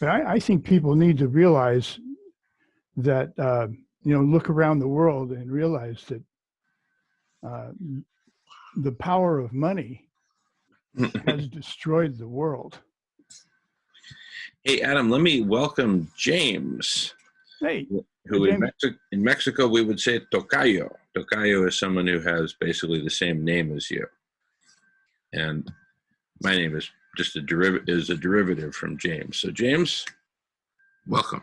But I think people need to realize that, look around the world and realize that uh, the power of money has destroyed the world. Hey, Adam, let me welcome James. Hey, who James. In Mexico we would say tocayo. Tocayo is someone who has basically the same name as you. And my name is just a derivative from James. So James, welcome.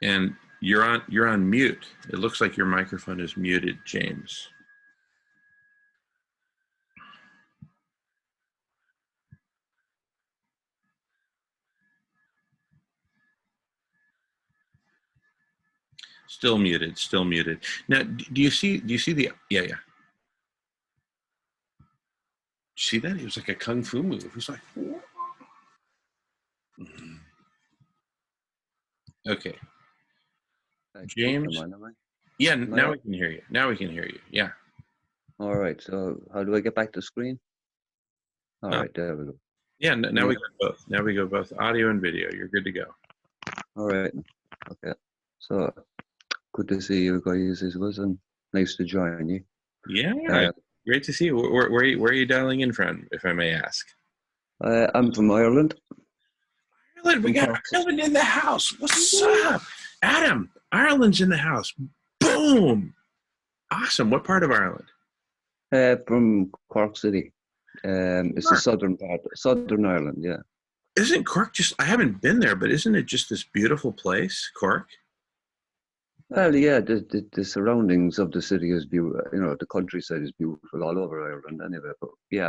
And you're on mute. It looks like your microphone is muted, James. Still muted. Now, do you see the, yeah. See that? It was like a kung fu move. It was like, okay. James. Yeah, now we can hear you. Yeah. All right. So how do I get back to screen? All right, there we go. Yeah, now we got both. Now we go both audio and video. You're good to go. All right. Okay. So good to see you guys as well, and nice to join you. Yeah, great to see you. Where are you dialing in from, if I may ask? I'm from Ireland. Ireland, we got Ireland in the house. What's up? Adam, Ireland's in the house. Boom. Awesome. What part of Ireland? From Cork City. It's the southern part, southern Ireland, yeah. Isn't Cork I haven't been there, but isn't it just this beautiful place, Cork? Well, yeah, the surroundings of the city is beautiful. The countryside is beautiful all over Ireland anyway. But yeah,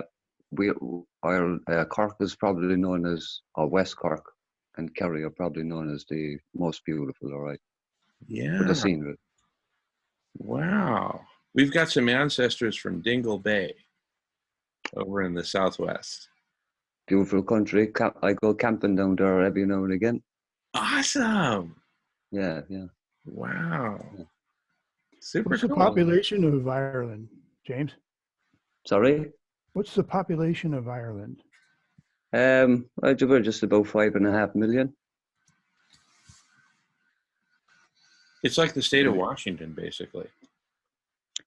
Cork is probably known as, or West Cork and Kerry are probably known as the most beautiful, all right? Yeah. For the scenery. Wow. We've got some ancestors from Dingle Bay over in the southwest. Beautiful country. I go camping down there every now and again. Awesome. Yeah. Wow. Yeah. Super What's cool. the population of Ireland, James? Sorry? What's the population of Ireland? We're just about 5.5 million. It's like the state of Washington, basically.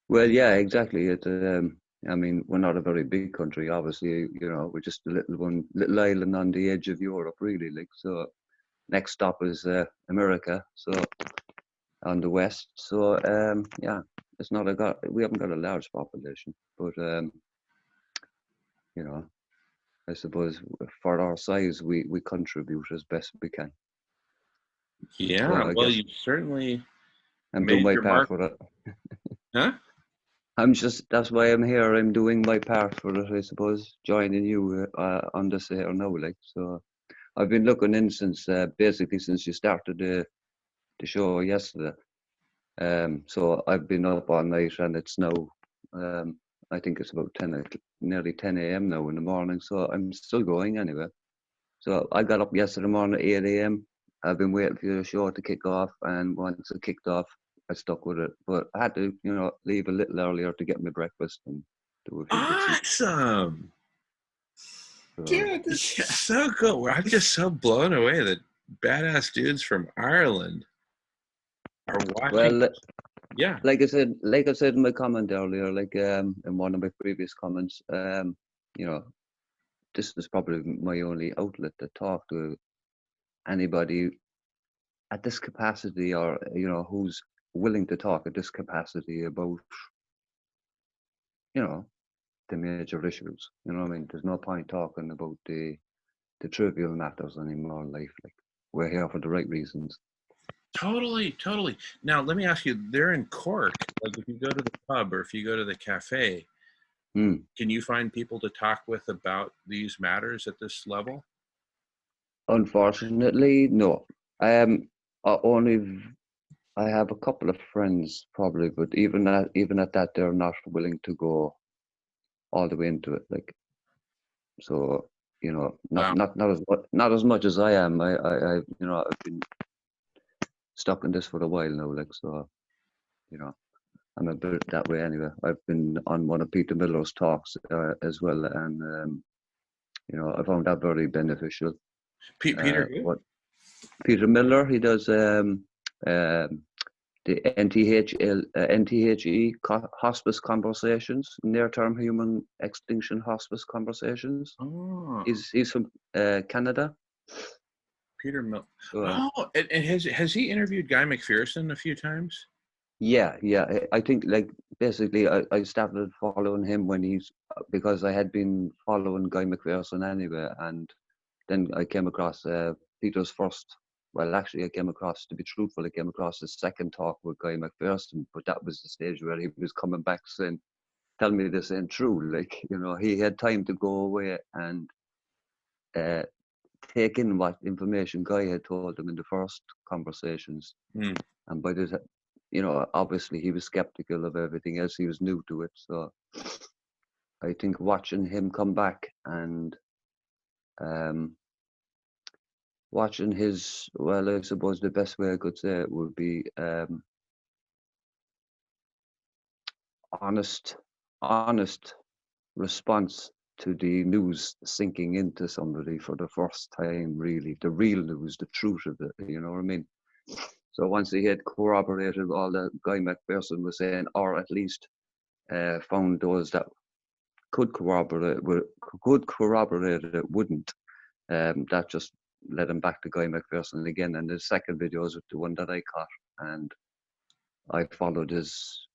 Well, yeah, exactly. We're not a very big country, obviously. We're just a little island on the edge of Europe, really. So, next stop is America. So, on the west. So, it's not we haven't got a large population, but I suppose for our size, we contribute as best we can. Yeah, well, you certainly I'm doing my part for it. Huh? That's why I'm here. I'm doing my part for it, I suppose, joining you on this here now. So I've been looking in since you started the show yesterday. So I've been up all night, and it's now, I think it's about nearly 10 a.m. now in the morning. So I'm still going anyway. So I got up yesterday morning at 8 a.m. I've been waiting for the show to kick off, and once it kicked off, I stuck with it. But I had to, leave a little earlier to get my breakfast and do a few Awesome. Dude, this is so cool. I'm just so blown away that badass dudes from Ireland are watching. Well, yeah. Like I said in my comment earlier, in one of my previous comments, this is probably my only outlet to talk to anybody at this capacity, or who's willing to talk at this capacity about the major issues. There's no point talking about the trivial matters anymore in life. We're here for the right reasons. Totally. Now let me ask you, they're in Cork, like if you go to the pub or if you go to the cafe, can you find people to talk with about these matters at this level? Unfortunately, no. I have a couple of friends probably, but even at that, they're not willing to go all the way into it. So not as much as I am. I've been stuck in this for a while now. So I'm a bit that way anyway. I've been on one of Peter Miller's talks as well, and I found that very beneficial. Peter who? What Peter Miller, he does the NTHE hospice conversations, near-term human extinction hospice conversations. Oh, He's from Canada. Peter Mill. So, Oh, and has he interviewed Guy McPherson a few times? yeah. I think like basically I started following him because I had been following Guy McPherson anyway, and then I came across Peter's first. Well, actually, to be truthful, I came across his second talk with Guy McPherson, but that was the stage where he was coming back saying, "Tell me this ain't true." Like, he had time to go away and take in what information Guy had told him in the first conversations. Mm. And by the obviously he was skeptical of everything else. He was new to it. So I think watching him come back and watching his, well, I suppose the best way I could say it would be honest response to the news sinking into somebody for the first time, really, the real news, the truth of it, you know what I mean? So once he had corroborated all that Guy McPherson was saying, or at least found those that could corroborate it wouldn't, that just led him back to Guy McPherson again. And the second video was the one that I caught, and I followed his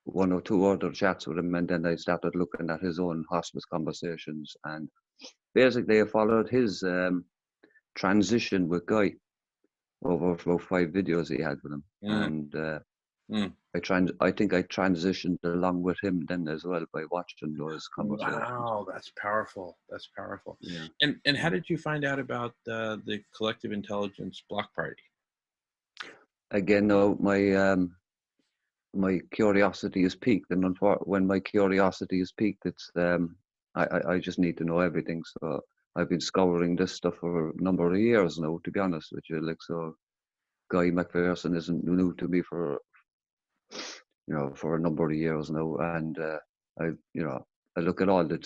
one or two other chats with him, and then I started looking at his own hospice conversations, and basically I followed his transition with Guy over about 5 videos he had with him, and I think I transitioned along with him then as well by watching those conversations. Wow, that's powerful. That's powerful. Yeah. And how did you find out about the Collective Intelligence Block Party? Again, no, my curiosity is piqued, and when my curiosity is piqued, it's I just need to know everything. So I've been scouring this stuff for a number of years now, to be honest with you. Like, so Guy McPherson isn't new to me for a number of years now, and I look at all the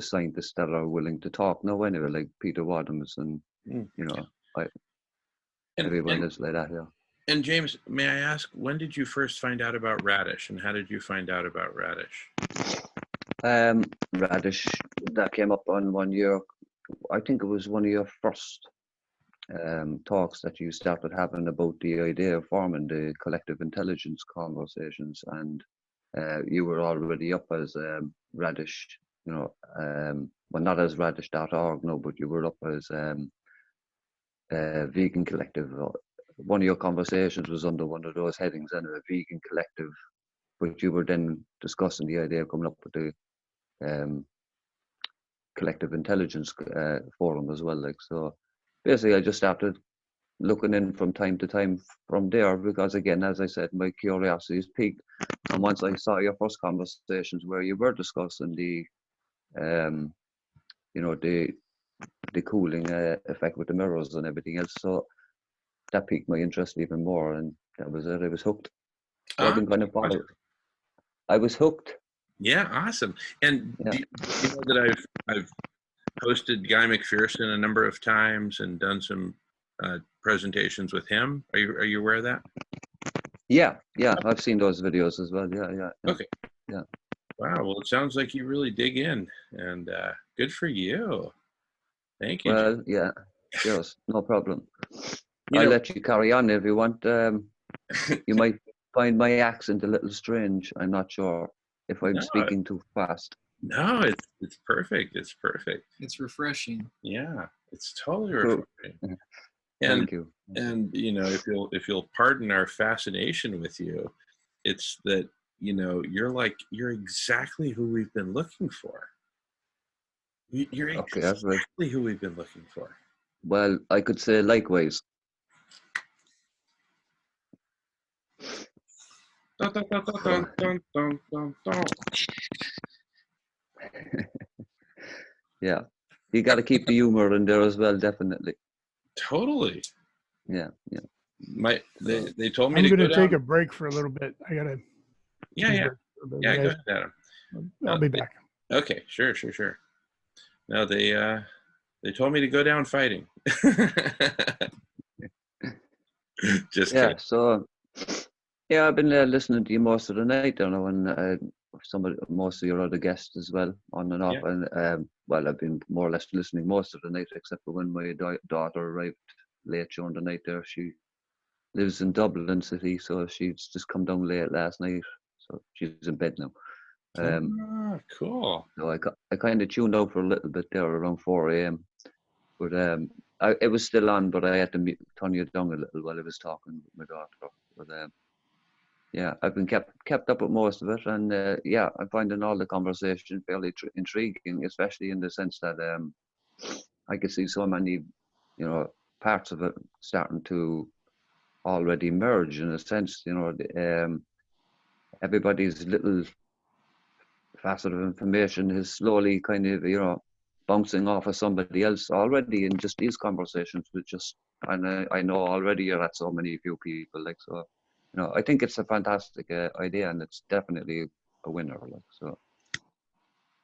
scientists that are willing to talk now anyway, like Peter Wadhams, and everyone is like that. Yeah. And James, may I ask, when did you first find out about Radish, and how did you find out about Radish? Radish, that came up on one year. I think it was one of your first talks that you started having about the idea of forming the collective intelligence conversations, and you were already up as Radish, well, not as Radish.org, no, but you were up as Vegan Collective. One of your conversations was under one of those headings, anyway, Vegan Collective, but you were then discussing the idea of coming up with the collective intelligence forum as well. Like, so basically I just started looking in from time to time from there, because again, as I said, my curiosity is piqued. And once I saw your first conversations where you were discussing the cooling effect with the mirrors and everything else, so that piqued my interest even more, and that was it. I was hooked. So I've been kind of following. I was hooked. Yeah, awesome. And do you know that I've hosted Guy McPherson a number of times and done some presentations with him. Are you aware of that? Yeah, I've seen those videos as well. Yeah. Okay. Yeah. Wow. Well, it sounds like you really dig in, and good for you. Thank you. Well, yeah. Yes, no problem. I'll let you carry on if you want. You might find my accent a little strange. I'm not sure if I'm speaking too fast. No, it's perfect. It's perfect. It's refreshing. Yeah, it's totally refreshing. And, Thank you. And if you'll pardon our fascination with you, it's that you're exactly who we've been looking for. You're exactly who we've been looking for. Well, I could say likewise. Dun, dun, dun, dun, dun, dun, dun, dun. Yeah, you got to keep the humor in there as well, definitely. Totally. Yeah. They told me I'm to going go to take a down. break for a little bit. I got to Yeah, take a yeah, break for a little yeah. bit. Go ahead, Adam. I'll be back. Okay, sure. No, they told me to go down fighting. Just Yeah, kidding. so yeah, I've been listening to you most of the night, you know, and most of your other guests as well, on and off. Yeah. And well, I've been more or less listening most of the night, except for when my daughter arrived late during the night. There, she lives in Dublin City, so she's just come down late last night, so she's in bed now. Cool. So I kind of tuned out for a little bit there around 4 a.m. But it was still on, but I had to turn you down a little while I was talking with my daughter. But yeah, I've been kept up with most of it, and yeah, I'm finding all the conversation fairly intriguing, especially in the sense that I could see so many, you know, parts of it starting to already merge in a sense. You know, everybody's little facet of information is slowly kind of, you know, bouncing off of somebody else already in just these conversations with just, and I know already you're at so many few people, like, so, you know, I think it's a fantastic idea, and it's definitely a winner, like, so.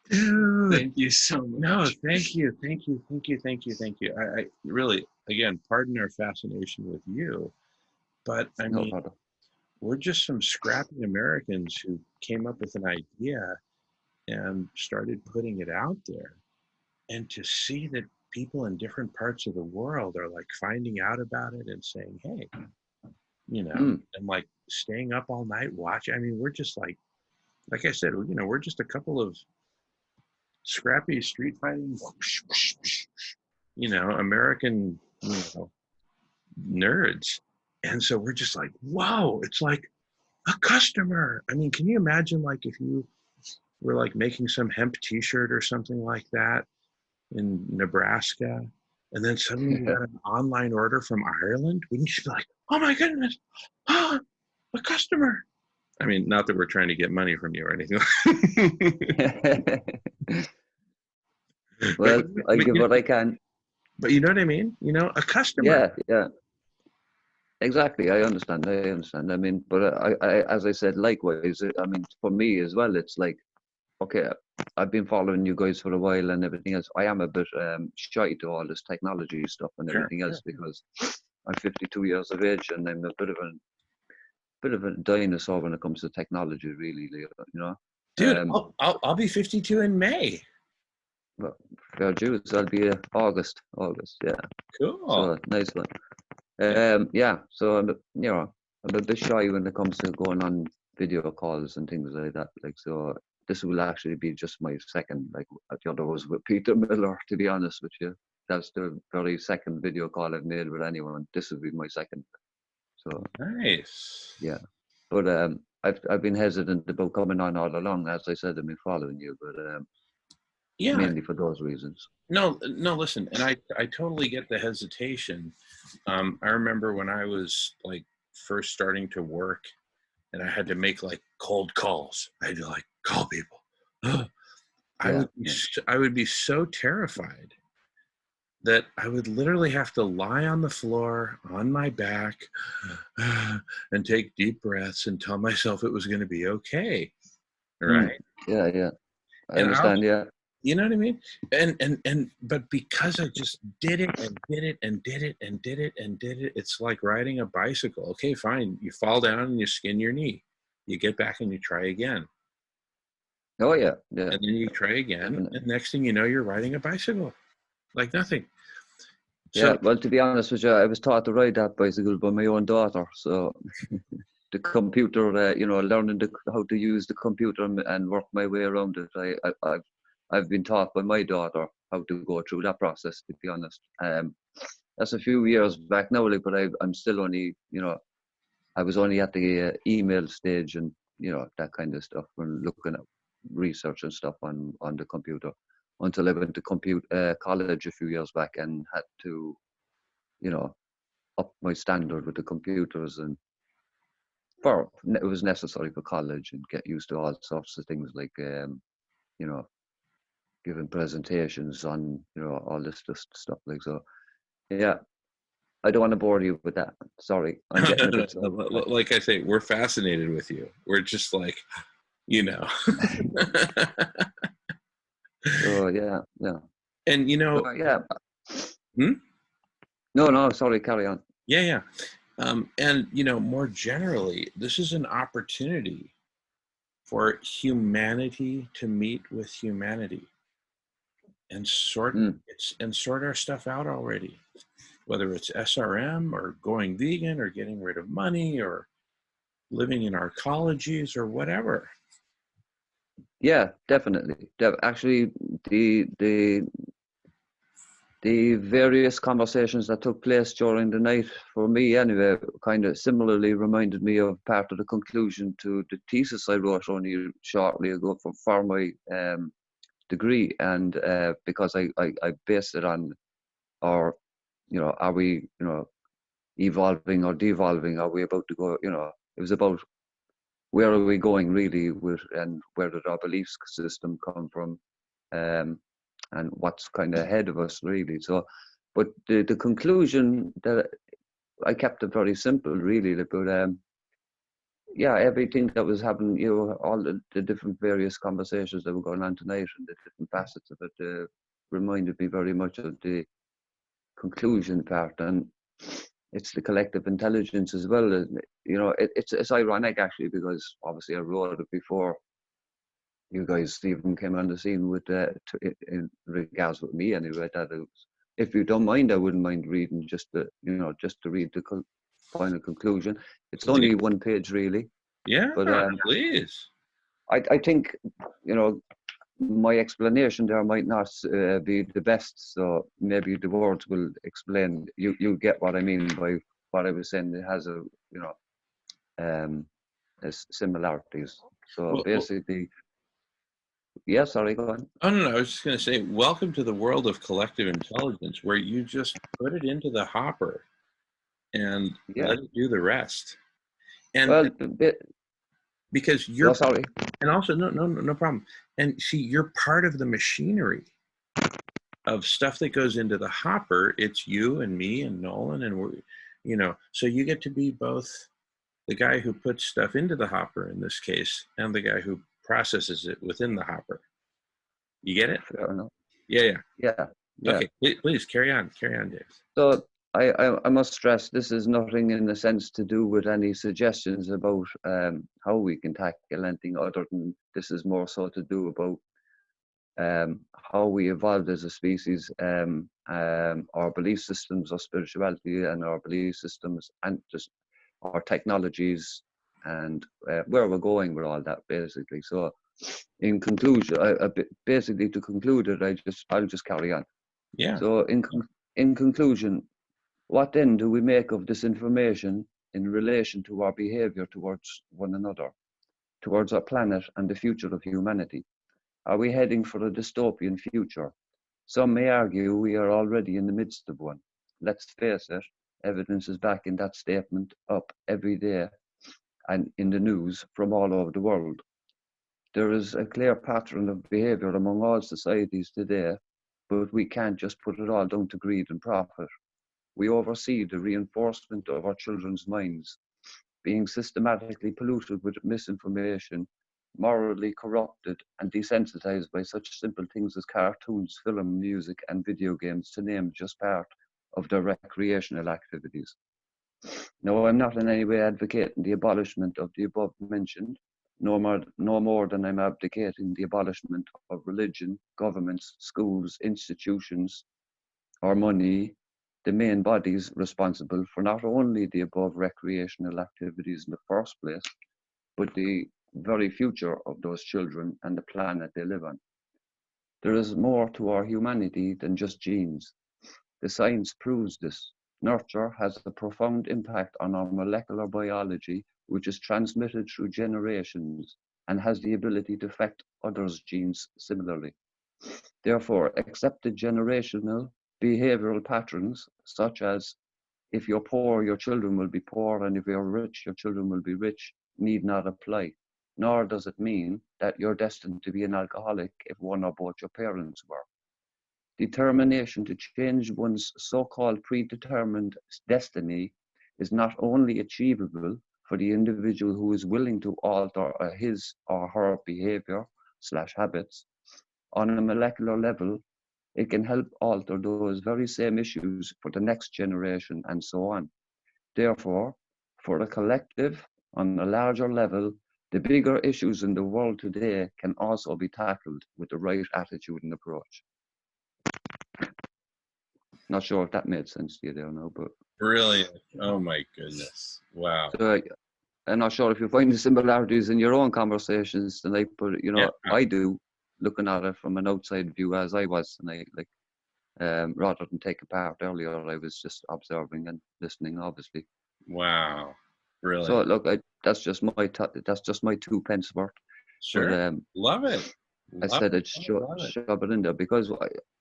Dude. Thank you so much. No, thank you. I really, again, pardon our fascination with you, but I No mean, bother. we're just some scrappy Americans who came up with an idea and started putting it out there. And to see that people in different parts of the world are like finding out about it and saying, hey, you know, and like staying up all night watching. I mean, we're just like I said, you know, we're just a couple of scrappy street fighting, you know, American, you know, nerds. And so we're just like, whoa, it's like a customer. I mean, can you imagine like if you were like making some hemp t-shirt or something like that in Nebraska, and then suddenly you got an online order from Ireland? Wouldn't you be like, oh my goodness, ah, a customer? I mean, not that we're trying to get money from you or anything. Well, I but, give what I can. but you know what I mean? You know, a customer. Yeah, exactly. I understand. I mean, but as I said, likewise, I mean, for me as well, it's like, okay, I've been following you guys for a while and everything else. I am a bit shy to all this technology stuff and everything else because I'm 52 years of age and I'm a bit of a dinosaur when it comes to technology, really, Leo, you know. Dude, I'll be 52 in May. Well, fair dues. I'll be August, yeah. Cool. So nice one. Yeah. So I'm, you know, I'm a bit shy when it comes to going on video calls and things like that. Like, so this will actually be just my second. Like the other was with Peter Miller, to be honest with you. That's the very second video call I've made with anyone. This will be my second. So nice. Yeah, but I've been hesitant about coming on all along. As I said, I've been following you, but Yeah. mainly for those reasons. No, listen, and I totally get the hesitation. I remember when I was like first starting to work and I had to make like cold calls. I had to like call people. I would be so terrified that I would literally have to lie on the floor on my back and take deep breaths and tell myself it was going to be okay. Right? Yeah. I understand. Yeah. You know what I mean? But because I just did it and did it and did it and did it and did it, it's like riding a bicycle. Okay, fine. You fall down and you skin your knee. You get back and you try again. Oh yeah. And then you try again. Definitely. And next thing you know, you're riding a bicycle. Like nothing. Yeah, well, to be honest with you, I was taught to ride that bicycle by my own daughter. So the computer, you know, learning how to use the computer and work my way around it. I've been taught by my daughter how to go through that process, to be honest. That's a few years back now, like, but I'm still only, you know, I was only at the email stage and, you know, that kind of stuff when looking at research and stuff on the computer until I went to college a few years back and had to, you know, up my standard with the computers, and it was necessary for college and get used to all sorts of things like, you know, giving presentations on, you know, all this stuff like so. Yeah, I don't want to bore you with that. Sorry, I'm getting a bit. Like I say, we're fascinated with you. We're just like, you know. So yeah. And you know, Yeah. Hmm? No. Sorry. Carry on. yeah. And you know, more generally, this is an opportunity for humanity to meet with humanity and sort our stuff out already. Whether it's SRM or going vegan or getting rid of money or living in our ecologies or whatever. Yeah, definitely. Actually, the various conversations that took place during the night, for me anyway, kind of similarly reminded me of part of the conclusion to the thesis I wrote only shortly ago for my degree, and because I based it on, or are we evolving or devolving? Are we about to go? It was about where are we going really with, and where did our belief system come from, and what's kind of ahead of us really. So, but the conclusion that I kept it very simple really, but yeah, everything that was happening, all the different various conversations that were going on tonight and the different facets of it reminded me very much of the conclusion part, and it's the collective intelligence as well. It's ironic actually, because obviously I wrote it before you guys even came on the scene with in regards with me anyway. That it was, if you don't mind, I wouldn't mind reading just to read the final conclusion. It's only one page really, Yeah, but please. I think my explanation there might not be the best, so maybe the words will explain. You get what I mean by what I was saying. It has similarities. So basically, yeah. Sorry, go on. Oh no, I was just going to say, welcome to the world of collective intelligence, where you just put it into the hopper and let it do the rest. And because you're, no, sorry. And also no problem. And see, you're part of the machinery of stuff that goes into the hopper. It's you and me and Nolan, and we're, so you get to be both the guy who puts stuff into the hopper in this case, and the guy who processes it within the hopper. You get it? Fair enough. Yeah. Okay, please carry on, Dave. So I must stress, this is nothing in a sense to do with any suggestions about how we can tackle anything other than this is more so to do about how we evolved as a species, our belief systems, our spirituality and our belief systems, and just our technologies, and where we're going with all that basically. So in conclusion, basically to conclude it, I'll just carry on. Yeah. So in conclusion, what then do we make of this information in relation to our behavior towards one another, towards our planet and the future of humanity? Are we heading for a dystopian future? Some may argue we are already in the midst of one. Let's face it, evidence is backing that statement up every day and in the news from all over the world. There is a clear pattern of behavior among all societies today, but we can't just put it all down to greed and profit. We oversee the reinforcement of our children's minds being systematically polluted with misinformation, morally corrupted and desensitized by such simple things as cartoons, film, music, and video games, to name just part of their recreational activities. Now, I'm not in any way advocating the abolishment of the above mentioned, no more than I'm advocating the abolishment of religion, governments, schools, institutions, or money, the main bodies responsible for not only the above recreational activities in the first place, but the very future of those children and the planet they live on. There is more to our humanity than just genes. The science proves this. Nurture has a profound impact on our molecular biology, which is transmitted through generations and has the ability to affect others' genes similarly. Therefore, accepted generational behavioral patterns, such as if you're poor, your children will be poor, and if you're rich, your children will be rich, need not apply. Nor does it mean that you're destined to be an alcoholic if one or both your parents were. determination to change one's so-called predetermined destiny is not only achievable for the individual who is willing to alter his or her behavior / habits on a molecular level, it can help alter those very same issues for the next generation and so on. Therefore, for the collective, on a larger level, the bigger issues in the world today can also be tackled with the right attitude and approach. Not sure if that made sense to you there now, but Brilliant. Oh my goodness. Wow. so I'm not sure if you find the similarities in your own conversations tonight, but you know, Yeah. I do, looking at it from an outside view as I was tonight, like rather than take a part earlier, I was just observing and listening, obviously. Wow. Brilliant. So look, that's just my 2 pence worth. Sure. But Love it. I said I'd shove love it. it in there because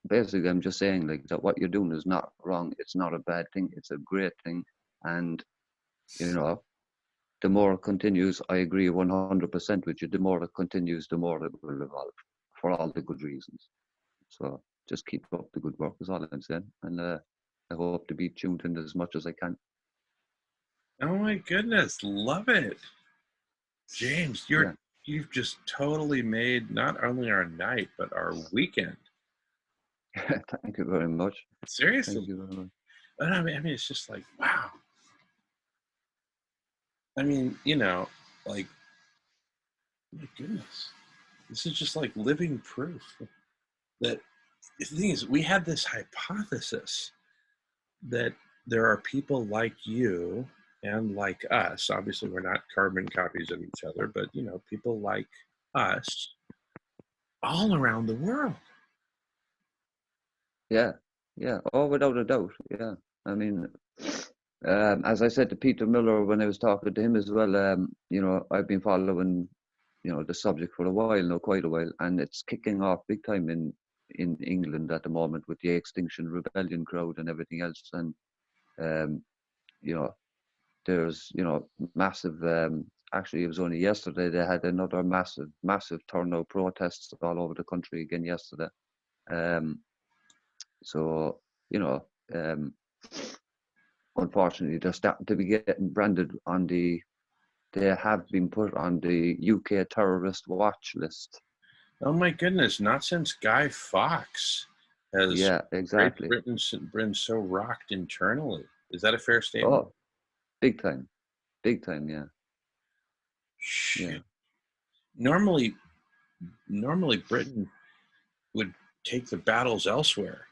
basically I'm just saying like that what you're doing is not wrong. It's not a bad thing. It's a great thing. And, you know, the more it continues, I agree 100% with you. The more it continues, the more it will evolve for all the good reasons. So just keep up the good work is all I'm saying. And I hope to be tuned in as much as I can. Oh my goodness. Love it. James, you've just totally made not only our night, but our weekend. Thank you very much. Seriously. Thank you very much. And I mean, it's just like, wow. I mean, you know, like, my goodness. This is just like living proof that the thing is, we had this hypothesis that there are people like you and like us. Obviously, we're not carbon copies of each other, but, you know, people like us all around the world. Yeah, oh, without a doubt, yeah. I mean, as I said to Peter Miller when I was talking to him as well, you know, I've been following, you know, the subject for a while now, quite a while, and it's kicking off big time in England at the moment with the Extinction Rebellion crowd and everything else. And, you know, there's, you know, massive, actually it was only yesterday, they had another massive turnout protests all over the country again yesterday. So, you know, unfortunately, they're starting to be getting branded on they have been put on the UK terrorist watch list. Oh my goodness, not since Guy Fawkes has Yeah, exactly. Great Britain's been so rocked internally. Is that a fair statement? Oh, big time, yeah. Shit. Yeah. Normally Britain would take the battles elsewhere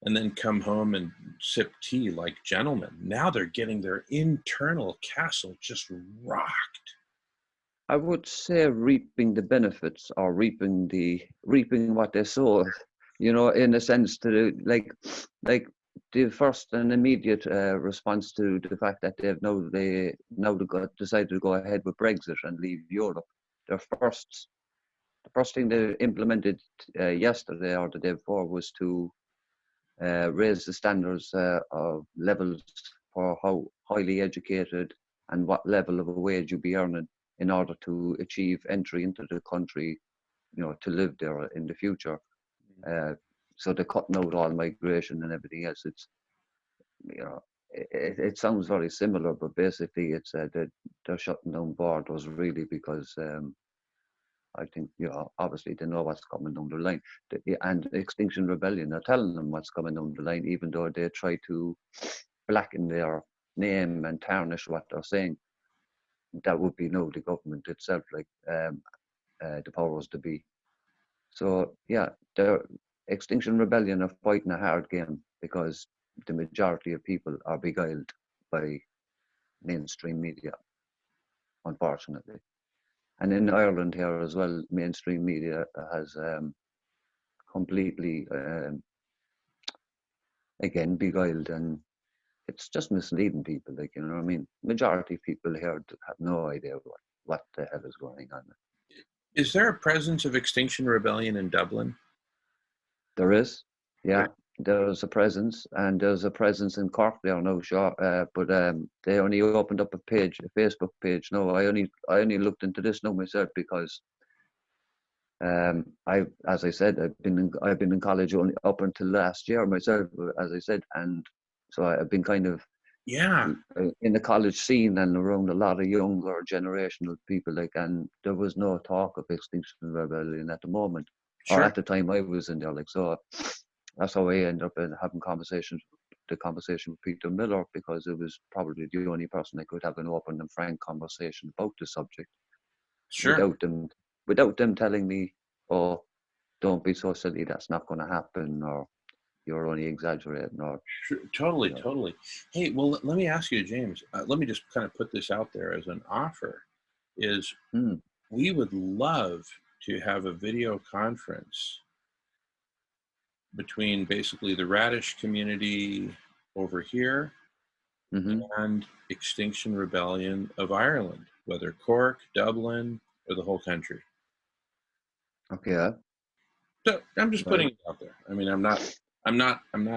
and then come home and sip tea like gentlemen. Now they're getting their internal castle just rocked. I would say reaping the benefits or reaping what they sowed, you know, in a sense to like the first and immediate response to the fact that they decided to go ahead with Brexit and leave Europe. The first thing they implemented yesterday or the day before was to raise the standards of levels for how highly educated and what level of a wage you'll be earning in order to achieve entry into the country, you know, to live there in the future. So they're cutting out all migration and everything else. It's, you know, it sounds very similar, but basically it's they're shutting down borders really because I think, you know, obviously they know what's coming down the line. And Extinction Rebellion are telling them what's coming down the line, even though they try to blacken their name and tarnish what they're saying. That would be the government itself, like the powers to be. So yeah, the Extinction Rebellion are fighting a hard game because the majority of people are beguiled by mainstream media, unfortunately. And in Ireland here as well, mainstream media has completely, again, beguiled, and it's just misleading people. Like, you know what I mean? Majority of people here have no idea what the hell is going on. Is there a presence of Extinction Rebellion in Dublin? There is, yeah. There's a presence, and there's a presence in Cork there now, sure. But they only opened up a Facebook page. No, I only looked into this now myself because As I said, I've been in college only up until last year myself, as I said, and so I've been kind of Yeah, in the college scene and around a lot of younger generational people, like, and there was no talk of Extinction Rebellion at the moment, or sure. at the time I was in there, like, so that's how I ended up having the conversation with Peter Miller, because it was probably the only person I could have an open and frank conversation about the subject Sure. without them telling me, oh, don't be so silly, that's not going to happen, or you're only exaggerating, or Sure, totally, you know. totally. Hey, well, let me ask you, James. Let me just kind of put this out there as an offer. Is Mm, we would love to have a video conference between basically the Radish community over here hmm and Extinction Rebellion of Ireland, whether Cork, Dublin, or the whole country. okay, yeah, So I'm just right. putting it out there. I mean, I'm not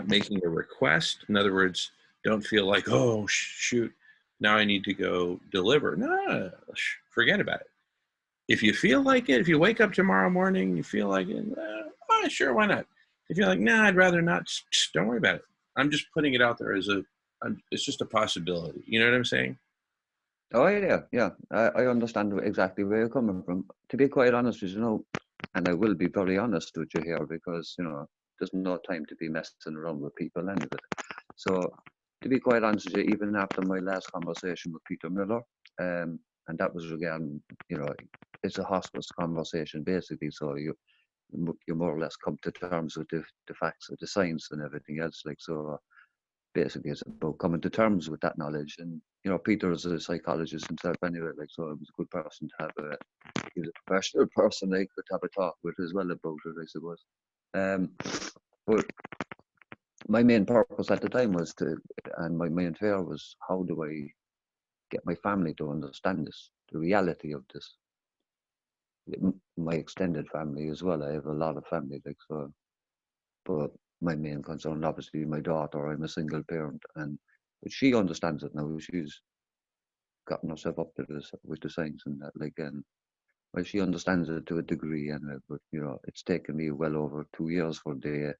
making a request. In other words, don't feel like, oh shoot, now I need to go deliver. No, forget about it. If you feel like it, if you wake up tomorrow morning, you feel like it, oh, sure, why not? If you're like, nah, I'd rather not, don't worry about it. I'm just putting it out there as it's just a possibility. You know what I'm saying? Oh yeah, yeah. I understand exactly where you're coming from. To be quite honest with you, and I will be very honest with you here, because there's no time to be messing around with people anyway. So to be quite honest with you, even after my last conversation with Peter Miller, and that was regarding, it's a hospice conversation basically. So you more or less come to terms with the facts of the science and everything else. Like, so basically it's about coming to terms with that knowledge. And Peter is a psychologist himself anyway, like, so it was a good person to have he was a professional person I could have a talk with as well about it, I suppose. But my main purpose at the time was and my main fear was, how do I get my family to understand this, the reality of this? My extended family as well. I have a lot of family, like, so, but my main concern, obviously, my daughter. I'm a single parent, but she understands it now. She's gotten herself up to this with the science and that, like, and well, she understands it to a degree, and but it's taken me well over 2 years for the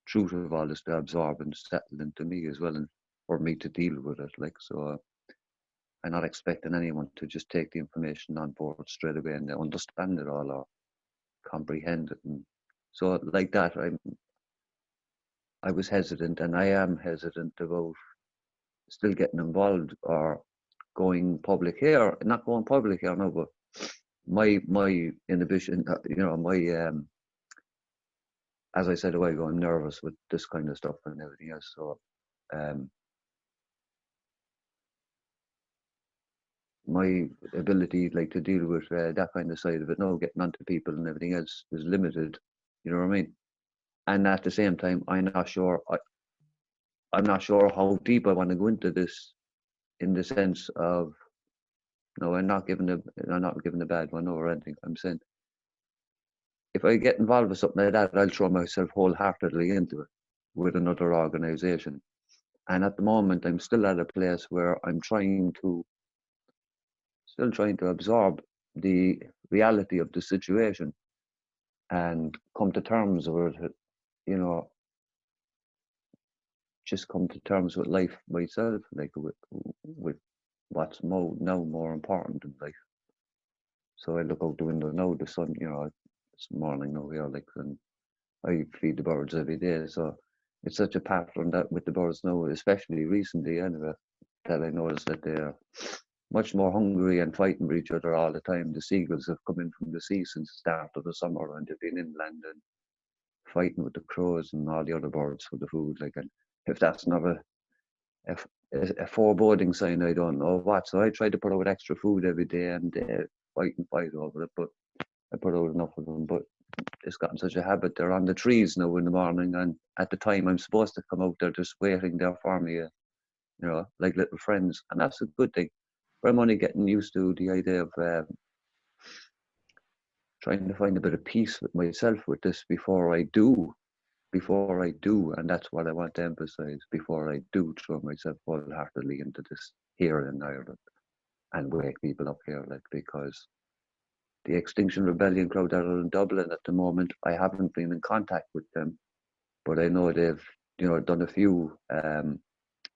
truth of all this to absorb and settle into me as well, and for me to deal with it. Like, so, I'm not expecting anyone to just take the information on board straight away and understand it all or comprehend it. And so, like that, I was hesitant, and I am hesitant about still getting involved or going public here. Not going public here, no, but my inhibition, as I said a while ago, I'm nervous with this kind of stuff and everything else. So, um, my ability, like, to deal with that kind of side of it, no, getting onto people and everything else, is limited. You know what I mean? And at the same time, I'm not sure how deep I want to go into this, in the sense of, no, I'm not giving a bad one or anything. I'm saying, if I get involved with something like that, I'll throw myself wholeheartedly into it with another organization. And at the moment, I'm still at a place where I'm still trying to absorb the reality of the situation and come to terms with it, you know, just come to terms with life myself, like, with what's now more important in life. So I look out the window now, the sun, it's morning now here, like, and I feed the birds every day. So it's such a pattern that with the birds now, especially recently anyway, that I notice that they're much more hungry and fighting with each other all the time. The seagulls have come in from the sea since the start of the summer, and they've been inland and fighting with the crows and all the other birds for the food. Like, and if that's not a, a foreboding sign, I don't know what. So I try to put out extra food every day, and fight over it. But I put out enough of them. But it's gotten such a habit. They're on the trees now in the morning, and at the time I'm supposed to come out, they're just waiting there for me, like little friends, and that's a good thing. But I'm only getting used to the idea of trying to find a bit of peace with myself with this before I do, and that's what I want to emphasize, before I do throw myself wholeheartedly into this here in Ireland and wake people up here, like, because the Extinction Rebellion crowd that are in Dublin at the moment. I haven't been in contact with them, but I know they've, done a few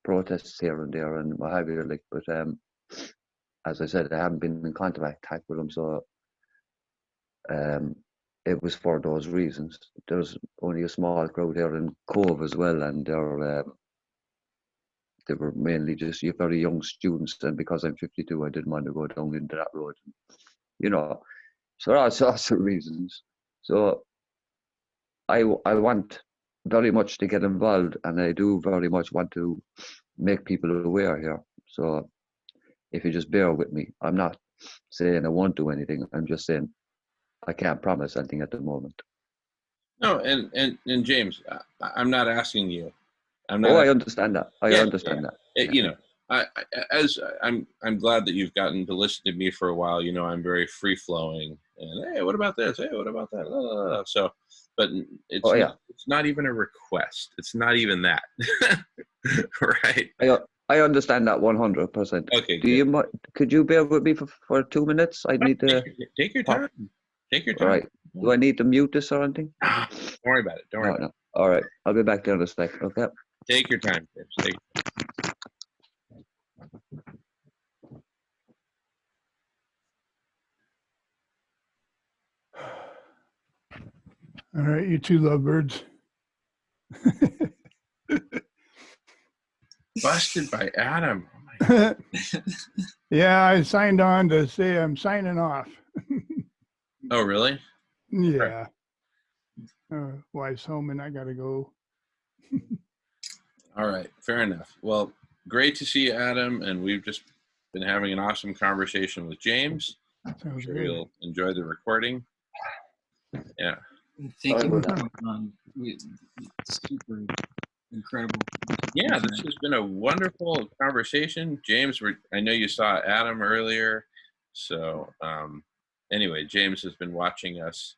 protests here and there and what have you. Like, but as I said, I haven't been in contact with them, so it was for those reasons. There's only a small crowd here in Cove as well, and they were mainly just very young students. And because I'm 52, I didn't want to go down into that road. So all sorts of reasons. So I want very much to get involved, and I do very much want to make people aware here. So if you just bear with me, I'm not saying I won't do anything. I'm just saying I can't promise anything at the moment. No, and James, I'm not asking you. I understand that. I understand that. I'm glad that you've gotten to listen to me for a while. I'm very free flowing, and hey, what about this? Hey, what about that? So, but it's not even a request. It's not even that, right? I understand that 100%. Okay. Could you bear with me for 2 minutes? I need to take your time. Take your time. All right. Do I need to mute this or anything? Don't worry about it. Don't worry. No. All right. I'll be back there in a sec. Okay. Take your time, James. Take your time. All right, you two lovebirds. Busted by Adam. Yeah, I signed on to say I'm signing off. Oh, really? Yeah. Wife's home and I gotta go. All right, fair enough. Well, great to see you, Adam, and we've just been having an awesome conversation with James. Sounds Sure good. you'll enjoy the recording. Yeah. Thank you for coming on. Super incredible. Yeah, this has been a wonderful conversation. James, I know you saw Adam earlier. So anyway, James has been watching us.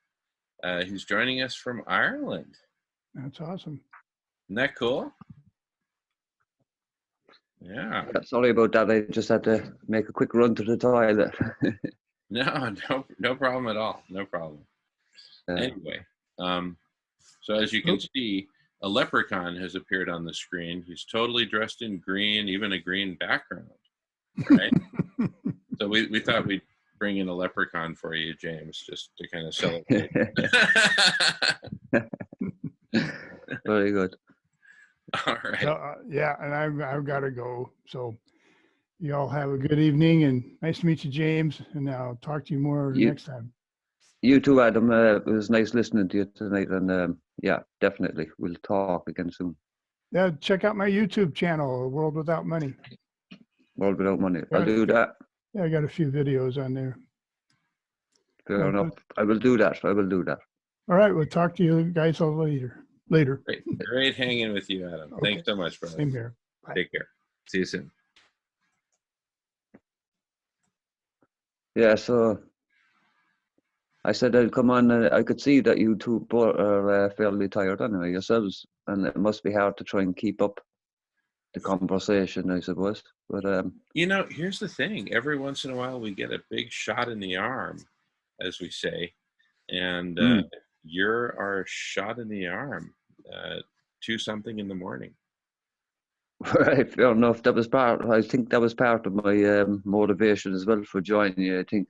He's joining us from Ireland. That's awesome. Isn't that cool? Yeah. Sorry about that. I just had to make a quick run to the toilet. No problem at all. No problem. Anyway, so as you can see, a leprechaun has appeared on the screen. He's totally dressed in green, even a green background, right? So we thought we'd bring in a leprechaun for you, James, just to kind of celebrate. Very good. All right. So, yeah, and I've got to go. So you all have a good evening, and nice to meet you, James. And I'll talk to you more next time. You too, Adam. It was nice listening to you tonight, and yeah, definitely we'll talk again soon. Yeah, check out my YouTube channel, World Without Money. World Without Money. I'll do that. Yeah, I got a few videos on there. Fair enough. I will do that. All right, we'll talk to you guys all later. Great hanging with you, Adam. Okay. Thanks so much, brother. Same here. Bye. Take care. See you soon. Yeah, so I said I'd come on. I could see that you two both are fairly tired anyway yourselves, and it must be hard to try and keep up the conversation, I suppose. But here's the thing. Every once in a while, we get a big shot in the arm, as we say, and you're our shot in the arm. 2-something in the morning. Right, fair enough. I think that was part of my motivation as well for joining you. I think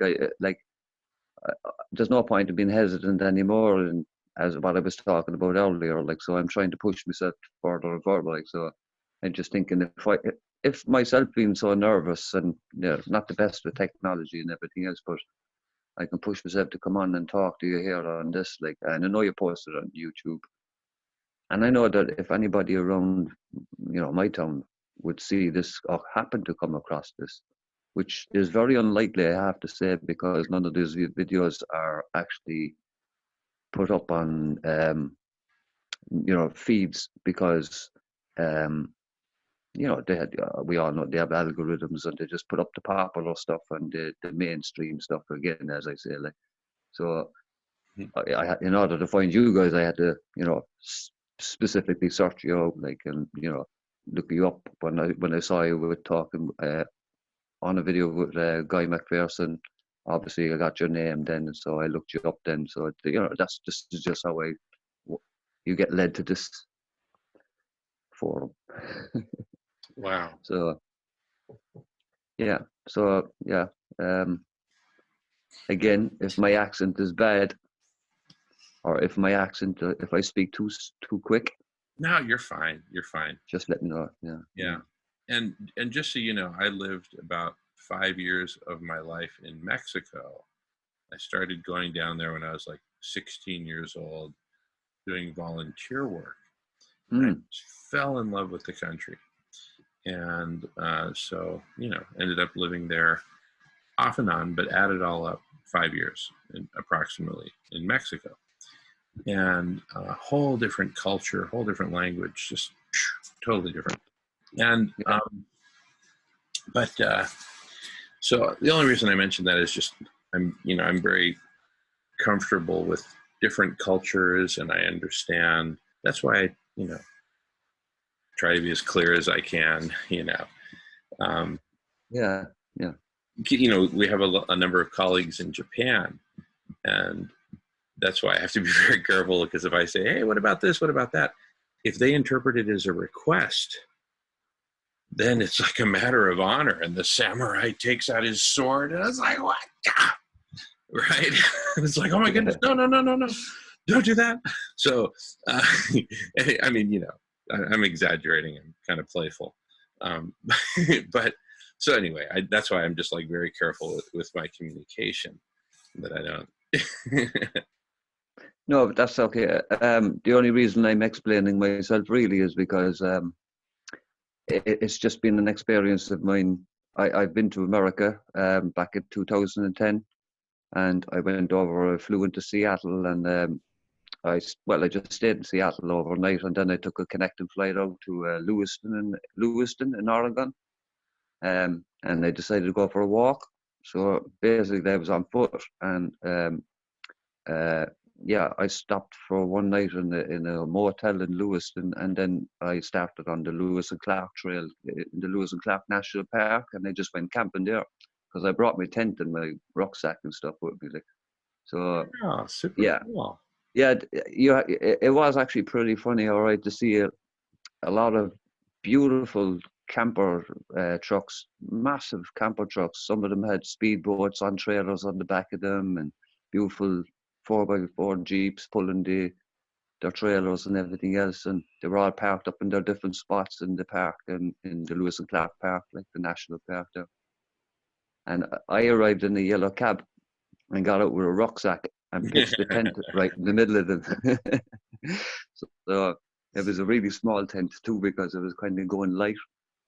there's no point in being hesitant anymore, and as what I was talking about earlier, so I'm trying to push myself further and further. So I'm just thinking if myself being so nervous and not the best with technology and everything else, but I can push myself to come on and talk to you here on this, and I know you posted on YouTube. And I know that if anybody around, my town would see this or happen to come across this, which is very unlikely, I have to say, because none of these videos are actually put up on, feeds because, we all know they have algorithms and they just put up the popular stuff and the mainstream stuff again, as I say. So I in order to find you guys, I had to, specifically search you out, and look you up. When I saw you were talking on a video with Guy McPherson, obviously I got your name then, and so I looked you up then. So that's just how you get led to this forum. Wow. So yeah, so yeah. Again, if my accent is bad, or if my accent, if I speak too quick, No, you're fine. You're fine. just let me know. Yeah. Yeah. And just so you know, I lived about 5 years of my life in Mexico. I started going down there when I was like 16 years old, doing volunteer work. I Mm. just fell in love with the country. And so, ended up living there off and on, but added all up 5 years approximately in Mexico. And a whole different culture, whole different language, just totally different. And, Yeah. so the only reason I mentioned that is just, I'm very comfortable with different cultures, and I understand. That's why I, try to be as clear as I can, Yeah. we have a number of colleagues in Japan, and that's why I have to be very careful, because if I say, hey, what about this? What about that? If they interpret it as a request, then it's like a matter of honor. And the samurai takes out his sword, and it's like, what? Right? It's like, oh my goodness, no, don't do that. So, I mean, I'm exaggerating. I'm kind of playful. But so anyway, that's why I'm just like very careful with my communication, that I don't. No, but that's okay. The only reason I'm explaining myself really is because it's just been an experience of mine. I've been to America back in 2010, and I went over. I flew into Seattle, and I just stayed in Seattle overnight, and then I took a connecting flight out to Lewiston in Oregon, and I decided to go for a walk. So basically, I was on foot, and I stopped for one night in a motel in Lewiston, and then I started on the Lewis and Clark Trail in the Lewis and Clark National Park, and I just went camping there because I brought my tent and my rucksack and stuff with me. So Oh, super yeah. cool. Yeah, it was actually pretty funny, all right, to see a lot of beautiful camper trucks, massive camper trucks. Some of them had speedboats on trailers on the back of them, and beautiful 4x4 Jeeps pulling their trailers and everything else. And they were all parked up in their different spots in the park, and in the Lewis and Clark Park, like the national park there. And I arrived in a yellow cab and got out with a rucksack and pitched the tent right in the middle of them. So it was a really small tent too, because it was kind of going light.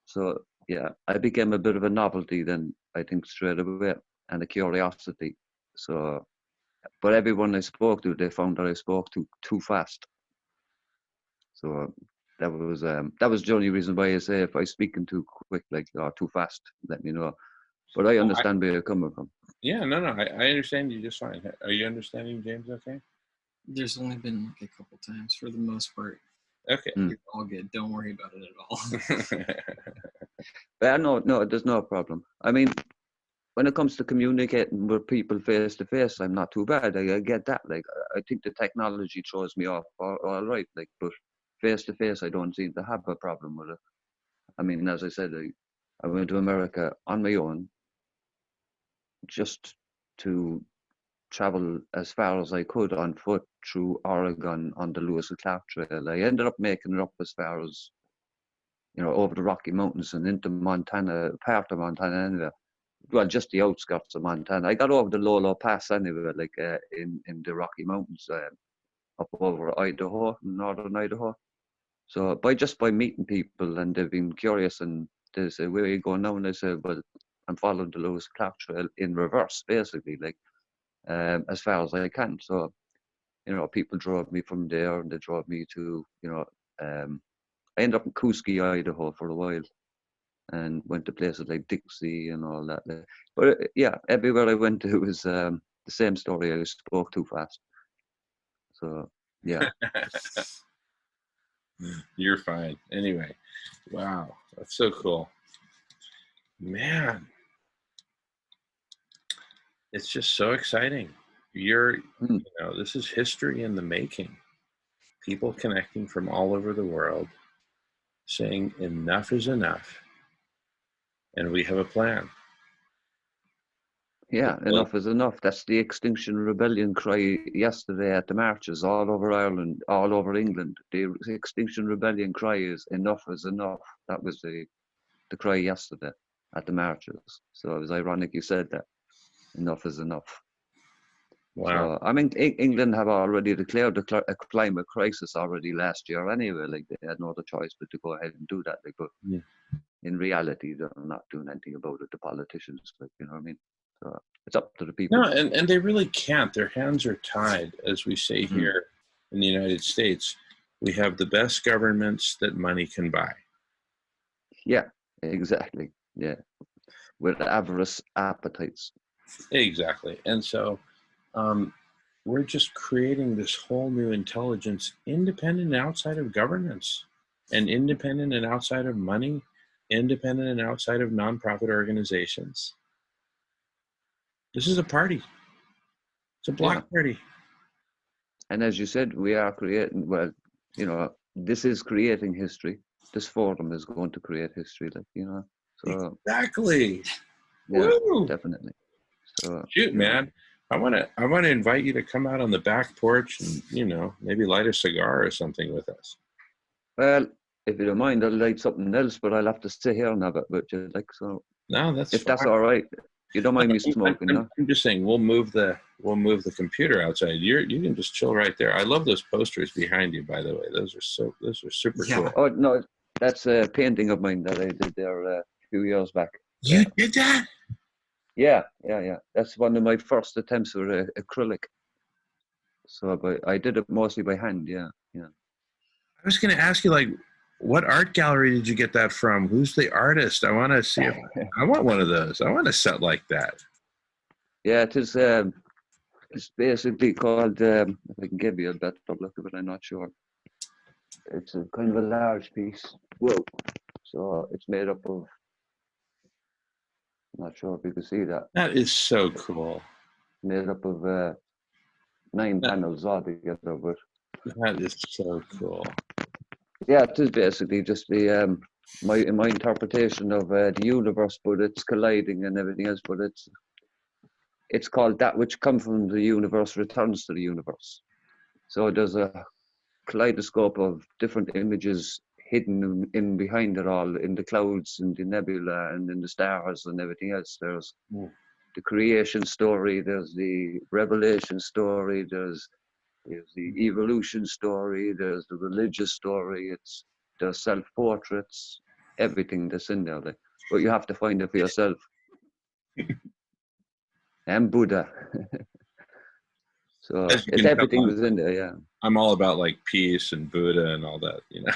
So yeah, I became a bit of a novelty then, I think, straight away, and a curiosity. So, but everyone I spoke to, they found that I spoke too fast. So that was the only reason why I say, if I speaking too quick, like, or too fast, let me know. But I understand where you're coming from. Yeah, no, I understand you just fine. Are you understanding James okay? There's only been like a couple times. For the most part, Okay. you're all good. Don't worry about it at all. But no, there's no problem. I mean, when it comes to communicating with people face to face, I'm not too bad. I get that. Like, I think the technology throws me off all right. Like, but face to face, I don't seem to have a problem with it. I mean, as I said, I went to America on my own, just to travel as far as I could on foot through Oregon on the Lewis and Clark Trail. I ended up making it up as far as, over the Rocky Mountains and into Montana, part of Montana anyway. Well, just the outskirts of Montana. I got over the Lolo Pass anyway, like in the Rocky Mountains, up over Idaho, northern Idaho. So by meeting people, and they've been curious, and they say, where are you going now? And I said, well, I'm following the Lewis Clark Trail in reverse, basically, like as far as I can. So, people drove me from there, and they drove me to, I ended up in Kooski, Idaho for a while, and went to places like Dixie and all that. But yeah, everywhere I went to was the same story. I spoke too fast. So yeah. You're fine. Anyway, wow, that's so cool, man. it's just so exciting. This is history in the making. People connecting from all over the world, saying enough is enough, and we have a plan. Yeah, enough is enough. That's the Extinction Rebellion cry yesterday at the marches all over Ireland, all over England. The Extinction Rebellion cry is enough is enough. That was the cry yesterday at the marches. So it was ironic you said that. Enough is enough. Wow. So, I mean, England have already declared a climate crisis already last year anyway. Like, they had no other choice but to go ahead and do that. Like, but Yeah. in reality, they're not doing anything about it. The politicians, like, you know what I mean? So it's up to the people. No, and they really can't. Their hands are tied, as we say here in the United States. We have the best governments that money can buy. Yeah, exactly. Yeah, with avarice appetites. Exactly. And so we're just creating this whole new intelligence, independent and outside of governments, and independent and outside of money, independent and outside of nonprofit organizations. This is a party. It's a block party. And as you said, we are creating, well, you know, this is creating history. This forum is going to create history, like, you know. So exactly. yeah, Woo! definitely. So shoot, man. I want to invite you to come out on the back porch and, you know, maybe light a cigar or something with us. Well, if you don't mind, I'll light something else, but I'll have to sit here and have it with you, like, so. No, that's if fine. That's all right. You don't mind me smoking, no? I'm just saying we'll move the computer outside. You can just chill right there. I love those posters behind you, by the way. Those are super cool. Oh no, that's a painting of mine that I did there a few years back. You did that? Yeah. That's one of my first attempts with acrylic. So, but I did it mostly by hand. Yeah. I was going to ask you, like, what art gallery did you get that from? Who's the artist? I want to see if I want one of those. I want a set like that. Yeah, it is. It's basically called. If I can give you a better look at it, I'm not sure. It's a kind of a large piece. Whoa! So it's made up of. I'm not sure if you can see that. That is so cool. Made up of 9 panels altogether, but. That is so cool. Yeah, it is basically just the my interpretation of the universe, but it's colliding and everything else. But it's called that which comes from the universe returns to the universe. So there's a kaleidoscope of different images hidden in behind it all, in the clouds and the nebula and in the stars and everything else. There's the creation story, there's the revelation story, there's the evolution story, there's the religious story, there's self-portraits, everything that's in there. Like, but you have to find it for yourself. And Buddha. So it's everything was in there, yeah. I'm all about like peace and Buddha and all that, you know.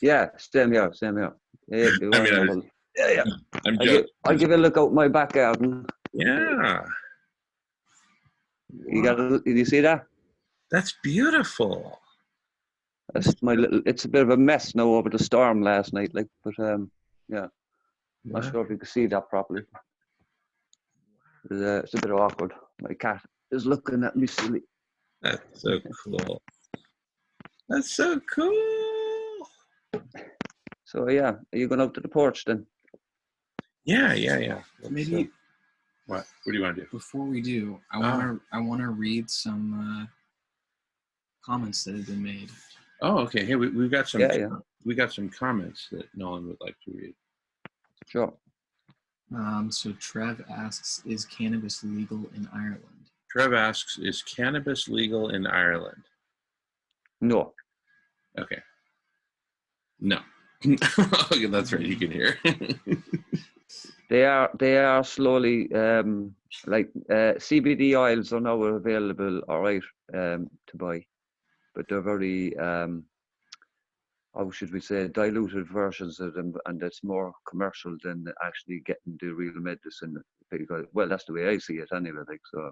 Yeah, same here. Yeah, yeah. I'll give you a look out my back garden. Yeah. Did you see that? That's beautiful. That's my little. It's a bit of a mess now over the storm last night, like, but yeah. Not sure if you can see that properly. It's a bit awkward. My cat is looking at me silly. That's so cool. That's so cool. So yeah, are you going out to the porch then? Yeah. Maybe. What do you want to do? Before we do, I want to read some comments that have been made. Oh, okay. Hey, we've got some. Yeah. We got some comments that Nolan would like to read. Sure. So Trev asks, is cannabis legal in Ireland? Trev asks, is cannabis legal in Ireland? No. Okay. No. Okay, that's right. You can hear. They are slowly like CBD oils are now available, all right, to buy, but they're very how should we say, diluted versions of them, and it's more commercial than actually getting the real medicine. Because, well, that's the way I see it anyway. Like, so,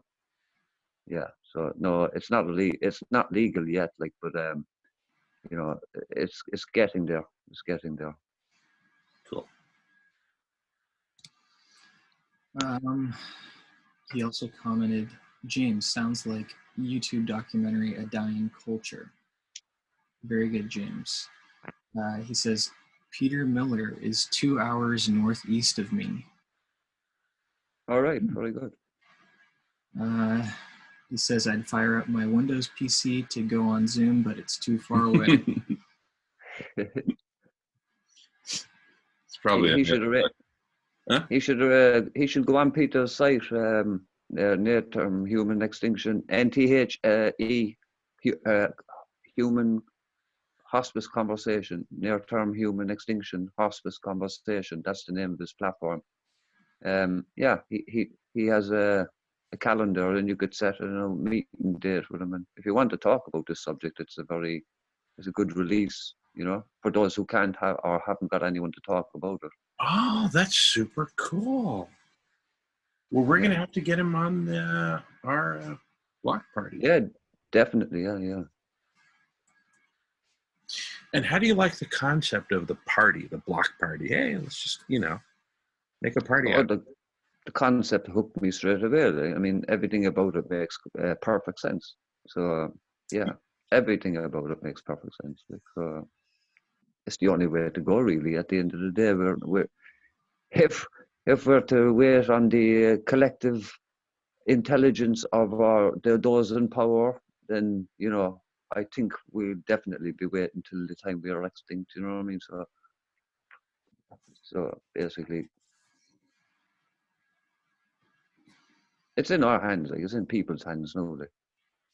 yeah. So no, it's not legal yet. Like, but you know, it's getting there. It's getting there. Cool. He also commented, James, sounds like YouTube documentary A Dying Culture. Very good, James. He says, Peter Miller is 2 hours northeast of me. All right, very good. He says, I'd fire up my Windows PC to go on Zoom, but it's too far away. It's probably he should Huh? he should go on Peter's site, near-term human extinction, NTHE, human hospice conversation, near-term human extinction hospice conversation. That's the name of his platform. Yeah, he has a calendar, and you could set a meeting date with him. And if you want to talk about this subject, it's a good release, for those who can't have or haven't got anyone to talk about it. Oh, that's super cool. Well, we're going to have to get him on our block party. Yeah, definitely. Yeah. And how do you like the concept of the party, the block party? Hey, let's just, make a party out. The concept hooked me straight away. I mean, everything about it makes perfect sense. So, yeah, everything about it makes perfect sense. It's the only way to go, really. At the end of the day, if we're to wait on the collective intelligence of those in power, then I think we'll definitely be waiting till the time we are extinct. You know what I mean? So basically, it's in our hands. Like, it's in people's hands now. Like.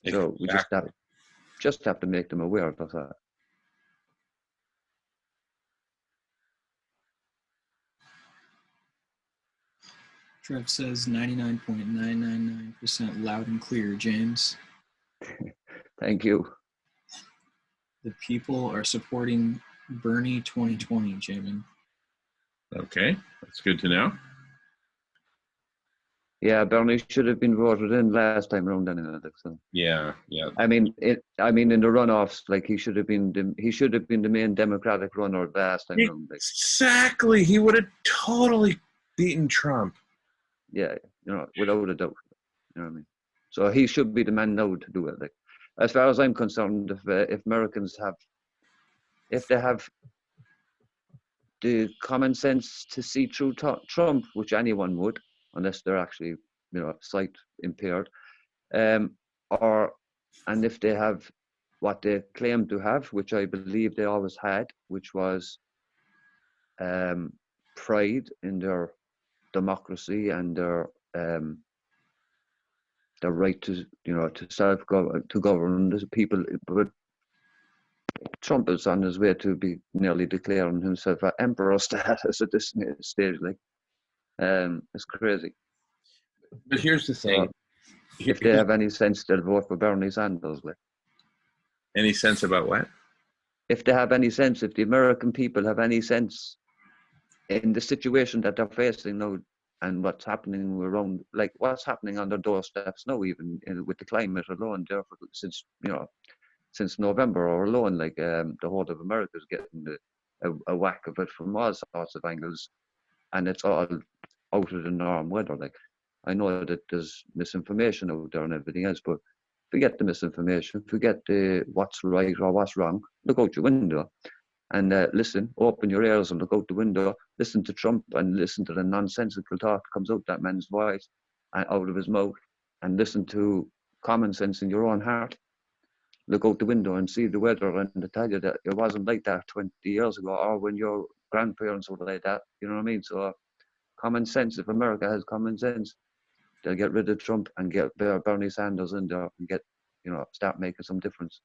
So we just have to make them aware of that. Trev says 99.999% loud and clear, James. Thank you. The people are supporting Bernie 2020, Jamin. Okay, that's good to know. Yeah, Bernie should have been voted in last time around anyway. So. Yeah. I mean, in the runoffs, like he should have been the main Democratic runner last time around. Like. Exactly, he would have totally beaten Trump. Yeah, without a doubt. You know what I mean? So he should be the man now to do it. Like, as far as I'm concerned, if Americans if they have the common sense to see through Trump, which anyone would, unless they're actually, sight impaired, and if they have what they claim to have, which I believe they always had, which was pride in their democracy and their right to to govern the people. But Trump is on his way to be nearly declaring himself an emperor status at this stage. Like, it's crazy. But here's the thing: if they have any sense, they'll vote for Bernie Sanders. Like. Any sense about what? If they have any sense, if the American people have any sense in the situation that they're facing now, and what's happening around, like what's happening on their doorsteps now, even with the climate alone, therefore, since November or alone, like the whole of America is getting a whack of it from all sorts of angles, and it's all out of the norm weather. Like, I know that there's misinformation out there and everything else, but forget the misinformation, forget what's right or what's wrong. Look out your window and listen, open your ears and look out the window, listen to Trump and listen to the nonsensical talk that comes out that man's voice and out of his mouth, and listen to common sense in your own heart. Look out the window and see the weather, and to tell you that it wasn't like that 20 years ago or when your grandparents were like that. You know what I mean? So common sense, if America has common sense, they'll get rid of Trump and get Bernie Sanders in there and start making some difference.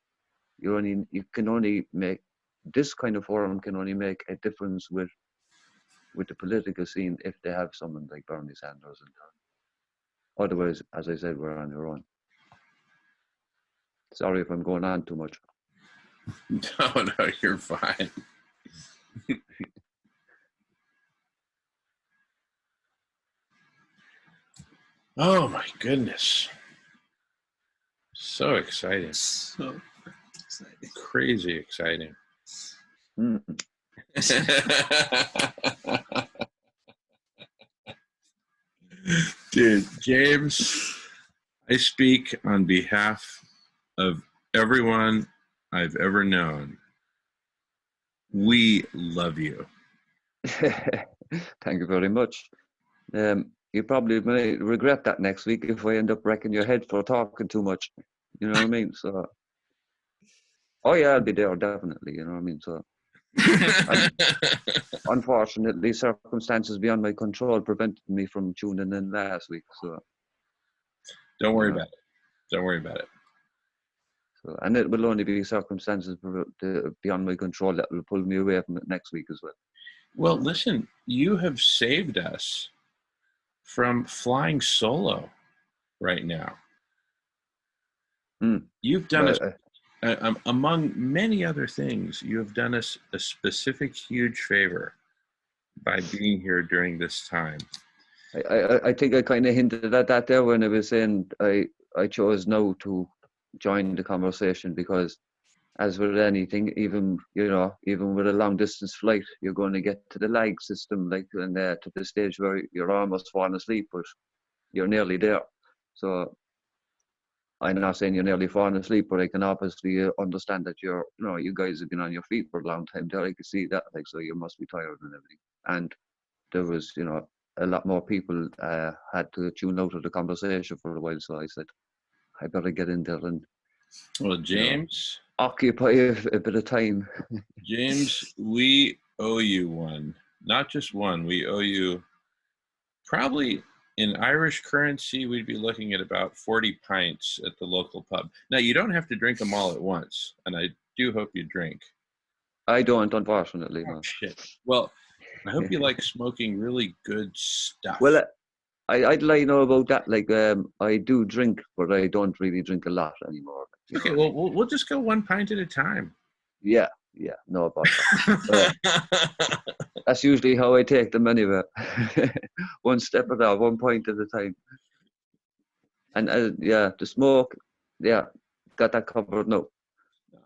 This kind of forum can only make a difference with the political scene if they have someone like Bernie Sanders in there. Otherwise, as I said, we're on your own. Sorry if I'm going on too much. No, you're fine. Oh my goodness. So exciting. So exciting. Crazy exciting. Mm. Dude, James, I speak on behalf of everyone I've ever known. We love you. Thank you very much. You probably may regret that next week if I end up wrecking your head for talking too much. You know what I mean? So, oh yeah, I'll be there definitely. You know what I mean? So, unfortunately, circumstances beyond my control prevented me from tuning in last week. So, Don't worry Yeah. about it. Don't worry about it. and it will only be circumstances beyond my control that will pull me away from it next week as well. Well, listen, you have saved us from flying solo right now. Mm. You've done Well, us, among many other things, you have done us a specific huge favor by being here during this time. I think I kind of hinted at that there when I was saying I chose now to join the conversation because, as with anything, even with a long distance flight, you're going to get to the lag system, like, and to the stage where you're almost falling asleep, but you're nearly there. So I'm not saying you're nearly falling asleep, but I can obviously understand that you guys have been on your feet for a long time there. I can see that, like, so you must be tired and everything. And there was, a lot more people had to tune out of the conversation for a while. So I said, I better get in there and Well, James, occupy a bit of time. James, we owe you one. Not just one. We owe you probably in Irish currency, we'd be looking at about 40 pints at the local pub. Now, you don't have to drink them all at once, and I do hope you drink. I don't, unfortunately. Oh, No. shit. Well, I hope you like smoking really good stuff. Well, I'd like to know about that. Like, I do drink, but I don't really drink a lot anymore. Okay, well, we'll just go one pint at a time. Yeah, no about that. That's usually how I take them anyway. One step at a one point at a time. And the smoke, got that covered now.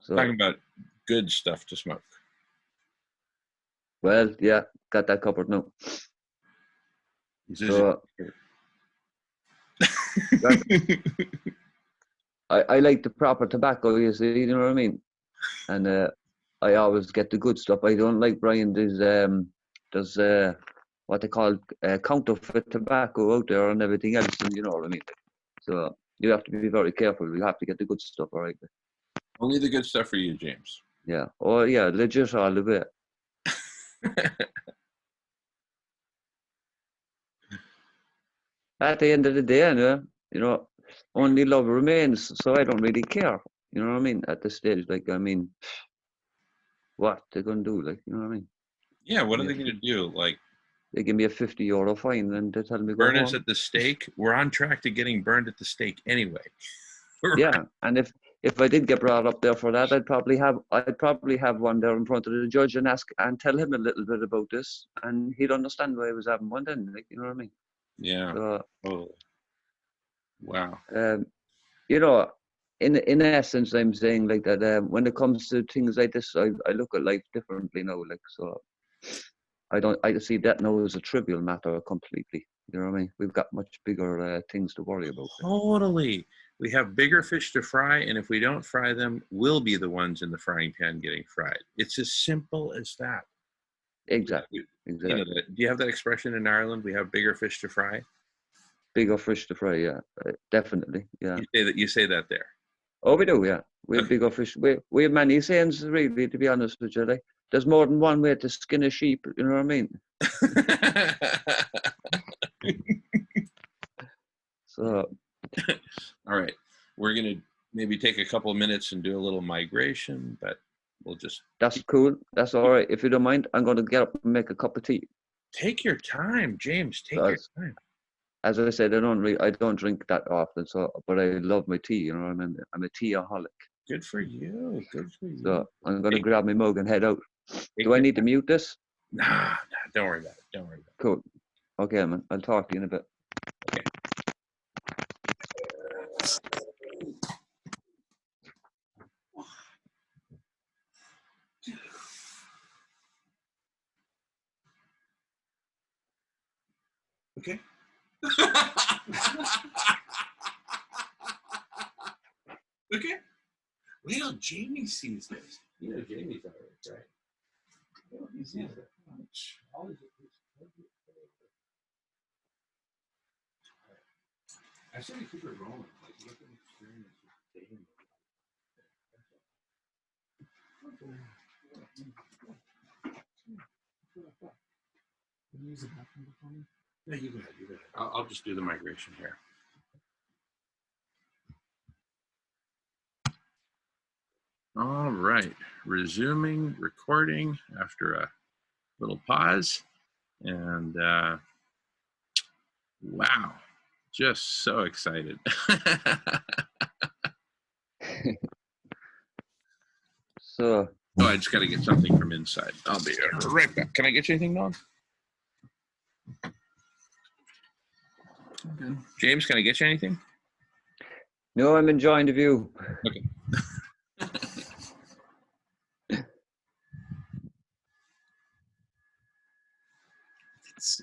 So, Talking about good stuff to smoke. well, got that covered now. So, I like the proper tobacco, you see, you know what I mean? And I always get the good stuff. I don't like buying there's what they call counterfeit tobacco out there and everything else, and you know what I mean? So you have to be very careful. You have to get the good stuff, all right? Only the good stuff for you, James. Yeah. Oh, yeah, legit all the way. At the end of the day, only love remains, so I don't really care. You know what I mean? At this stage, like, I mean, what they're gonna do, like, you know what I mean? Yeah, what are they going to do? Like, they give me a €50 fine and they tell me burn go us home. at the stake? We're on track to getting burned at the stake anyway. Yeah, and if I did get brought up there for that, I'd probably have one there in front of the judge and ask and tell him a little bit about this, and he'd understand why I was having one then, like, you know what I mean? Yeah. So, Oh. Wow. In essence, I'm saying like that. When it comes to things like this, I look at life differently now. Like, so, I see that now as a trivial matter completely. You know what I mean? We've got much bigger things to worry about. Totally. We have bigger fish to fry, and if we don't fry them, we'll be the ones in the frying pan getting fried. It's as simple as that. Exactly. You know, do you have that expression in Ireland? We have bigger fish to fry. Bigger fish to fry, yeah, definitely, yeah. You say that there. Oh, we do, yeah. We have bigger fish. We have many sayings, really, to be honest with you. Like, there's more than one way to skin a sheep. You know what I mean? So, all right, we're gonna maybe take a couple of minutes and do a little migration, but we'll just. That's cool. That's all right. If you don't mind, I'm going to get up and make a cup of tea. Take your time, James. Take your time. As I said, I don't drink that often, but I love my tea. You know what I mean? I'm a teaaholic. Good for you. Good for you. So I'm going to grab my mug and head out. Do I need to mute this? Nah, don't worry about it. Don't worry about it. Cool. Okay, man. I'll talk to you in a bit. Okay. Okay. Okay. Well, Jamie sees this. You know, Jamie's all right, right? Well, he sees it. I said to keep it rolling. Like, look at the experience with Jamie. No, you got it. You got it. I'll just do the migration here. All right, resuming recording after a little pause, and wow, just so excited. So, Oh, I just got to get something from inside. I'll be right back. Can I get you anything, Nolan? Good. James, can I get you anything? no, I'm enjoying the view. Okay. It's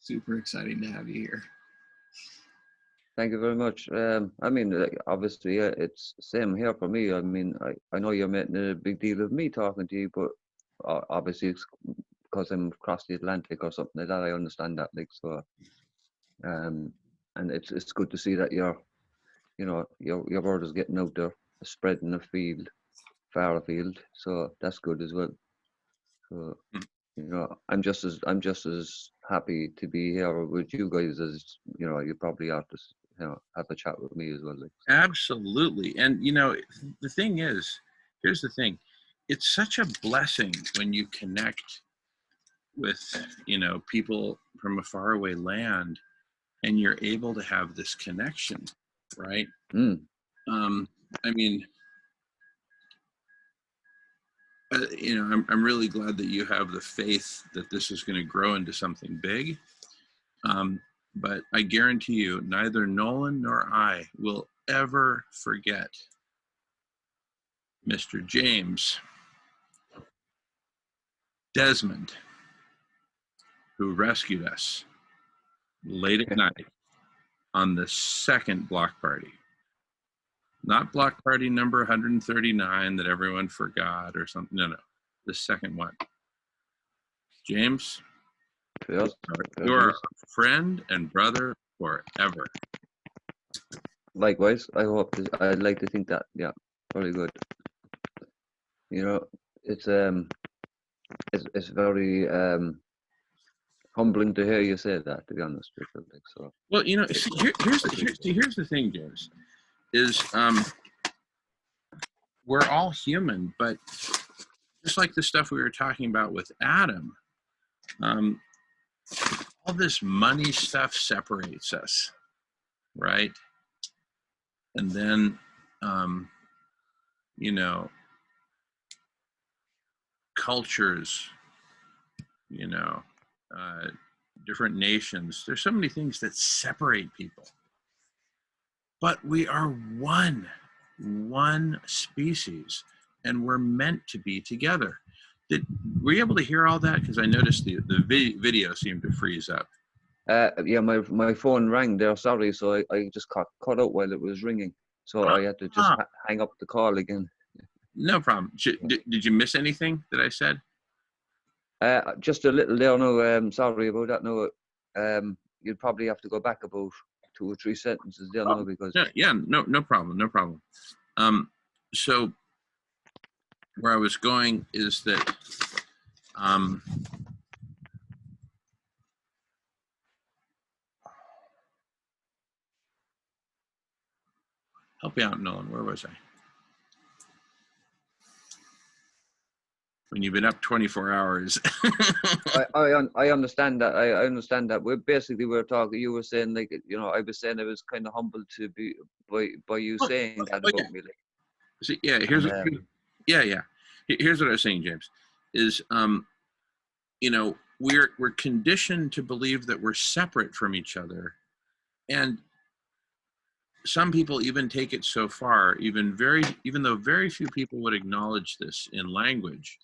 super exciting to have you here. Thank you very much. I mean, like, obviously, it's same here for me. I mean, I know you're making a big deal of me talking to you, but obviously it's because I'm across the Atlantic or something like that. I understand that, like, so. And it's good to see that your word is getting out there, spreading afield, far afield. So that's good as well. So, you know, I'm just as happy to be here with you guys as, you know, you probably have to, you know, have a chat with me as well. Like, Absolutely. And, you know, the thing is, here's the thing. It's such a blessing when you connect with, you know, people from a faraway land and you're able to have this connection, right? mm, I mean, you know, I'm really glad that you have the faith that this is going to grow into something big. But I guarantee you, neither Nolan nor I will ever forget Mr. James Desmond, who rescued us late at night on the second block party. Not block party number 139 that everyone forgot or something. No, the second one. James, yes, you're a friend and brother forever. likewise. I'd like to think that. Yeah, very good. You know, it's very humbling to hear you say that, to be honest with you. Like, so. Well, you know, see, here's the thing, James, is we're all human, but just like the stuff we were talking about with Adam, all this money stuff separates us, right? And then, you know, cultures, you know, different nations. There's so many things that separate people. But we are one species, and we're meant to be together. Were you able to hear all that? Because I noticed the video seemed to freeze up. Yeah, my phone rang there. Sorry, so I just got cut out while it was ringing, so I had to just hang up the call again. No problem. Did you miss anything that I said? Just a little there. No, sorry about that. No, you'd probably have to go back about 2 or 3 sentences there now, because no problem. So where I was going is that help me out, Nolan. Where was I? When you've been up 24 hours. I understand that. I understand that. We're talking. You were saying, like, you know, I was saying I was kind of humbled to be by you saying that about me. Like. See, yeah. Here's what I was saying, James. Is you know, we're conditioned to believe that we're separate from each other, and some people even take it so far, even though very few people would acknowledge this in language,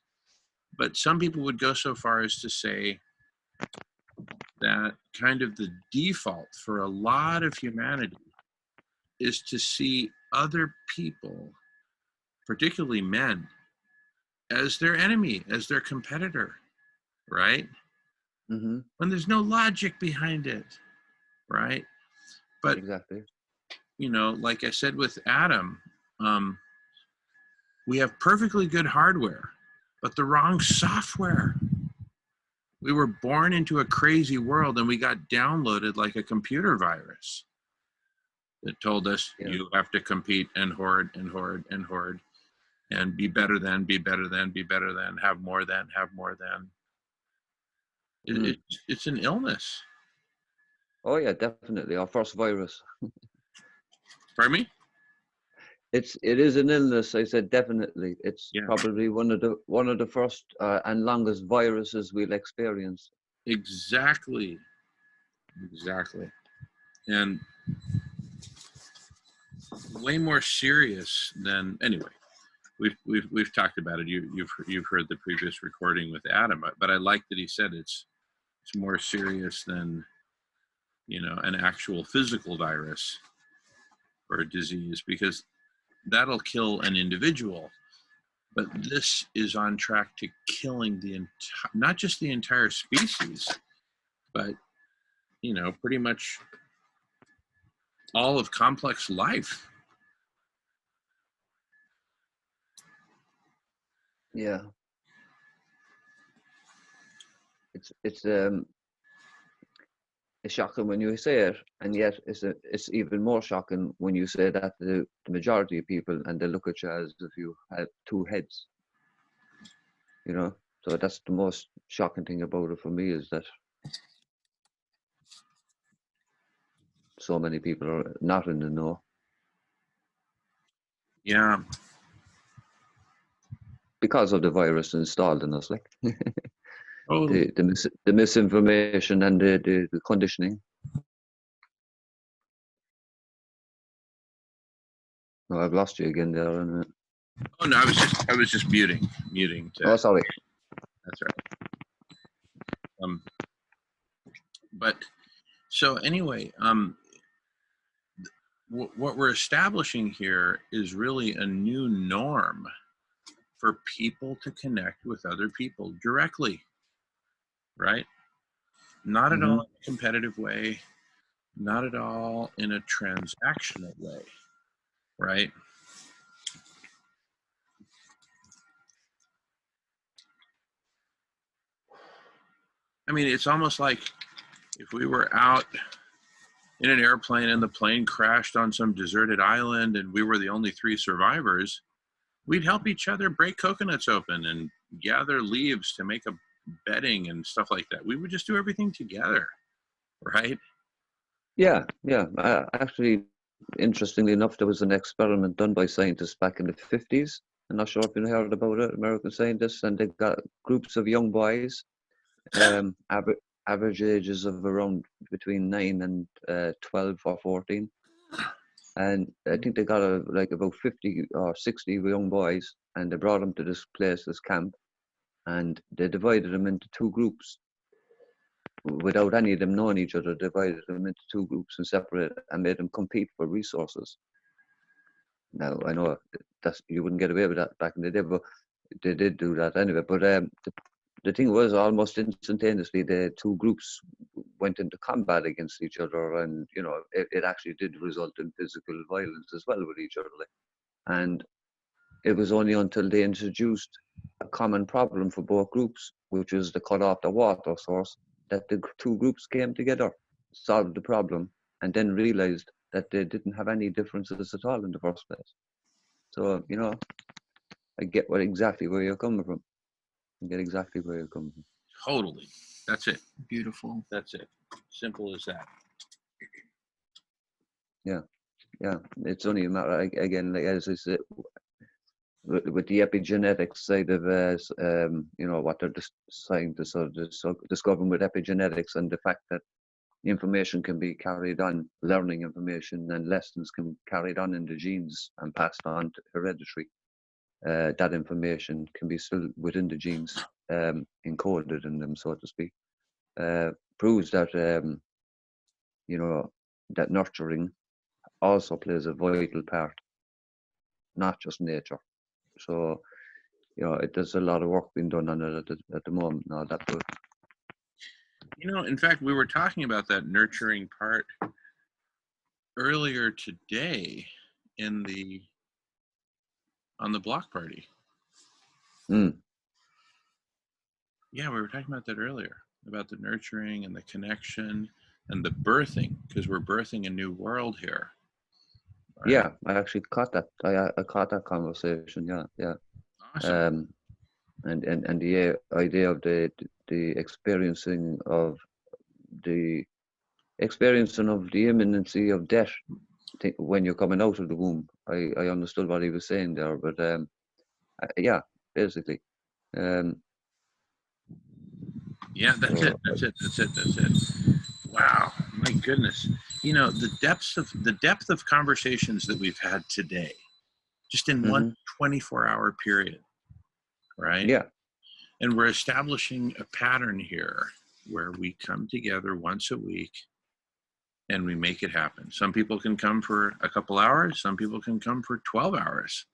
but some people would go so far as to say that kind of the default for a lot of humanity is to see other people, particularly men, as their enemy, as their competitor, right? Mm-hmm. When there's no logic behind it, right? But, Exactly. you know, like I said with Adam, we have perfectly good hardware, but the wrong software. We were born into a crazy world and we got downloaded like a computer virus that told us Yeah. you have to compete and hoard and hoard and hoard and be better than, be better than, be better than, have more than, have more than. It's an illness. Oh yeah, definitely. Our first virus. Pardon me? It is an illness. I said definitely. It's Yeah. probably one of the first and longest viruses we'll experience. Exactly. And way more serious than, anyway, we've talked about it. You've heard the previous recording with Adam, but I like that he said it's more serious than, you know, an actual physical virus or a disease, because that'll kill an individual. But this is on track to killing not just the entire species, but, you know, pretty much all of complex life. Yeah. It's shocking when you say it, and yet it's even more shocking when you say that the majority of people, and they look at you as if you had two heads. You know, so that's the most shocking thing about it for me, is that so many people are not in the know Yeah. because of the virus installed in us, like Oh, the misinformation and the conditioning. No, I've lost you again there. oh no, I was just muting Oh, sorry. That's right. But so anyway, what we're establishing here is really a new norm for people to connect with other people directly, right? Not at all in a competitive way, not at all in a transactional way, right? I mean, it's almost like if we were out in an airplane and the plane crashed on some deserted island and we were the only 3 survivors, we'd help each other break coconuts open and gather leaves to make a bedding and stuff like that. We would just do everything together, right? Yeah. Actually, interestingly enough, there was an experiment done by scientists back in the 50s. I'm not sure if you heard about it, American scientists, and they got groups of young boys, average ages of around between 9 and 12 or 14. And I think they got about 50 or 60 young boys, and they brought them to this place, this camp, and they divided them into 2 groups without any of them knowing each other. Divided them into 2 groups and separated and made them compete for resources. Now, I know that's, you wouldn't get away with that back in the day, but they did do that anyway. But the thing was, almost instantaneously, the 2 groups went into combat against each other, and you know, it actually did result in physical violence as well with each other. And it was only until they introduced a common problem for both groups, which was to cut off the water source, that the 2 groups came together, solved the problem, and then realized that they didn't have any differences at all in the first place. So, you know, I get exactly where you're coming from. I get exactly where you're coming from. Totally. That's it. Beautiful. That's it. Simple as that. Yeah. It's only a matter, again, like as I said, with the epigenetics side of, you know, what they're scientists are discovering with epigenetics, and the fact that information can be carried on, learning information and lessons can be carried on in the genes and passed on to hereditary. That information can be still within the genes, encoded in them, so to speak. Proves that, you know, that nurturing also plays a vital part not just nature. So, there's a lot of work being done on it at the moment and all that. But In fact, we were talking about that nurturing part earlier today on the block party. mm, Yeah, we were talking about that earlier, about the nurturing and the connection and the birthing, because we're birthing a new world here. Right? yeah, I actually caught that. I caught that conversation. Yeah. Awesome. And the idea of the experiencing of the imminency of death when you're coming out of the womb. I understood what he was saying there, but yeah, basically. Yeah, that's So, it. Wow, my goodness. The depth of conversations that we've had today, just in one 24-hour period, right? yeah, And we're establishing a pattern here where we come together once a week and we make it happen. Some people can come for a couple hours. Some people can come for 12 hours.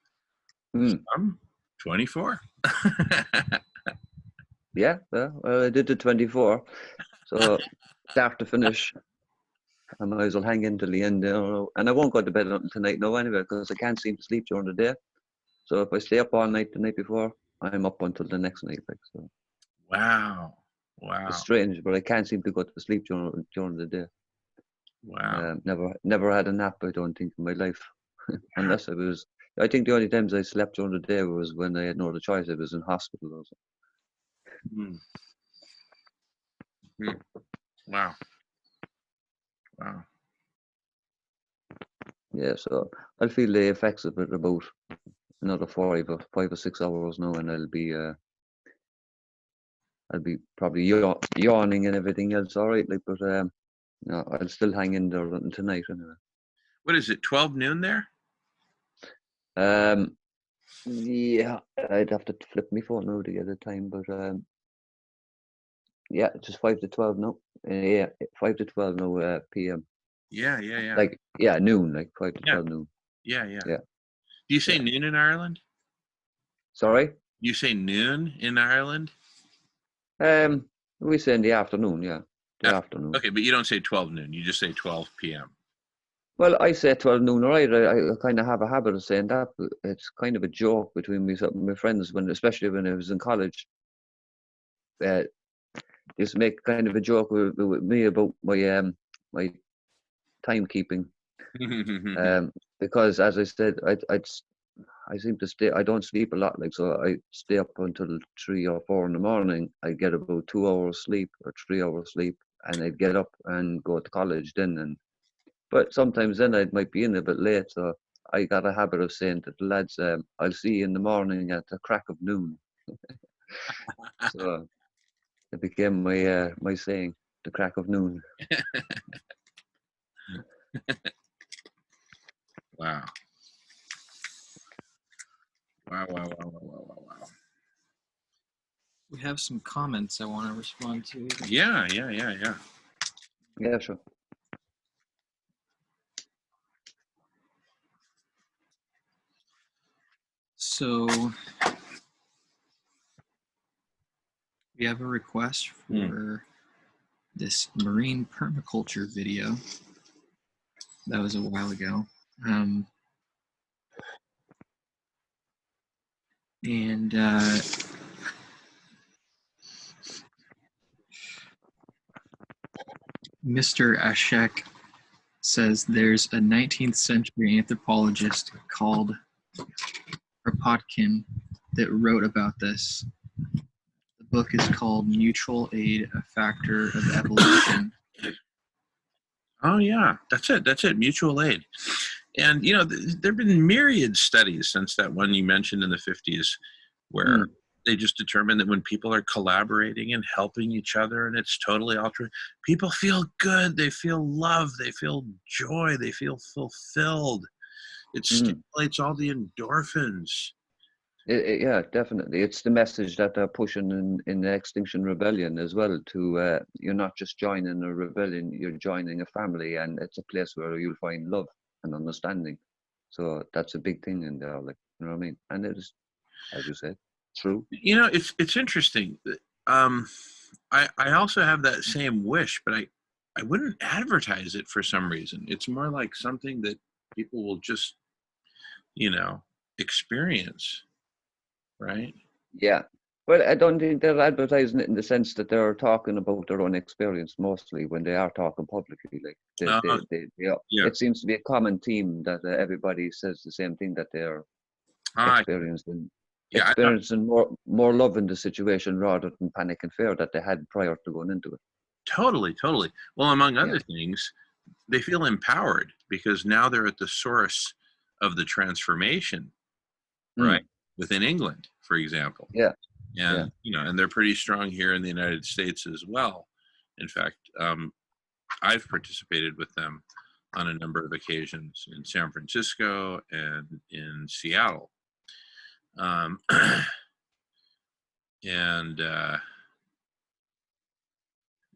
Some 24. yeah. Well, I did the 24, so start to finish. I might as well hang in till the end, and I won't go to bed until tonight now anyway, because I can't seem to sleep during the day. So if I stay up all night the night before, I'm up until the next night. Like, so. Wow. It's strange, but I can't seem to go to sleep during the day. Wow. Never had a nap, I don't think, in my life. Unless I was, I think the only times I slept during the day was when I had no other choice. I was in hospital or something. Wow. Wow. Yeah, so I'll feel the effects of it about another 5 or 6 hours now, and I'll be probably yawning and everything else. All right, like, but no, I'll still hang in there until tonight anyway. What is it? 12 noon there? Yeah, I'd have to flip my phone now to get the time, but yeah, just 5 to 12 now. Yeah, 5 to 12 now p.m. Yeah. Like, yeah, noon, like 5 to 12 noon. Yeah. Yeah. Do you say noon in Ireland? Sorry? You say noon in Ireland? We say in the afternoon, yeah. Afternoon. Okay, but you don't say 12 noon. You just say 12 p.m. Well, I say 12 noon, right? I kind of have a habit of saying that, but it's kind of a joke between me and my friends, especially when I was in college. Used to make kind of a joke with me about my timekeeping. Because, as I said, I seem to stay. I don't sleep a lot, like, so I stay up until 3 or 4 in the morning. I get about 2 hours sleep or 3 hours sleep, and I'd get up and go to college then. But sometimes then I might be in a bit late, so I got a habit of saying to the lads, "I'll see you in the morning at the crack of noon." So it became my saying, "the crack of noon." Wow. We have some comments I want to respond to. Yeah. Yeah, sure. So we have a request for this marine permaculture video. That was a while ago. And Mr. Ashek says there's a 19th century anthropologist called Kropotkin that wrote about this. The book is called Mutual Aid, A Factor of Evolution. Oh, yeah. That's it. Mutual aid. And, there have been myriad studies since that one you mentioned in the 50s where they just determined that when people are collaborating and helping each other and it's totally altruistic, people feel good. They feel love. They feel joy. They feel fulfilled. It stimulates all the endorphins. Yeah, definitely. It's the message that they're pushing in the Extinction Rebellion as well. To you're not just joining a rebellion, you're joining a family, and it's a place where you'll find love and understanding. So that's a big thing in there, like, you know what I mean? And it is, as you said, true. You know, it's interesting. Um, I also have that same wish, but I wouldn't advertise it for some reason. It's more like something that people will just, you know, experience, right? Yeah. Well, I don't think they're advertising it in the sense that they're talking about their own experience mostly when they are talking publicly. Like Uh, yeah. it seems to be a common theme that everybody says the same thing, that they're Ah, experiencing yeah. experiencing more love in the situation rather than panic and fear that they had prior to going into it. Totally, totally. Well, among Yeah. other things, they feel empowered because now they're at the source of the transformation, right? Within England, for example. Yeah. And, you know, and they're pretty strong here in the United States as well. In fact, I've participated with them on a number of occasions in San Francisco and in Seattle. And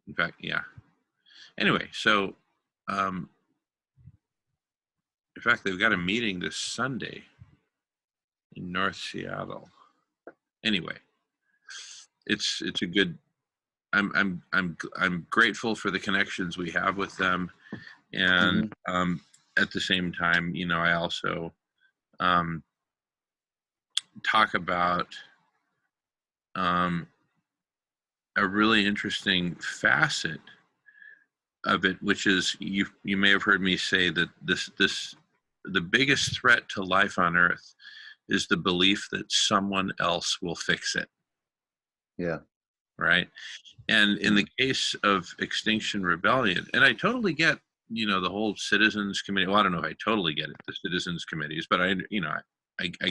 in fact, yeah. Anyway, so in fact, they've got a meeting this Sunday in North Seattle. Anyway, it's a good. I'm grateful for the connections we have with them, and at the same time, you know, I also talk about a really interesting facet of it, which is you may have heard me say that the biggest threat to life on Earth is the belief that someone else will fix it. Yeah. Right. And in the case of Extinction Rebellion, and I totally get, you know, the whole citizens committee. Well, I don't know if I totally get it, the citizens committees, but I think I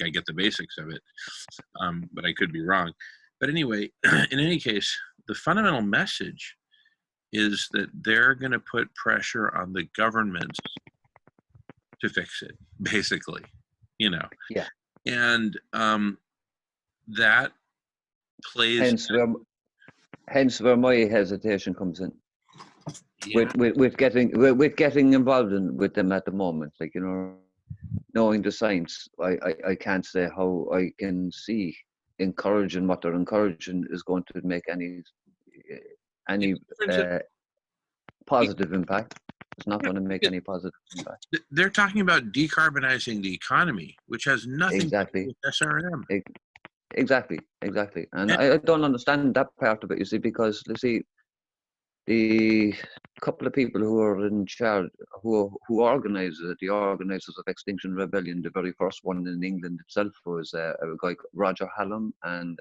get the basics of it. But I could be wrong. But anyway, in any case, the fundamental message is that they're going to put pressure on the governments to fix it, basically, you know. Yeah. And that plays. Hence where my hesitation comes in. Yeah. With getting involved with them at the moment, like, you know, knowing the science, I can't say how I can see encouraging what they're encouraging is going to make any positive impact. It's not going to make any positive impact. They're talking about decarbonizing the economy, which has nothing to do with SRM. Exactly. And I don't understand that part of it, you see, because you see, the couple of people who are in charge, who organise it, the organisers of Extinction Rebellion, the very first one in England itself was a guy, Roger Hallam, and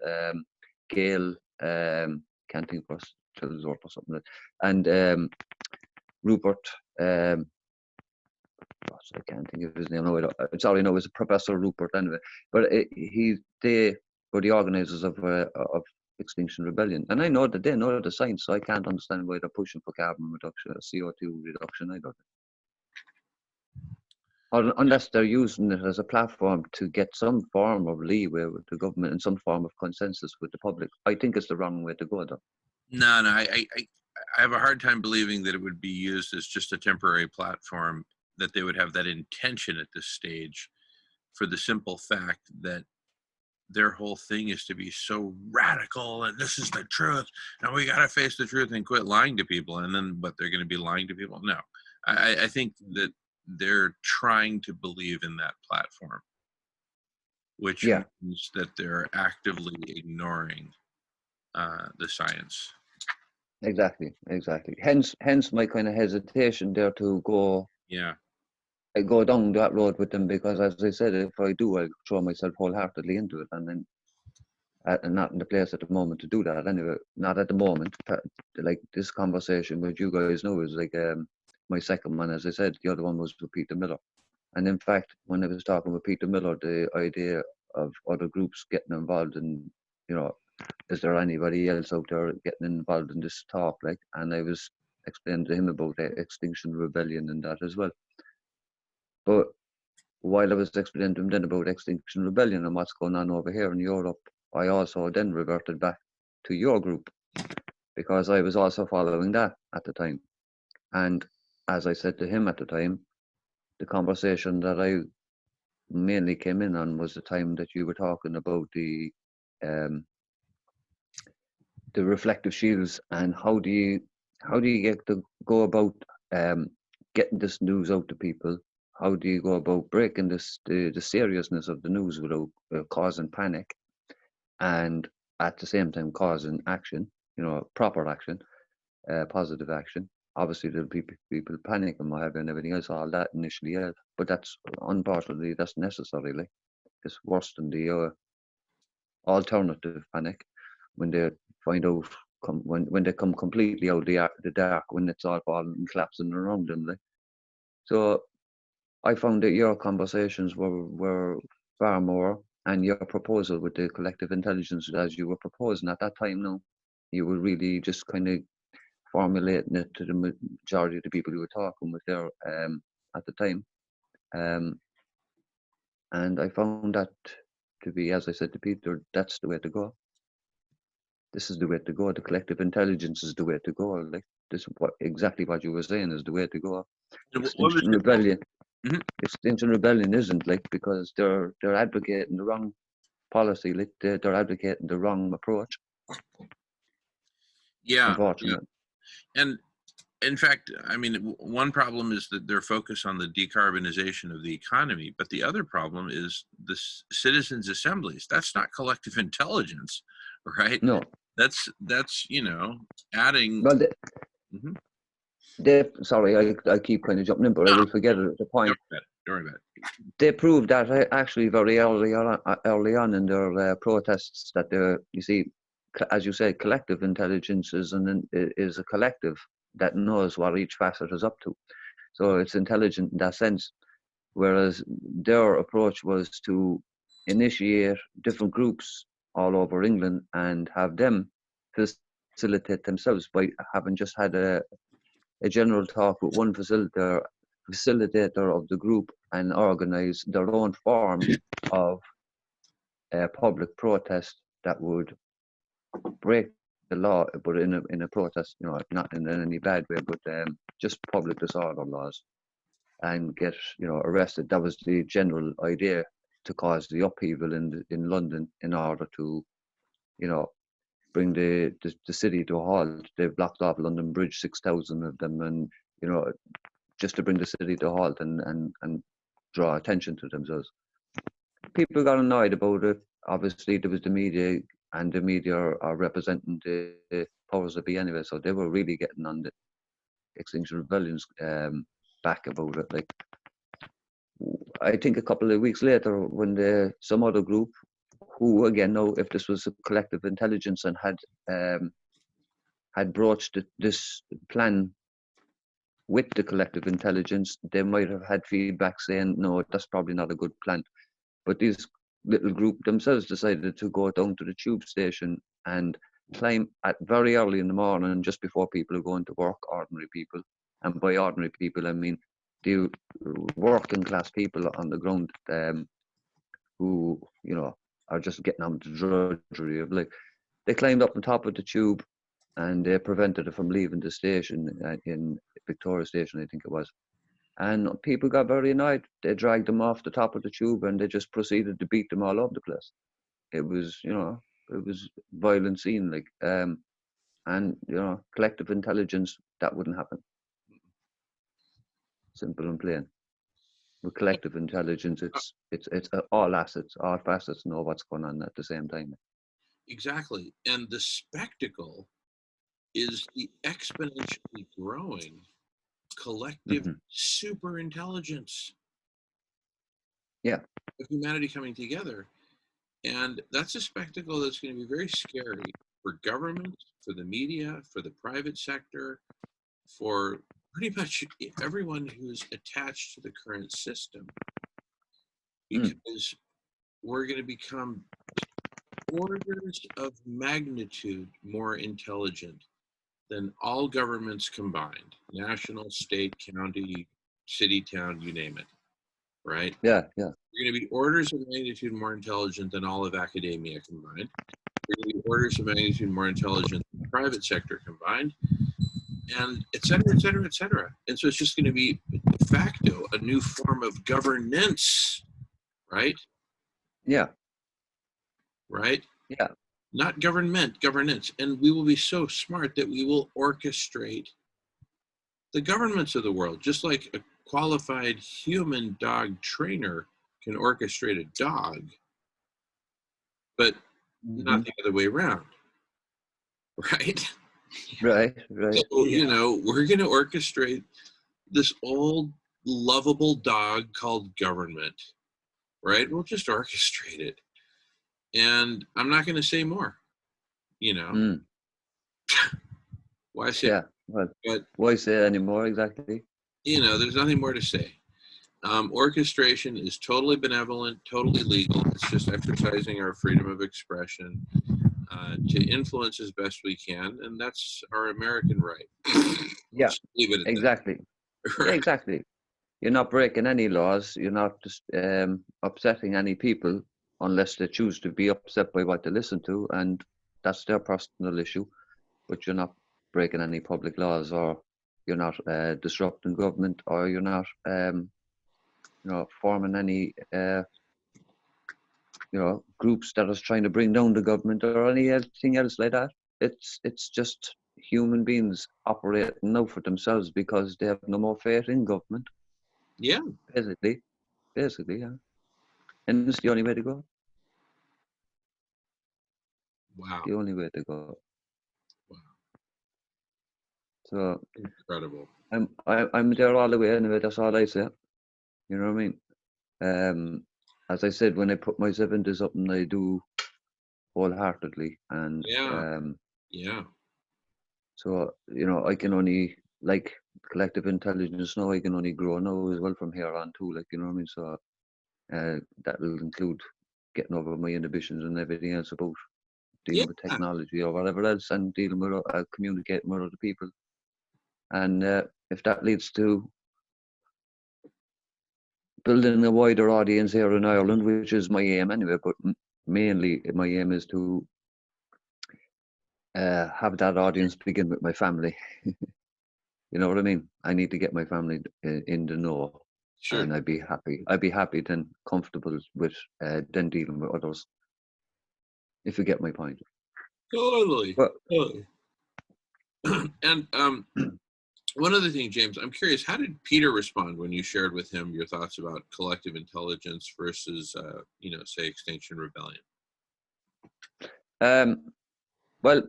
Gail, can't think of Chilsworth or something, and Rupert, I can't think of his name. No, I'm sorry, no, it was Professor Rupert anyway. But they were the organisers of Extinction Rebellion, and I know that they know the science, so I can't understand why they're pushing for carbon reduction, CO2 reduction either. Or unless they're using it as a platform to get some form of leeway with the government and some form of consensus with the public. I think it's the wrong way to go, though. No, I have a hard time believing that it would be used as just a temporary platform, that they would have that intention at this stage, for the simple fact that their whole thing is to be so radical and this is the truth and we got to face the truth and quit lying to people. And then, but they're going to be lying to people? No, I think that they're trying to believe in that platform, which means that they're actively ignoring the science. Exactly. Hence my kind of hesitation there to go. Yeah. I go down that road with them, because, as I said, if I do, I'll throw myself wholeheartedly into it, and then I'm not in the place at the moment to do that anyway. Not at the moment. Like, this conversation with you guys now is like my second one. As I said, the other one was with Peter Miller, and in fact, when I was talking with Peter Miller, the idea of other groups getting involved in, you know, is there anybody else out there getting involved in this talk, like, and I was explaining to him about Extinction Rebellion and that as well. But while I was explaining to him then about Extinction Rebellion and what's going on over here in Europe, I also then reverted back to your group, because I was also following that at the time. And as I said to him at the time, the conversation that I mainly came in on was the time that you were talking about the reflective shields, and how do you go about getting this news out to people? How do you go about breaking the seriousness of the news without causing panic, and at the same time causing action, proper action, positive action? Obviously, there'll be people panicking and what have you and everything else, all that initially, yeah. But unfortunately, that's necessary. Like, it's worse than the alternative panic, when they find out, when they come completely out of the dark, when it's all falling and collapsing around them. Like. So I found that your conversations were far more, and your proposal with the collective intelligence, as you were proposing at that time, now you were really just kind of formulating it to the majority of the people you were talking with there at the time. And I found that to be, as I said to Peter, that's the way to go. This is the way to go. The collective intelligence is the way to go. Like, this, exactly what you were saying is the way to go. Extinction Rebellion. Mhm. Extinction Rebellion isn't, like, because they're advocating the wrong policy. Like, they're advocating the wrong approach. Yeah. Unfortunately. And in fact, I mean, one problem is that they're focused on the decarbonization of the economy, but the other problem is the citizens' assemblies. That's not collective intelligence, right? No. That's adding. Well, Mhm. sorry, I keep kind of jumping in, but I will forget it at the point. Don't worry about it. They proved that actually very early on in their protests, that you see, as you say, collective intelligence is a collective that knows what each facet is up to. So it's intelligent in that sense. Whereas their approach was to initiate different groups all over England and have them facilitate themselves by having just had a general talk with one facilitator of the group, and organize their own form of public protest that would break the law, but in a protest, not in any bad way, but just public disorder laws, and get arrested. That was the general idea, to cause the upheaval in London, in order to bring the city to a halt. They've blocked off London Bridge, 6,000 of them, and just to bring the city to a halt and draw attention to themselves. People got annoyed about it. Obviously, there was the media, and the media are representing the powers that be anyway, so they were really getting on the Extinction Rebellion's back about it. Like, I think a couple of weeks later, when some other group, who again, know if this was a collective intelligence and had broached this plan with the collective intelligence, they might have had feedback saying, no, that's probably not a good plan. But these little group themselves decided to go down to the tube station and climb at very early in the morning, just before people are going to work, ordinary people. And by ordinary people, I mean the working class people on the ground, who, are just getting on with the drudgery of, like, they climbed up on top of the tube, and they prevented it from leaving the station in Victoria Station, I think it was. And people got very annoyed. They dragged them off the top of the tube, and they just proceeded to beat them all over the place. It was, it was violent scene, like, and collective intelligence, that wouldn't happen. Simple and plain. With collective intelligence, it's all facets know what's going on at the same time. Exactly, and the spectacle is the exponentially growing collective super intelligence. Yeah. Of humanity coming together. And that's a spectacle that's going to be very scary for government, for the media, for the private sector, for pretty much everyone who's attached to the current system. Because we're going to become orders of magnitude more intelligent than all governments combined, national, state, county, city, town, you name it, right? Yeah. We're going to be orders of magnitude more intelligent than all of academia combined. We're going to be orders of magnitude more intelligent than the private sector combined. and et cetera, et cetera, et cetera. And so it's just going to be de facto a new form of governance, right? Yeah. Right? Yeah. Not government, governance. And we will be so smart that we will orchestrate the governments of the world, just like a qualified human dog trainer can orchestrate a dog, but not Mhm. the other way around, right? Right. Right. So, you know, we're going to orchestrate this old lovable dog called government, right? We'll just orchestrate it. And I'm not going to say more, you know, Mm. why say, Yeah. Well, but, why say anymore exactly? you know, there's nothing more to say. Orchestration is totally benevolent, totally legal. It's just exercising our freedom of expression to influence as best we can, and that's our American right. Yeah. Just leave it at Exactly. that. Yeah. Right. Exactly. You're not breaking any laws. You're not just upsetting any people unless they choose to be upset by what they listen to, and that's their personal issue. But you're not breaking any public laws, or you're not disrupting government, or you're not, forming any, groups that is trying to bring down the government or anything else like that. It's just human beings operating now for themselves because they have no more faith in government. Yeah. Basically, yeah. And it's the only way to go. Wow. The only way to go. Wow. So Incredible. I'm there all the way anyway. That's all I say. You know what I mean? As I said, when I put myself into something, I do wholeheartedly, and Yeah. Yeah. so I can only, like, collective intelligence now. I can only grow now as well from here on too. Like, you know what I mean? So that will include getting over my inhibitions and everything else about Yeah. dealing with technology or whatever else, and dealing with communicating with other people. And if that leads to building a wider audience here in Ireland, which is my aim anyway, but mainly my aim is to have that audience begin with my family. You know what I mean? I need to get my family in the know, Sure. and I'd be happy. I'd be happy then, comfortable with then dealing with others. If you get my point. Totally. But Totally. And one other thing, James, I'm curious, how did Peter respond when you shared with him your thoughts about collective intelligence versus, say, Extinction Rebellion? well,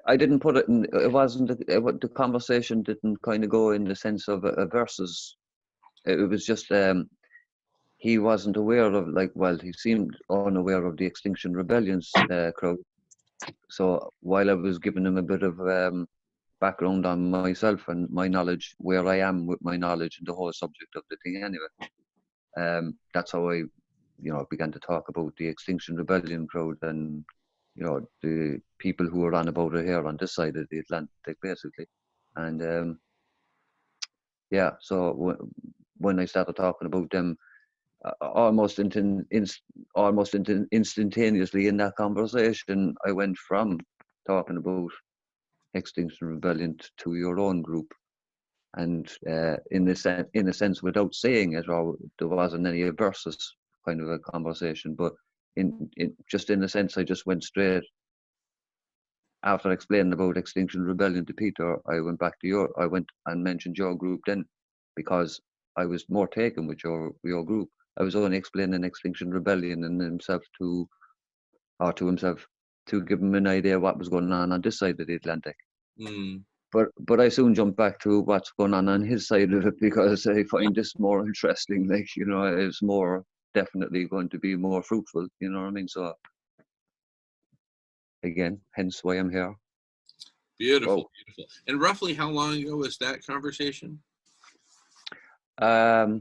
I didn't put it in. It wasn't the conversation didn't kind of go in the sense of a versus. It was just he wasn't aware of, like, well, he seemed unaware of the Extinction Rebellion's crowd. So while I was giving him a bit of background on myself and my knowledge, where I am with my knowledge and the whole subject of the thing anyway, that's how I, began to talk about the Extinction Rebellion crowd and, the people who are on about it here on this side of the Atlantic, basically. And yeah, so when I started talking about them, almost instantaneously in that conversation, I went from talking about Extinction Rebellion to your own group, and in a sense, without saying it, or there wasn't any versus kind of a conversation, but in a sense, I just went straight after explaining about Extinction Rebellion to Peter. I went and mentioned your group then, because I was more taken with your group. I was only explaining Extinction Rebellion and to himself, to give him an idea what was going on this side of the Atlantic. Mm. But I soon jumped back to what's going on his side of it, because I find this more interesting. Like, it's more definitely going to be more fruitful. You know what I mean? So again, hence why I'm here. Beautiful, Whoa. beautiful. And roughly how long ago was that conversation? I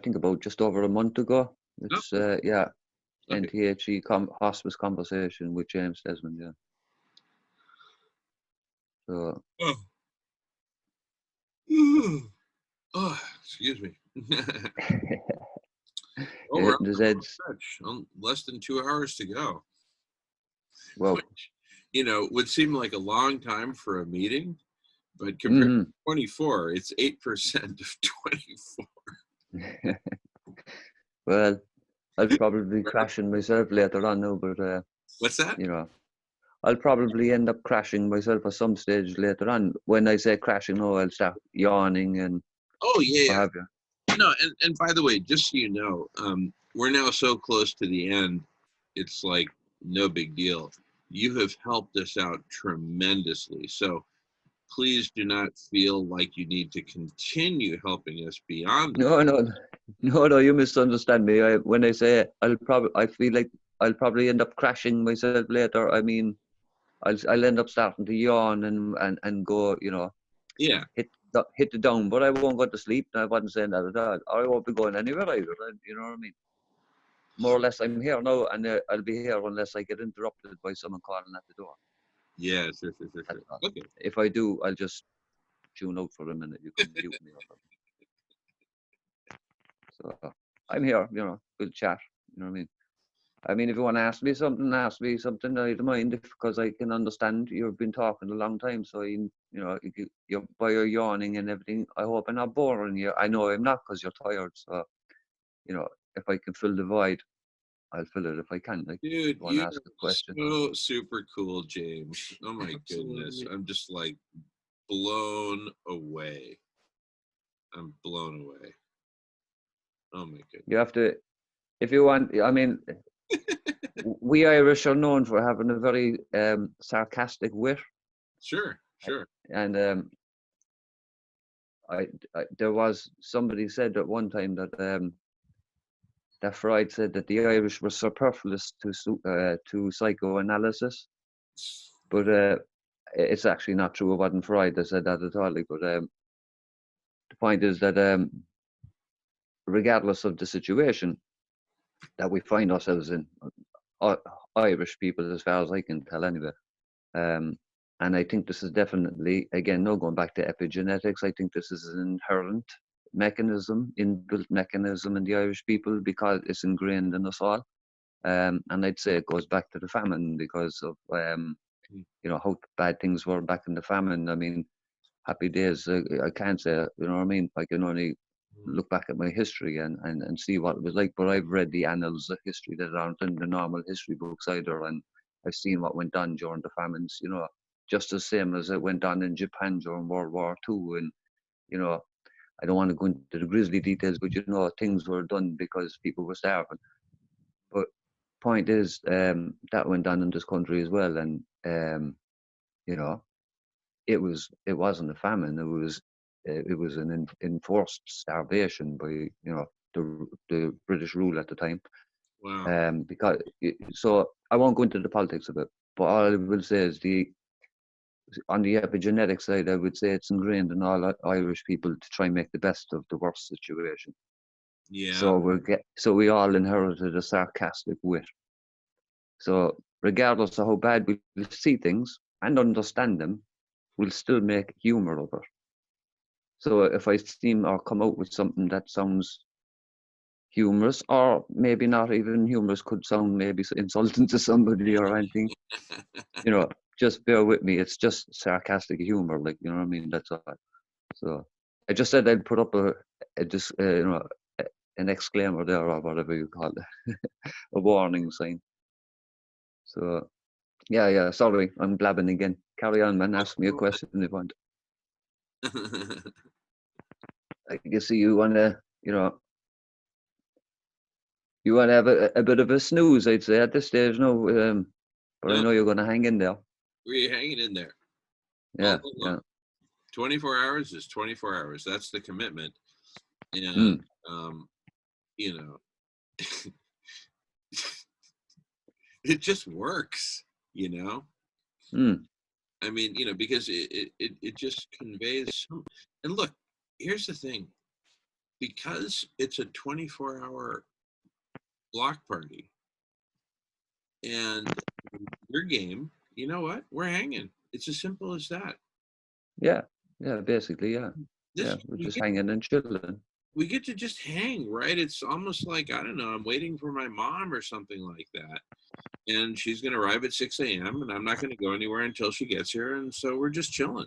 think about just over a month ago. It's Okay. NTHE hospice conversation with James Desmond. Yeah. So. Oh, excuse me. You're We're hitting the on the Zeds. stretch. Less than 2 hours to go. Well, Which, would seem like a long time for a meeting, but compared Hmm. to 24, it's 8% of 24. Well, I'll probably be crashing myself later on now, but What's that? you know, I'll probably end up crashing myself at some stage later on. When I say crashing, no, I'll start yawning and Oh, yeah, what yeah. have you. No, and by the way, just so you know, we're now so close to the end, it's like no big deal. You have helped us out tremendously. So please do not feel like you need to continue helping us beyond this. No, no, no, you misunderstand me. When I say I feel like I'll probably end up crashing myself later. I mean, I'll end up starting to yawn and go, Yeah, hit the down, but I won't go to sleep. I wasn't saying that at all. Or I won't be going anywhere either. You know what I mean? More or less, I'm here now, and I'll be here unless I get interrupted by someone calling at the door. yeah, sure. That's all. Okay. If I do, I'll just tune out for a minute. You can mute me or something. So I'm here. We'll chat. You know what I mean? I mean, if you want to ask me something, I don't mind because I can understand you've been talking a long time. So, you're by your yawning and everything. I hope I'm not boring you. I know I'm not because you're tired. So, if I can fill the void, I'll fill it if I can. Like, Dude, want to you ask a are question? so super cool, James. Oh my goodness. Absolutely. I'm just like blown away. I'm blown away. Oh my goodness. You have to, if you want, I mean, we Irish are known for having a very sarcastic wit. Sure. And there was somebody said at one time that Freud said that the Irish were superfluous to psychoanalysis, but it's actually not true. It wasn't Freud that said that at all. But the point is that regardless of the situation that we find ourselves in, Irish people, as far as I can tell, anyway. And I think this is definitely, again, no going back to epigenetics. I think this is an inherent mechanism, inbuilt mechanism in the Irish people because it's ingrained in us all. And I'd say it goes back to the famine because of how bad things were back in the famine. I mean, happy days. I can't say, you know what I mean? I can only look back at my history and see what it was like. But I've read the annals of history that aren't in the normal history books either, and I've seen what went on during the famines. Just the same as it went on in Japan during World War II. And I don't want to go into the grisly details, but things were done because people were starving. But point is, that went on in this country as well, and it wasn't a famine. It was an enforced starvation by the British rule at the time. Wow. So I won't go into the politics of it, but all I will say is on the epigenetic side, I would say it's ingrained in all Irish people to try and make the best of the worst situation. Yeah. So we all inherited a sarcastic wit. So regardless of how bad we see things and understand them, we'll still make humor of it. So if I seem or come out with something that sounds humorous, or maybe not even humorous, could sound maybe insulting to somebody or anything, just bear with me. It's just sarcastic humor, like, you know what I mean? That's all. So I just said I'd put up an exclaimer there or whatever you call it, a warning sign. So yeah. Sorry, I'm blabbing again. Carry on, man. Ask me a question if you want. I can see you want to, you want to have a bit of a snooze, I'd say, at this stage. No, but I know you're going to hang in there. We're hanging in there. Yeah. 24 hours is 24 hours. That's the commitment. And, it just works, I mean, because it just conveys some, and look, here's the thing, because it's a 24-hour block party and your game, you know what? We're hanging. It's as simple as that. Yeah, basically, yeah. We're just hanging and chilling. We get to just hang, right? It's almost like, I don't know, I'm waiting for my mom or something like that. And she's going to arrive at 6 a.m. and I'm not going to go anywhere until she gets here. And so we're just chilling.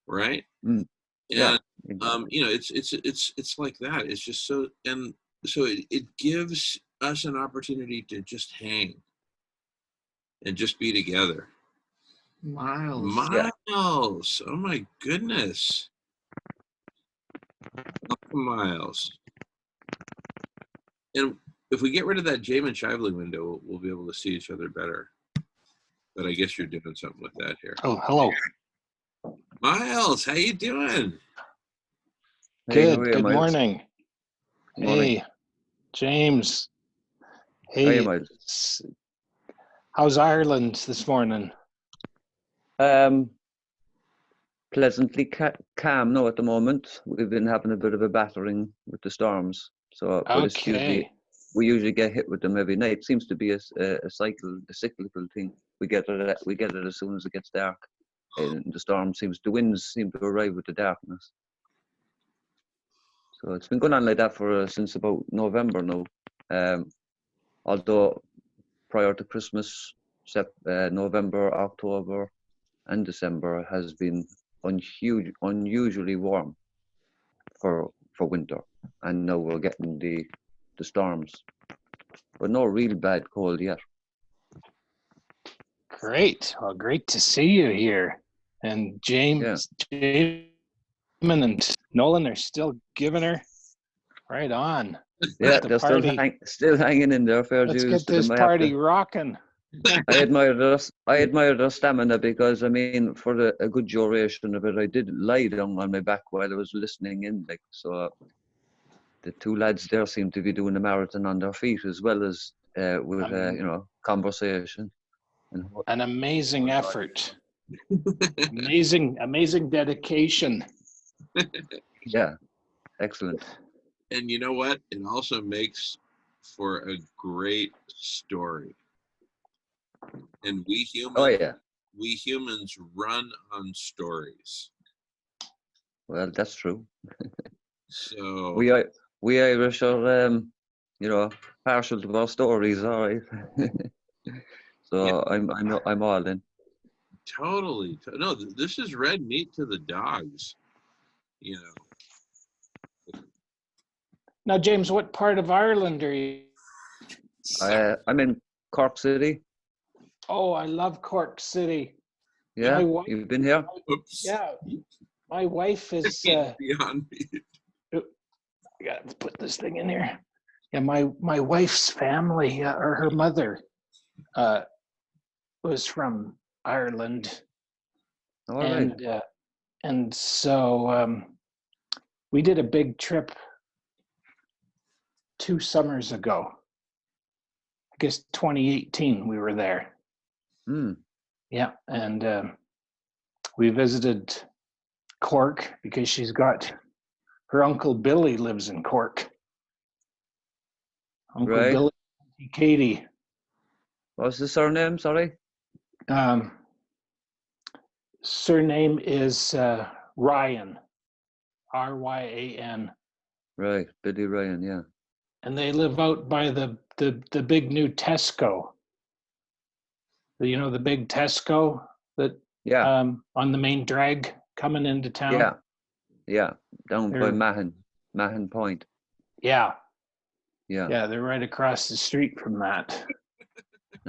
right? Mm. Yeah. And it's like that. It's just so, and so it gives us an opportunity to just hang and just be together. Miles. Yeah. Miles, oh my goodness. Welcome, Miles. And if we get rid of that Jamin Shively window, we'll be able to see each other better. But I guess you're doing something with that here. Oh, hello. Miles, how you doing? Hey, how Good. are you, Good Miles? morning. Morning. Hey, James. How are you, Hey, Miles? how's Ireland this morning? Pleasantly calm now at the moment. We've been having a bit of a battering with the storms. So, but it's usually, Okay. we usually get hit with them every night. It seems to be a cyclical thing. We get it as soon as it gets dark. And the winds seem to arrive with the darkness. So it's been going on like that for since about November now. Although prior to Christmas, November, October, and December has been unusually warm for winter, and now we're getting the storms, but no real bad cold yet. Great. Well, great to see you here. And James, Jamin and Nolan are still giving her right on. Yeah, The they're party. still hanging in there. Fair Let's dues get to them. this party rocking. I admire their stamina, because I mean, for a good duration of it, I did lie down on my back while I was listening in. Like, so, the two lads there seem to be doing a marathon on their feet, as well as with conversation. And An amazing effort. Amazing dedication. yeah, excellent. And you know what? It also makes for a great story. And we humans run on stories. Well, that's true. So we Irish are, partial to our stories, all right. So yeah. I'm all in. Totally. No, this is red meat to the dogs. Now, James, what part of Ireland are you? I'm in Cork City. Oh, I love Cork City. Yeah, you've been here? Oops. Yeah, my wife is. Beyond me. I gotta put this thing in here. Yeah, my wife's family, or her mother, was from Ireland, All and right. And so we did a big trip 2 summers ago. I guess 2018 we were there. Yeah, and we visited Cork because she's got her Uncle Billy lives in Cork. Uncle Right. Billy, Katie. What's the surname? Sorry. Surname is Ryan, Ryan. Right, Billy Ryan. Yeah. And they live out by the big new Tesco. You know, the big Tesco that on the main drag coming into town. Yeah, down by Mahon Point. Yeah, yeah, they're right across the street from that.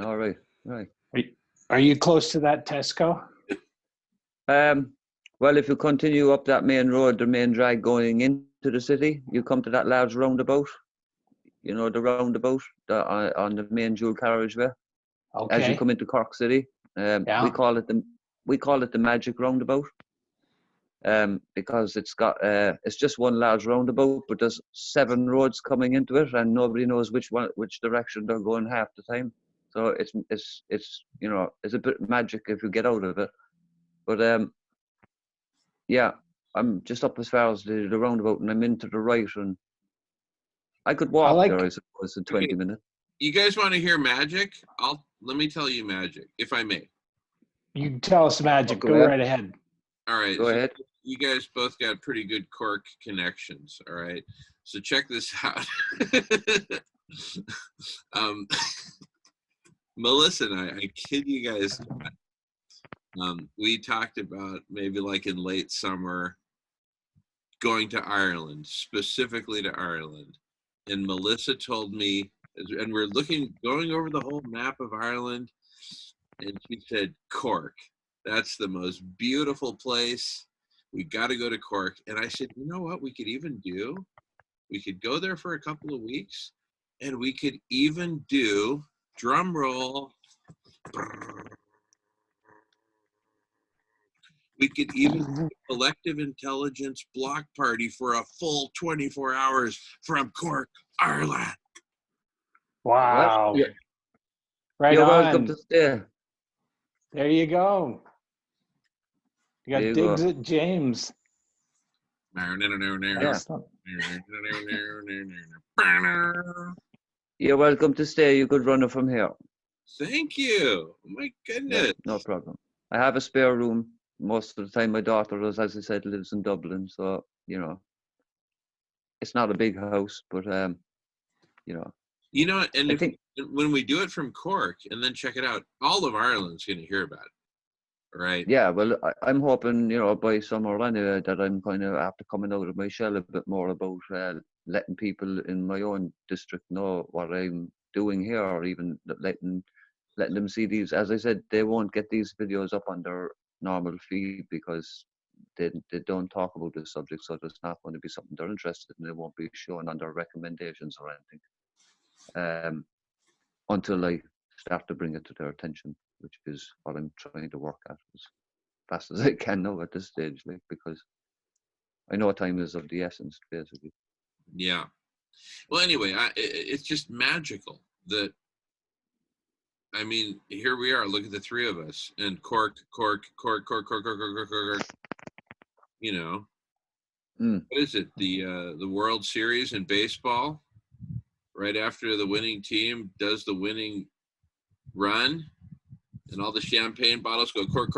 All right. Are you close to that Tesco? Well, if you continue up that main road, the main drag going into the city, you come to that large roundabout. You know, the roundabout on the main dual carriageway. Okay. As you come into Cork City, we call it the magic roundabout. Because it's just one large roundabout, but there's 7 roads coming into it, and nobody knows which direction they're going half the time. So it's a bit magic if you get out of it. But I'm just up as far as the roundabout, and I'm into the right, and I could walk there, I suppose, in 20 minutes. You guys want to hear magic? Let me tell you magic, if I may. You can tell us magic. Go right ahead. All right. Go ahead. You guys both got pretty good Cork connections. All right. So check this out. Melissa and I kid you guys, We talked about maybe like in late summer going to Ireland, specifically to Ireland. And Melissa told me, and we're going over the whole map of Ireland, and she said, Cork, that's the most beautiful place. We got to go to Cork. And I said, you know what we could even do? We could go there for a couple of weeks, and we could even do, drum roll, we could even do a collective intelligence block party for a full 24 hours from Cork, Ireland. Wow. Yeah. Right You're on. welcome to stay. There you go. You There got you digs go. at James. Yeah. Excellent. You're welcome to stay. You could run it from here. Thank you. Oh my Yeah, goodness. no problem. I have a spare room. Most of the time, my daughter does, as I said, lives in Dublin. So, you know, it's not a big house, but, you know. You know, and I think, when we do it from Cork and then check it out, all of Ireland's going to hear about it, right? yeah, well, I'm hoping, you know, by summer anyway, that I'm kind of after coming out of my shell a bit more about letting people in my own district know what I'm doing here, or even letting them see these. As I said, they won't get these videos up on their normal feed because they don't talk about this subject, so it's not going to be something they're interested in. They won't be shown on their recommendations or anything until I start to bring it to their attention, which is what I'm trying to work at as fast as I can now at this stage, like, because I know time is of the essence, basically. Yeah. Well, anyway, it's just magical that, I mean, here we are. Look at the three of us, and Cork. You know, what is it? The World Series in baseball. Right after the winning team does the winning run, and all the champagne bottles go Cork.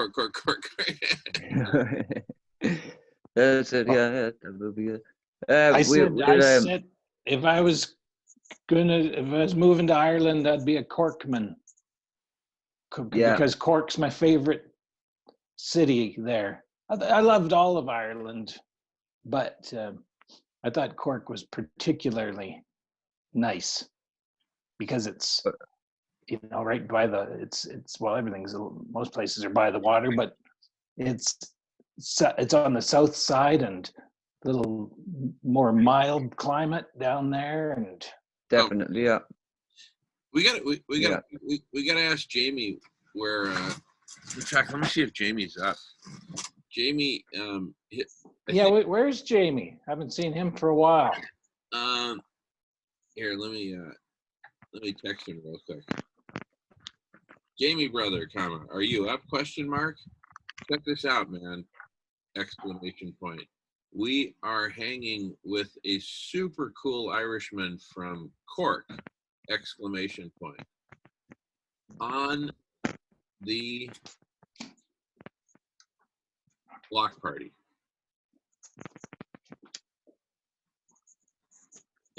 That's it. Yeah, that will be it. I said, if I was moving to Ireland, I'd be a Corkman. Because Cork's my favorite city there. I loved all of Ireland, but I thought Cork was particularly nice because it's, you know, right by it's well, most places are by the water, but it's on the south side and a little more mild climate down there, and definitely, yeah. We gotta ask Jamie where. In fact, let me see if Jamie's up. Jamie, where's Jamie? Haven't seen him for a while. Here, let me text him real quick. Jamie, brother, are you up? Question mark. Check this out, man! Exclamation point. We are hanging with a super cool Irishman from Cork! Exclamation point. On the block party.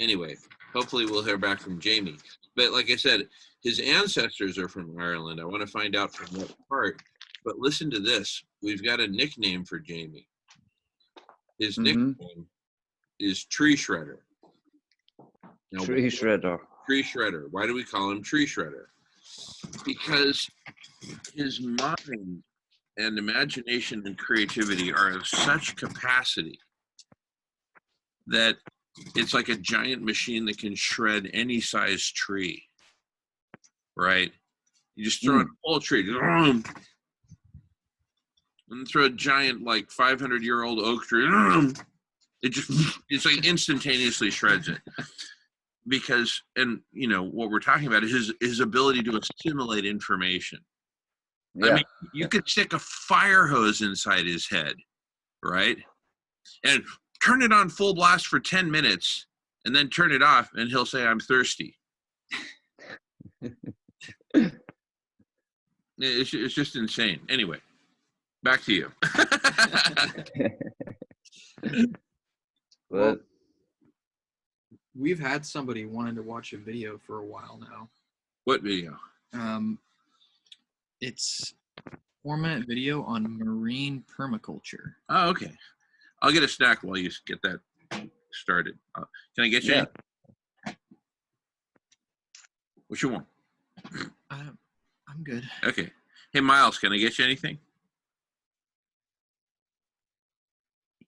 Anyway, hopefully we'll hear back from Jamie. But like I said, his ancestors are from Ireland. I want to find out from what part. But listen to this. We've got a nickname for Jamie. His nickname is Tree Shredder. Now, Tree Shredder. Tree Shredder. Why do we call him Tree Shredder? Because his mind and imagination and creativity are of such capacity that it's like a giant machine that can shred any size tree, right? You just throw in a whole tree, and throw a giant, like 500-year-old oak tree, it's like instantaneously shreds it. Because, and you know, what we're talking about is his ability to assimilate information. Yeah. I mean, you could stick a fire hose inside his head, right? And turn it on full blast for 10 minutes and then turn it off and he'll say, I'm thirsty. It's just insane. Anyway, back to you. Well, we've had somebody wanting to watch a video for a while now. What video? It's 4-minute video on marine permaculture. Oh, okay. I'll get a snack while you get that started. Can I get you? Yeah. What you want? I'm good. Okay. Hey, Miles, can I get you anything?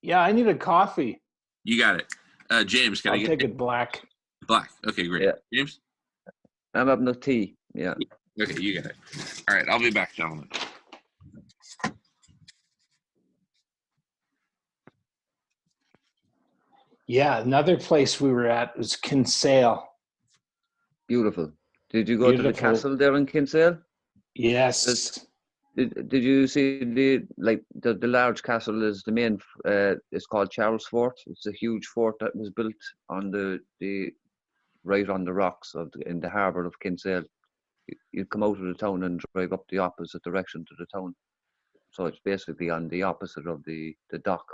Yeah, I need a coffee. You got it. James, can I I'll get take it black. black? Okay, great. Yeah. James? I'm having a tea. Yeah. Okay, you got it. All right, I'll be back, gentlemen. Yeah, another place we were at was Kinsale. Beautiful. Did you go to the Beautiful. castle there in Kinsale? Yes. Did you see the large castle is the main? It's called Charles Fort. It's a huge fort that was built on the right on the rocks in the harbour of Kinsale. You'd come out of the town and drive up the opposite direction to the town. So it's basically on the opposite of the dock.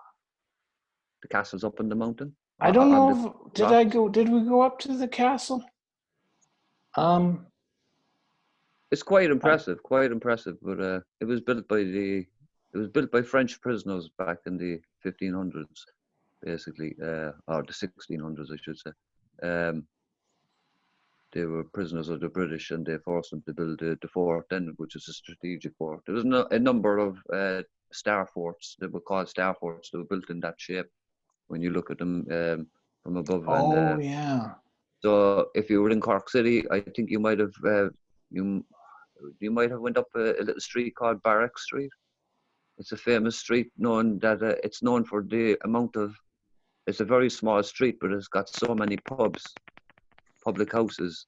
The castle's up in the mountain. I don't on know did we go up to the castle? It's quite impressive, but it was built by French prisoners back in the 1500s, basically, or the 1600s, I should say. They were prisoners of the British, and they forced them to build the fort then, which is a strategic fort. There was a number of star forts that were called star forts that were built in that shape when you look at them from above. Oh, yeah. So if you were in Cork City, I think you might have you might have went up a little street called Barrack Street. It's a famous street it's known for the amount of. It's a very small street, but it's got so many pubs, public houses.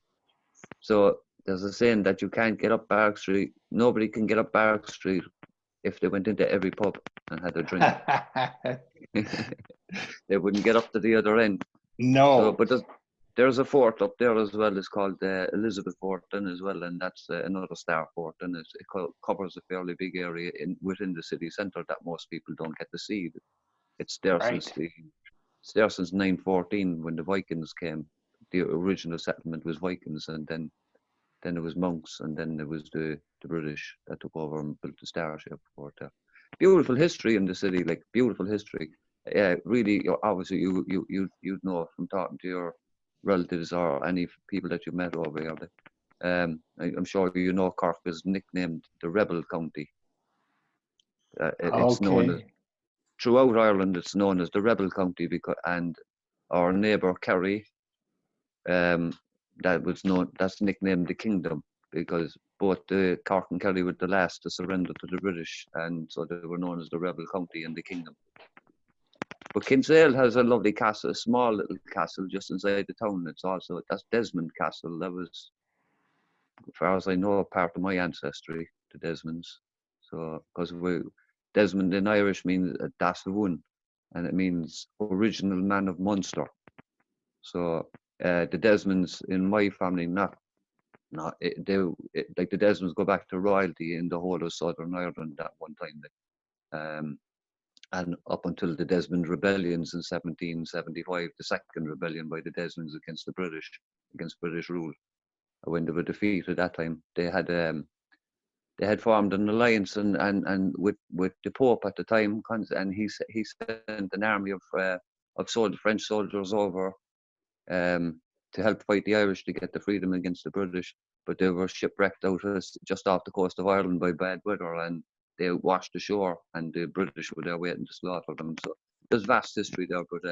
So there's a saying that you can't get up Barrack Street. Nobody can get up Barrack Street if they went into every pub and had a drink. They wouldn't get up to the other end. No. So, but there's a fort up there as well. It's called Elizabeth Fort then as well, and that's another star fort, and it covers a fairly big area within the city centre that most people don't get to see. It's there since 914 when the Vikings came. The original settlement was Vikings, and then it was monks, and then it was the British that took over and built the Starship Fort there. Beautiful history in the city, like beautiful history. Really, obviously you'd know from talking to your relatives or any people that you met over here. I'm sure you know Cork is nicknamed the Rebel County. It's known as, throughout Ireland, it's known as the Rebel County and our neighbour Kerry, that's nicknamed the Kingdom because both the Cork and Kerry were the last to surrender to the British, and so they were known as the Rebel County and the Kingdom. But Kinsale has a lovely castle, a small little castle just inside the town. That's Desmond Castle. That was, as far as I know, part of my ancestry, the Desmonds. So, because Desmond in Irish means Dasavun, and it means original man of Munster. So, the Desmonds in my family, like the Desmonds go back to royalty in the whole of Southern Ireland at one time. And up until the Desmond rebellions in 1775, the second rebellion by the Desmonds against the British, against British rule, when they were defeated that time, they had formed an alliance and with the Pope at the time, and he sent an army of French soldiers over to help fight the Irish to get the freedom against the British, but they were shipwrecked out just off the coast of Ireland by bad weather, and they washed ashore, and the British were there waiting to slaughter them. So there's vast history there, but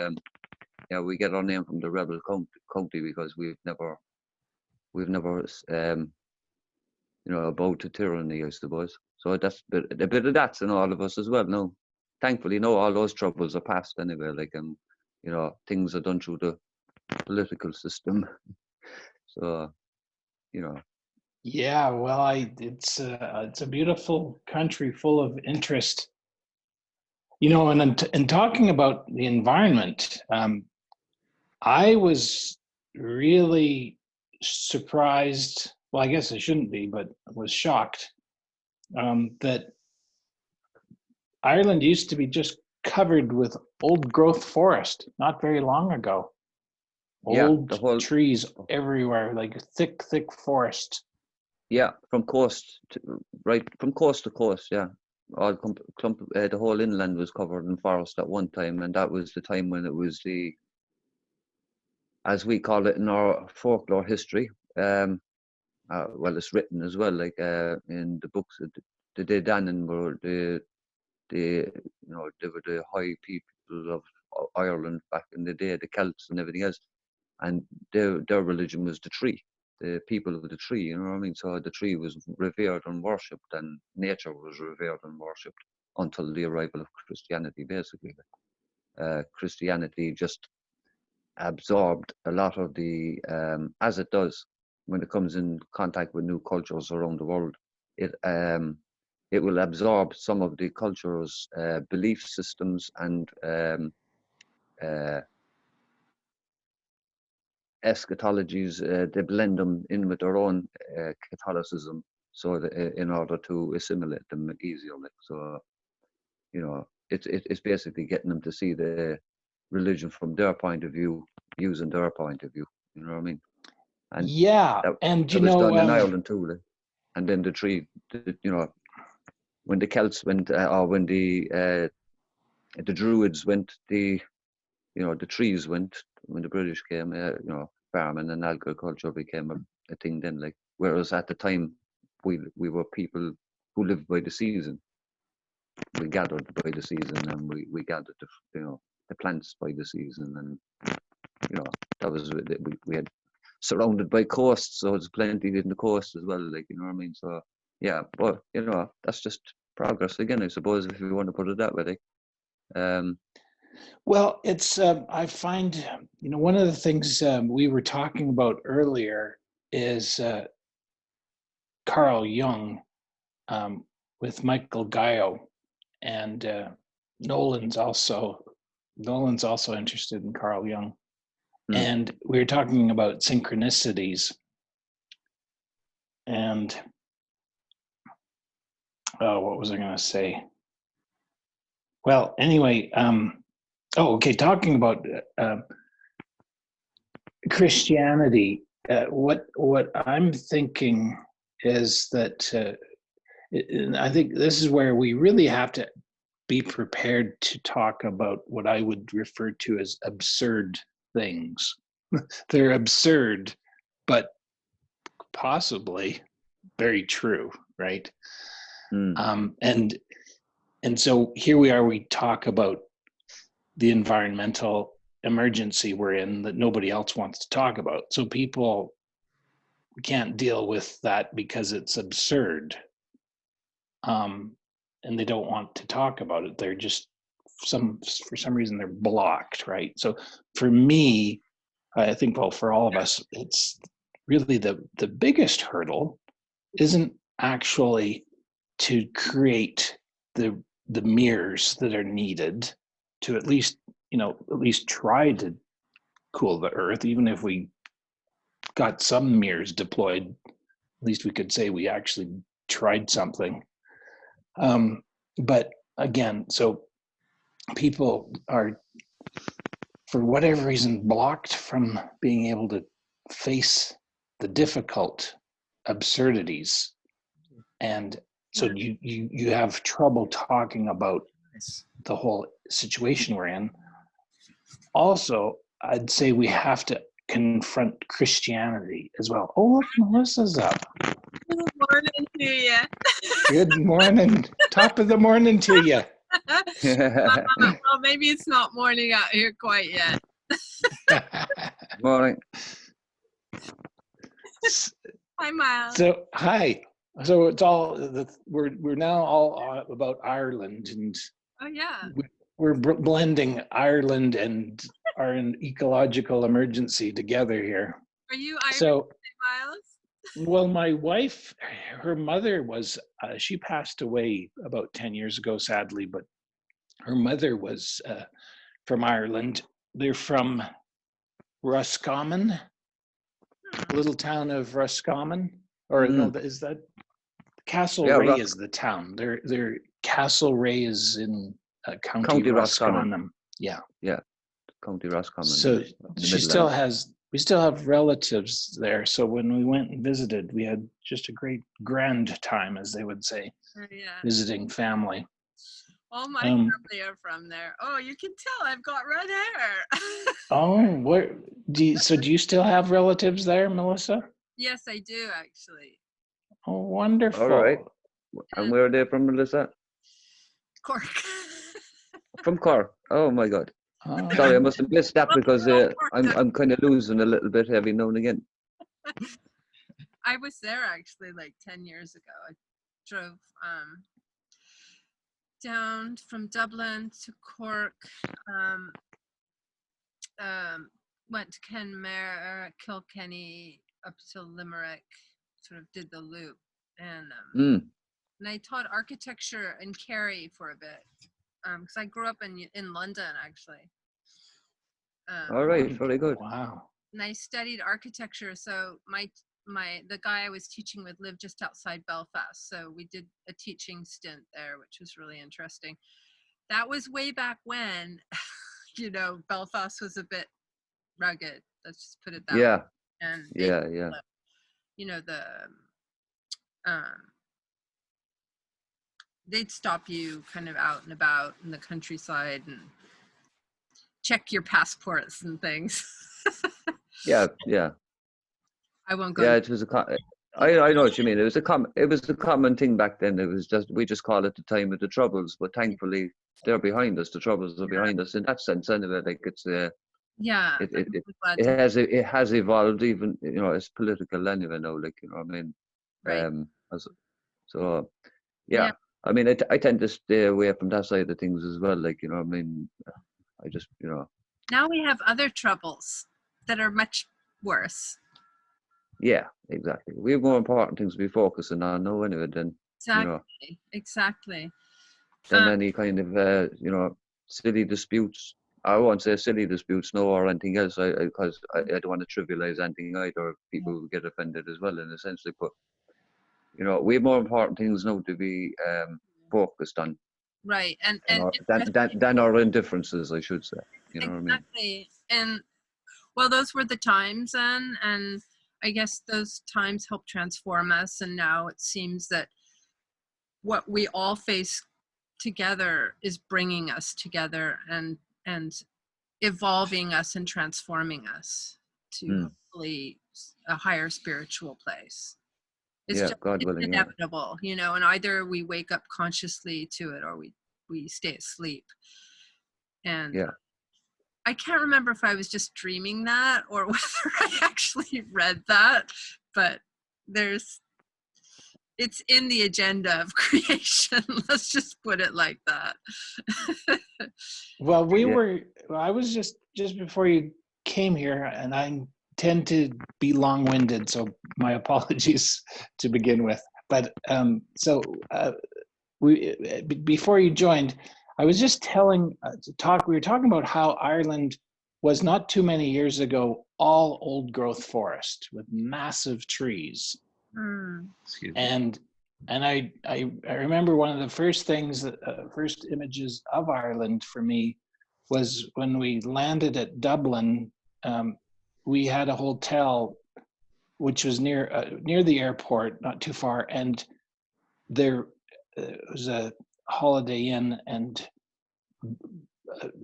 we get our name from the Rebel County because we've never bowed to tyranny, I suppose. So that's a bit of that's in all of us as well. No, thankfully, all those troubles are past anyway. Things are done through the political system. So, Yeah, well, it's a beautiful country full of interest. And talking about the environment, I was really surprised. Well, I guess I shouldn't be, but was shocked that Ireland used to be just covered with old growth forest not very long ago. Old trees everywhere, like thick forest. Yeah, from coast to, right from coast to coast. Yeah, the whole inland was covered in forest at one time, and that was the time when it was the, as we call it in our folklore history. Well, it's written as well, like in the books. The Danan were they were the high people of Ireland back in the day, the Celts and everything else, and their religion was the tree, the people of the tree. You know what I mean? So the tree was revered and worshipped, and nature was revered and worshipped until the arrival of Christianity. Basically, Christianity just absorbed a lot of the, as it does when it comes in contact with new cultures around the world. It will absorb some of the culture's belief systems and eschatologies. They blend them in with their own Catholicism, so that, in order to assimilate them easier. Like, so, it's basically getting them to see the religion from their point of view, using their point of view. You know what I mean? And yeah, and that was done in Ireland too. Like. And then the tree, when the Celts went, or when the Druids went, the trees went. When the British came, farming and agriculture became a thing then. Like, whereas at the time, we were people who lived by the season. We gathered by the season, and we gathered the plants by the season, and that was we had surrounded by coasts, so there's plenty in the coast as well. Like, you know what I mean? So yeah, but that's just progress again, I suppose, if you want to put it that way. Well, it's I find one of the things we were talking about earlier is Carl Jung with Michael Gaio, and Nolan's also interested in Carl Jung, and we were talking about synchronicities, and what was I going to say? Well, anyway, okay. Talking about Christianity, what I'm thinking is that I think this is where we really have to be prepared to talk about what I would refer to as absurd things. They're absurd, but possibly very true, right? And so here we are, we talk about the environmental emergency we're in that nobody else wants to talk about. So people can't deal with that because it's absurd. And they don't want to talk about it. They're just for some reason they're blocked, right? So for me, I think, well, for all of us, it's really the biggest hurdle isn't actually to create the mirrors that are needed to at least try to cool the earth. Even if we got some mirrors deployed, at least we could say we actually tried something. But again, so people are, for whatever reason, blocked from being able to face the difficult absurdities, and so you have trouble talking about the whole situation we're in. Also, I'd say we have to confront Christianity as well. Oh, look, Melissa's up. Good morning to you. Good morning. Top of the morning to you. Well, maybe it's not morning out here quite yet. Morning. Hi, Miles. So hi. So it's all we're now all about Ireland, and Oh yeah. we're blending Ireland and our ecological emergency together here. Are you Irish, So, Miles? well, my wife, her mother was, she passed away about 10 years ago, sadly, but her mother was from Ireland. They're from Roscommon, little town of Roscommon, or no, is that Castlereagh is the town. Their Castlereagh is in County Roscommon. Yeah. County Roscommon. So she still has, we still have relatives there. So when we went and visited, we had just a great grand time, as they would say, Yeah. visiting family. All my family are from there. Oh, you can tell I've got red hair. Oh, where do you still have relatives there, Melissa? Yes, I do actually. Oh, wonderful. All right. And where are they from, Melissa? Cork. From Cork. Oh my God. Sorry, I must have missed that because I'm kind of losing a little bit every now and again. I was there actually like 10 years ago. I drove down from Dublin to Cork, went to Kenmare, Kilkenny, up to Limerick, sort of did the loop. And I taught architecture in Kerry for a bit, because I grew up in London actually. All right, very good. Wow. And I studied architecture, so the guy I was teaching with lived just outside Belfast, so we did a teaching stint there, which was really interesting. That was way back when, Belfast was a bit rugged. Let's just put it that way. And they'd stop you kind of out and about in the countryside and check your passports and things. Yeah. I won't go. Yeah, it was I know what you mean. It was a common thing back then. It was we just call it the time of the Troubles, but thankfully they're behind us. The Troubles are behind us in that sense, anyway. Like it's it has evolved, even it's political anyway now. Like I mean, right. I mean, I tend to stay away from that side of things as well. Like I mean, I just Now we have other troubles that are much worse. Yeah, exactly. We have more important things to be focusing on now anyway than exactly. Than any kind of silly disputes. I won't say silly disputes, no, or anything else, because I don't want to trivialize anything either. People will get offended as well, in essentially. But we have more important things now to be focused on. Right, and than our indifferences, I should say. You know what I mean? And well, those were the times, and I guess those times helped transform us. And now it seems that what we all face together is bringing us together and evolving us and transforming us to hopefully a higher spiritual place. It's God willing, inevitable, and either we wake up consciously to it or we stay asleep. And I can't remember if I was just dreaming that or whether I actually read that, but it's in the agenda of creation. Let's just put it like that. Well, I was just before you came here, and I tend to be long-winded, so my apologies to begin with. But before you joined, I was just we were talking about how Ireland was not too many years ago all old growth forest with massive trees. And I remember one of the first things, first images of Ireland for me was when we landed at Dublin. We had a hotel which was near the airport, not too far, and there was a Holiday Inn, and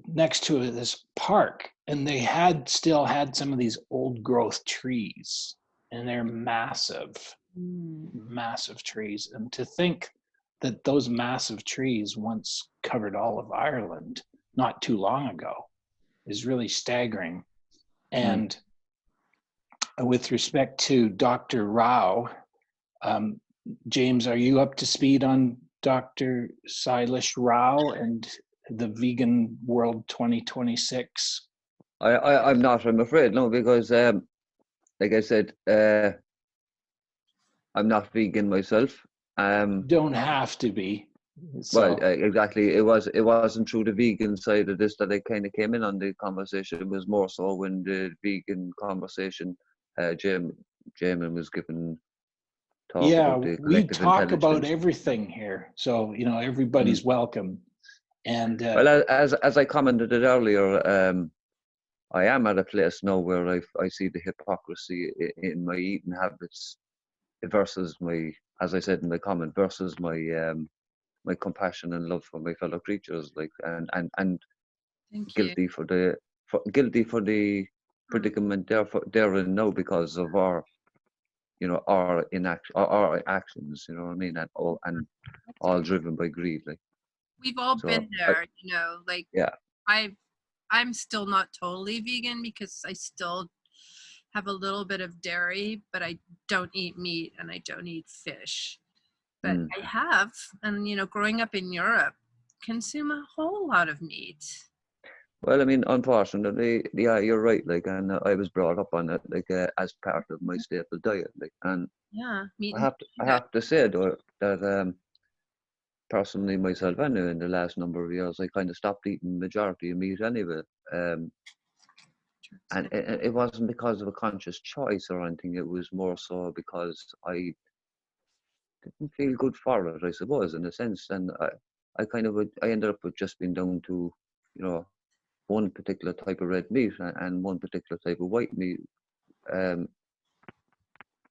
next to this park, and they still had some of these old growth trees, and they're massive trees. And to think that those massive trees once covered all of Ireland not too long ago is really staggering. And with respect to Dr. Rao, James, are you up to speed on Dr. Sailesh Rao and the Vegan World 2026? I'm not, I'm afraid, no, because like I said, I'm not vegan myself. Don't have to be. So. Well, exactly. It wasn't through the vegan side of this that I kind of came in on the conversation. It was more so when the vegan conversation, Jamin was given. We talk about everything here, so everybody's welcome. And well, as I commented it earlier, I am at a place now where I see the hypocrisy in my eating habits versus my, as I said in the comment, versus my my compassion and love for my fellow creatures, like and Thank you. guilty for the predicament they're in now because of our, you know, our inaction, our actions, you know what I mean, and all driven by greed, like. We've all So been I, there, you know, like yeah, I'm still not totally vegan because I still have a little bit of dairy, but I don't eat meat and I don't eat fish. But mm. I have, and you know, growing up in Europe, consume a whole lot of meat. Well, I mean, unfortunately, yeah, you're right. Like, and I was brought up on it, like, as part of my staple diet. Like, and Yeah, meat I and have to, I potatoes. have to say though that personally myself, anyway, in the last number of years, I kind of stopped eating majority of meat anyway. Um, and it wasn't because of a conscious choice or anything. It was more so because I didn't feel good for it, I suppose, in a sense. And I kind of I ended up with just being down to, you know, one particular type of red meat and one particular type of white meat. Um,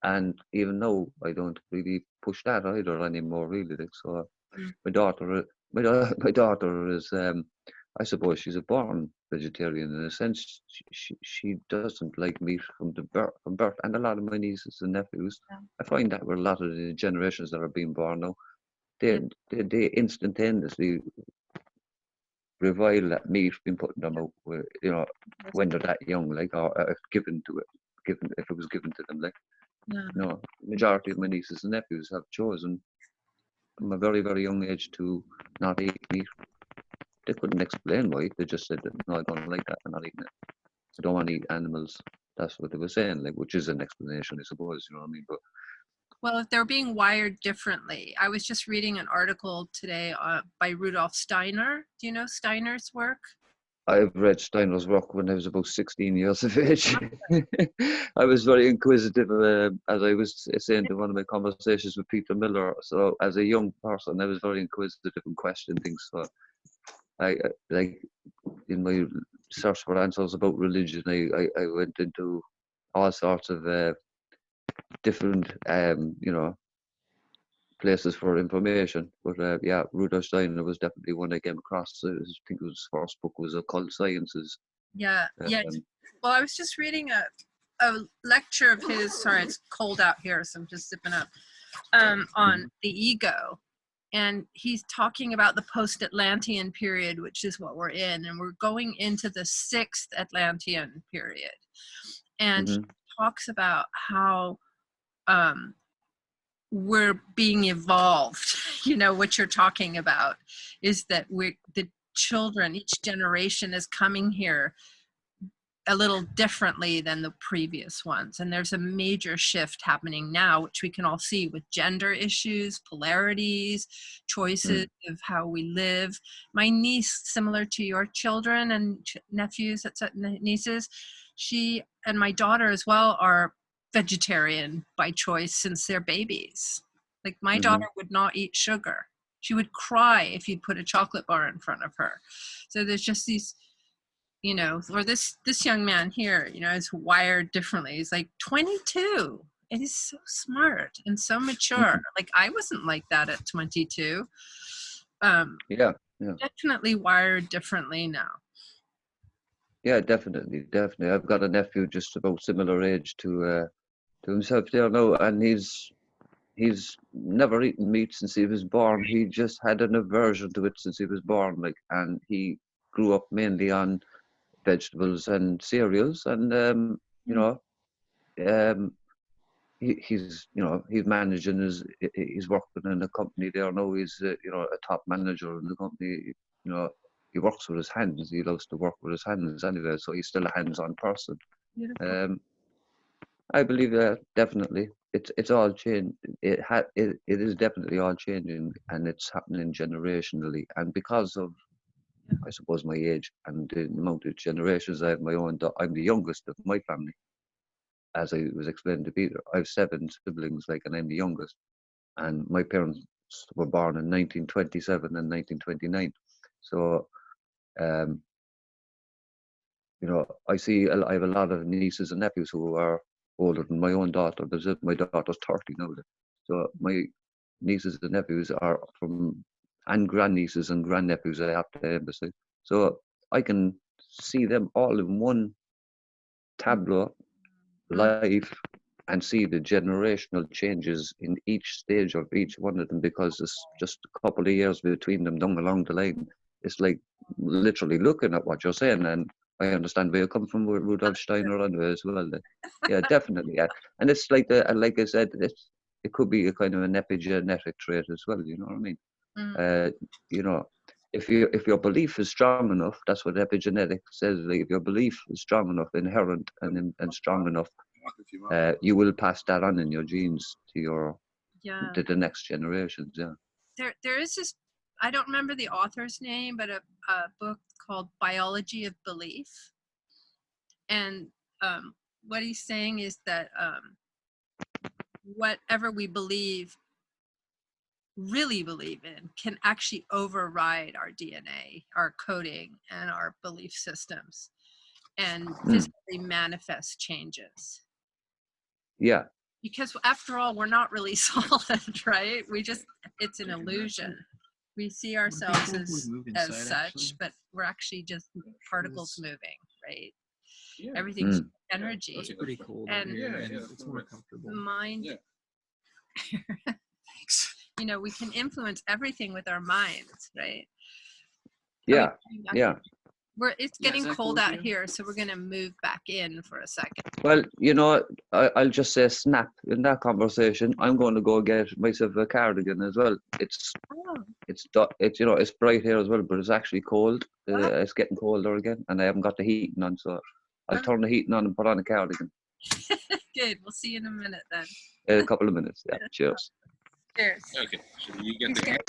and even though I don't really push that either anymore, really. Like, so Mm. my daughter, my daughter is, I suppose she's a born vegetarian in a sense. She doesn't like meat from birth, and a lot of my nieces and nephews. Yeah. I find that with a lot of the generations that are being born now, they Yeah. they instantaneously revile that meat being put in them out, you know, when they're that young, like, or given to it, given if it was given to them, like, Yeah. you know, majority of my nieces and nephews have chosen from a very, very young age to not eat meat. They couldn't explain why. They just said that, no, I don't like that. I'm not eating it. I don't want to eat animals. That's what they were saying, like, which is an explanation, I suppose. You know what I mean? But Well, if they're being wired differently, I was just reading an article today by Rudolf Steiner. Do you know Steiner's work? I've read Steiner's work when I was about 16 years of age. I was very inquisitive, as I was saying to one of my conversations with Peter Miller. So, as a young person, I was very inquisitive and questioned things. So, I like in my search for answers about religion, I went into all sorts of different, you know, places for information. But yeah, Rudolf Steiner was definitely one I came across. I think his first book was Occult Sciences. Yeah. Yeah. Um, Well, I was just reading a lecture of his. Sorry, it's cold out here, so I'm just zipping up. On the ego. And he's talking about the post-Atlantean period, which is what we're in. And we're going into the 6th Atlantean period. And he talks about how we're being evolved. You know, what you're talking about is that the children, each generation is coming here a little differently than the previous ones. And there's a major shift happening now, which we can all see with gender issues, polarities, choices of how we live. My niece, similar to your children and nephews, nieces, she and my daughter as well are vegetarian by choice since they're babies. Like my daughter would not eat sugar. She would cry if you put a chocolate bar in front of her. So there's just these, you know, or this young man here, you know, is wired differently. He's like 22. It is so smart and so mature. Like I wasn't like that at 22. Yeah. Definitely wired differently now. Yeah, definitely. I've got a nephew just about similar age to himself there now, and he's never eaten meat since he was born. He just had an aversion to it since he was born, like, and he grew up mainly on vegetables and cereals, and you know, he's, you know, he's managing he's working in a company there now. He's you know, a top manager in the company. You know, he works with his hands. He loves to work with his hands anyway, so he's still a hands-on person. Beautiful. I believe that definitely it's all changed. It is definitely all changing, and it's happening generationally. And because of, I suppose, my age and the amount of generations I have my own, I'm the youngest of my family. As I was explaining to Peter, I have 7 siblings, like, and I'm the youngest. And my parents were born in 1927 and 1929. So you know, I have a lot of nieces and nephews who are older than my own daughter. My daughter's 30 now. So my nieces and nephews are and grandnieces and grandnephews, I have to emphasize. So I can see them all in one tableau live and see the generational changes in each stage of each one of them, because it's just a couple of years between them down along the line. It's like literally looking at what you're saying, and I understand where you come from with Rudolf Steiner anyway as well. Yeah, definitely. Yeah. And it's like like I said, it could be a kind of an epigenetic trait as well. You know what I mean? You know, if your belief is strong enough, that's what epigenetics says. Like if your belief is strong enough, inherent and strong enough, you will pass that on in your genes to the next generations. Yeah. There is this, I don't remember the author's name, but a book called Biology of Belief. And what he's saying is that whatever we really believe in can actually override our DNA, our coding, and our belief systems, and physically manifest changes. Yeah. Because after all, we're not really solid, right? It's an illusion. We see ourselves as such, but we're actually just particles moving, right? Yeah. Everything's energy. It's pretty cold. And it's more comfortable. the mind, Thanks. you know, we can influence everything with our minds, right? Yeah. Yeah. It's getting cold out here, so we're going to move back in for a second. Well, you know, I'll just say snap in that conversation. I'm going to go get myself a cardigan as well. It's you know, it's bright here as well, but it's actually cold. It's getting colder again, and I haven't got the heating on, so I'll turn the heating on and put on a cardigan. Good. We'll see you in a minute then. In a couple of minutes. Yeah. Cheers. Cheers. Okay, so you get the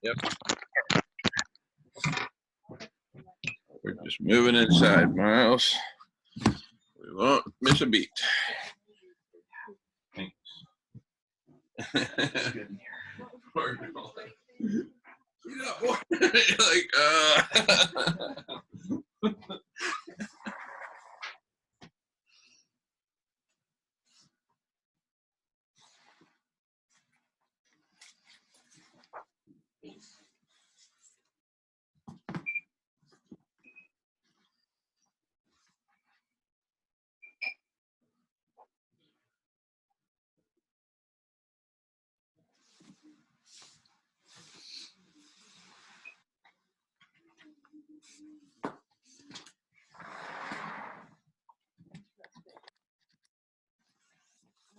Yep. We're just moving inside, Miles. We won't miss a beat. Thanks.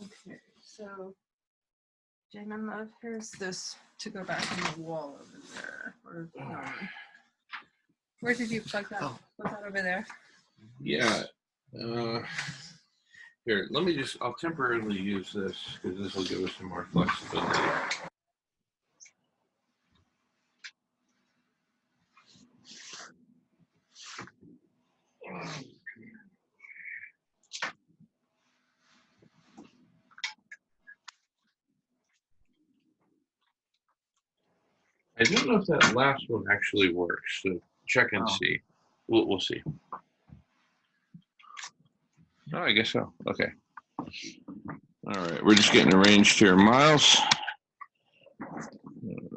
Okay, so Jamin Love, here's this to go back on the wall over there. Or no. Where did you plug that? Was that over there? Yeah. Here, I'll temporarily use this because this will give us some more flexibility. I don't know if that last one actually works, so check and see. We'll see. Oh, I guess so. Okay. All right, we're just getting arranged here, Miles. All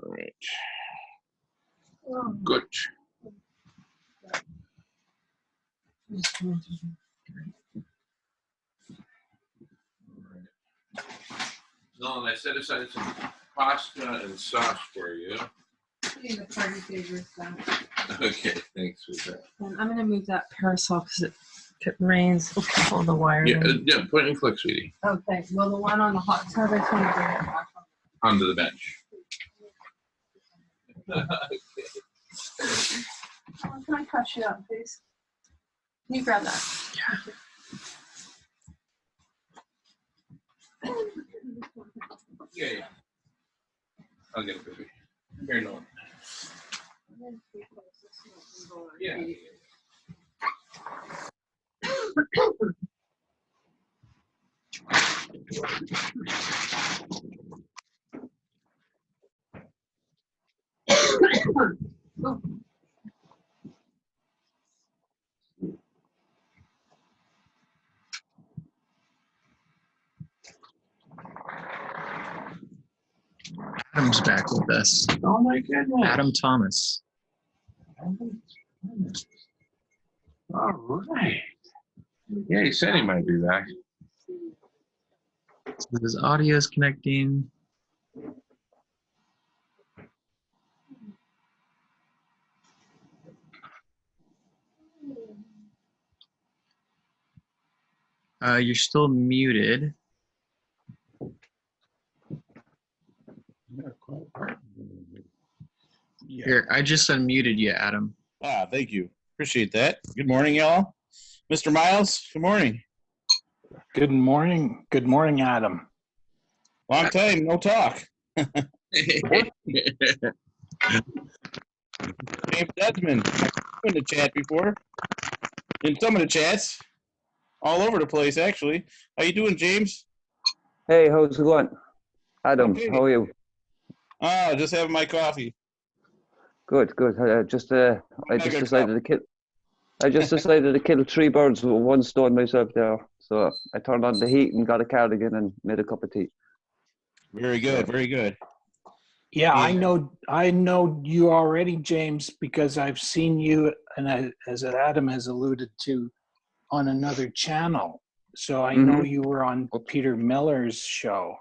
right. Good. Nolan, I set aside some pasta and sauce for you. The party favors then. Okay, thanks for that. And I'm gonna move that parasol because if it rains, it'll pull the wire. Yeah, point and click, sweetie. Okay. Well, the one on the hot tub, I just want to bring it back Onto the bench. Can I touch it up, please? Can you grab that? Yeah. I'll get it, baby. Here, Nolan. Yeah. Adam's back with us. Oh my goodness. Adam Thomas. All right. Yeah, he said he might be back. So his audio is connecting. You're still muted. Here, I just unmuted you, Adam. Thank you. Appreciate that. Good morning, y'all. Mr. Miles, good morning. Good morning. Good morning, Adam. Long time, no talk. James Desmond, I've been in the chat before. In some of the chats. All over the place, actually. How you doing, James? Hey, how's it going? Adam, Okay. how are you? Just having my coffee. Good, good. I just decided to kill 3 birds with 1 stone myself there. So I turned on the heat and got a cardigan and made a cup of tea. Very good, very good. Yeah, I know you already, James, because I've seen you, and as Adam has alluded to, on another channel. So I know you were on Peter Miller's show.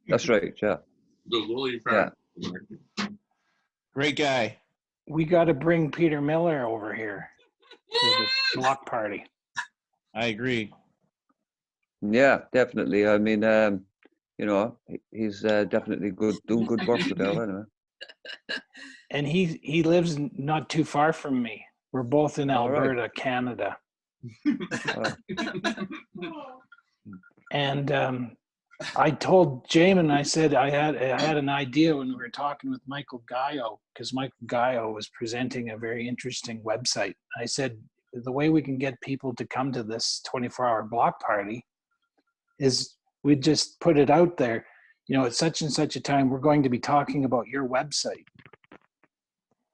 That's right, yeah. The Lily Yeah. Great guy. We got to bring Peter Miller over here to the block party. I agree. Yeah, definitely. I mean, he's definitely doing good work with that anyway. And he lives not too far from me. We're both in Alberta, Canada. And I told Jamin, I said I had an idea when we were talking with Michael Gaio, because Michael Gaio was presenting a very interesting website. I said, the way we can get people to come to this 24-hour block party is we just put it out there, at such and such a time, we're going to be talking about your website.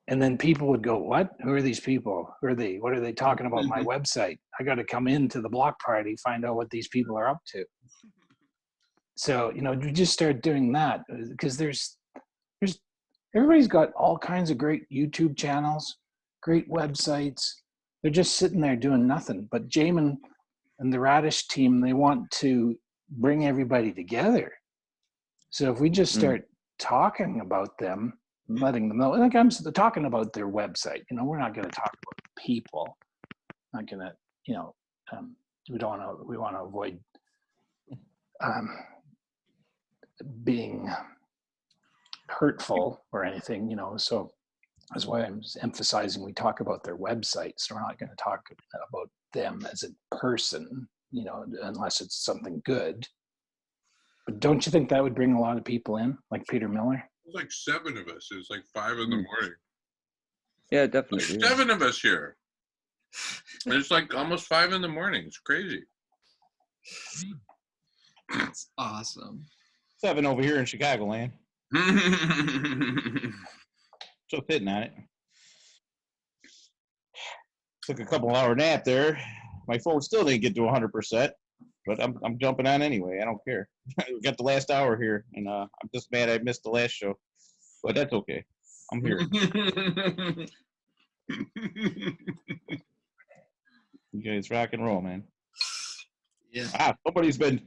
And then people would go, what? Who are these people? Who are they? What are they talking about my website? I got to come into the block party, find out what these people are up to. So, we just start doing that because there's everybody's got all kinds of great YouTube channels, great websites. They're just sitting there doing nothing. But Jamin and the Radish team, they want to bring everybody together. So if we just start talking about them, letting them know, like I'm talking about their website, we're not going to talk about people. Not going to, we want to avoid being hurtful or anything, so that's why I'm emphasizing we talk about their website. So we're not going to talk about them as a person, unless it's something good. But don't you think that would bring a lot of people in, like Peter Miller? It was like 7 of us. It was like 5 in the morning. Yeah, definitely. There's 7 of us here. And it's like almost 5 in the morning. It's crazy. That's awesome. 7 over here in Chicagoland. Just hitting on it. Took a couple hour nap there. My phone still didn't get to 100%, but I'm jumping on anyway. I don't care. We got the last hour here, and I'm just mad I missed the last show, but that's okay. I'm here. You guys rock and roll, man. Yeah. Somebody's been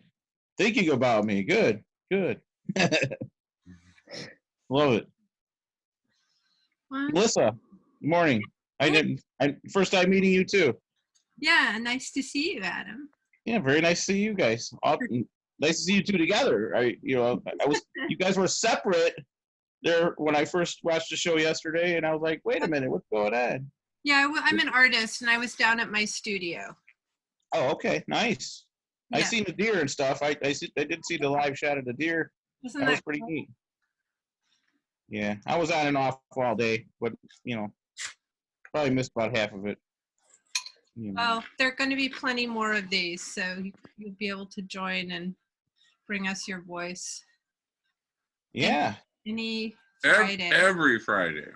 thinking about me. Good. Love it. What? Melissa, good morning. First time meeting you too. Yeah, nice to see you, Adam. Yeah, very nice to see you guys. Nice to see you two together. You guys were separate there when I first watched the show yesterday, and I was like, wait a minute, what's going on? Yeah, I'm an artist, and I was down at my studio. Oh, okay, nice. Yeah. I seen the deer and stuff. I did see the live shot of the deer. Wasn't That was that pretty cool? neat. Yeah, I was on and off all day, but probably missed about half of it. Well, there are going to be plenty more of these, so you'll be able to join and bring us your voice. Yeah. Any Friday. Every Friday.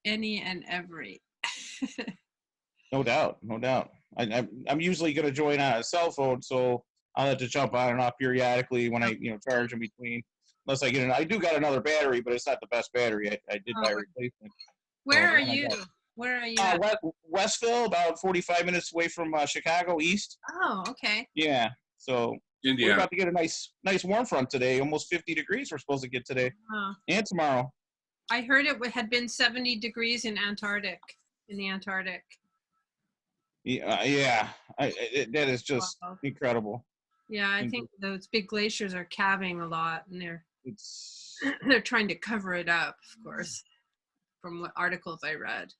Any and every. No doubt. I'm usually going to join on a cell phone, so I'll have to jump on and off periodically when I charge in between. Unless I get I do got another battery, but it's not the best battery. I did buy a replacement. Where So are when I you? got- Where are you at? Westville, about 45 minutes away from Chicago East. Oh, okay. Yeah. So we're Indiana. about to get a nice warm front today. Almost 50 degrees we're supposed to get today Oh. and tomorrow. I heard it had been 70 degrees in the Antarctic. Yeah. That is just Wow. incredible. Yeah, I think those big glaciers are calving a lot, and It's they're trying to cover it up, of course, from what articles I read.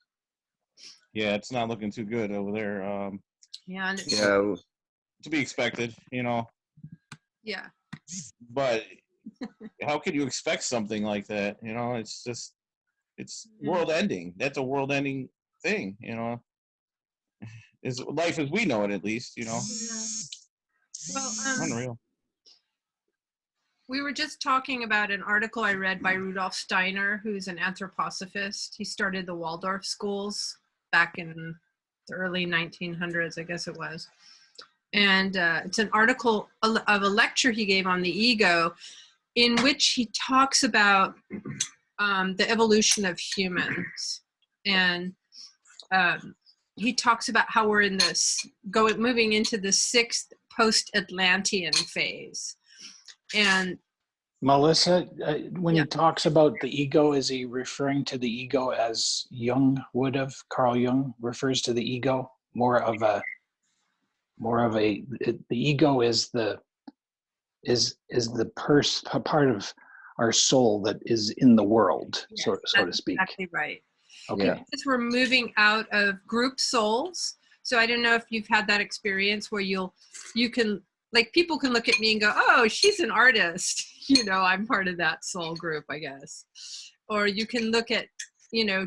yeah, it's not looking too good over there. Yeah, and it's, Yeah, To be expected, yeah, but how could you expect something like that? It's just it's Yeah. world ending. That's a world ending thing. Is life as we know it, at least. Yeah. Well, Unreal. we were just talking about an article I read by Rudolf Steiner, who's an anthroposophist. He started the Waldorf schools back in the early 1900s, I guess it was. And it's an article of a lecture he gave on the ego, in which he talks about the evolution of humans. And he talks about how we're in this moving into the 6th post-Atlantean phase. And Melissa, when Yeah. he talks about the ego, is he referring to the ego as Jung would have? Carl Jung refers to the ego more of a. The ego is the part of our soul that is in the world, so to that's speak. exactly right. Okay. Yeah. Because we're moving out of group souls. So I don't know if you've had that experience where you can, like, people can look at me and go, oh, she's an artist. I'm part of that soul group, I guess. Or you can look at,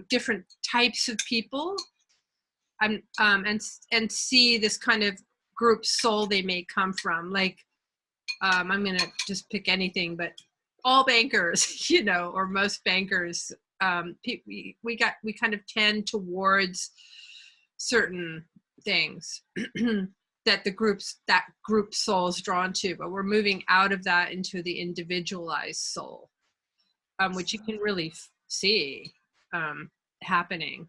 different types of people and see this kind of group soul they may come from. Like, I'm going to just pick anything, but all bankers, or most bankers, we kind of tend towards certain things that that group soul is drawn to, but we're moving out of that into the individualized soul, which you can really see happening.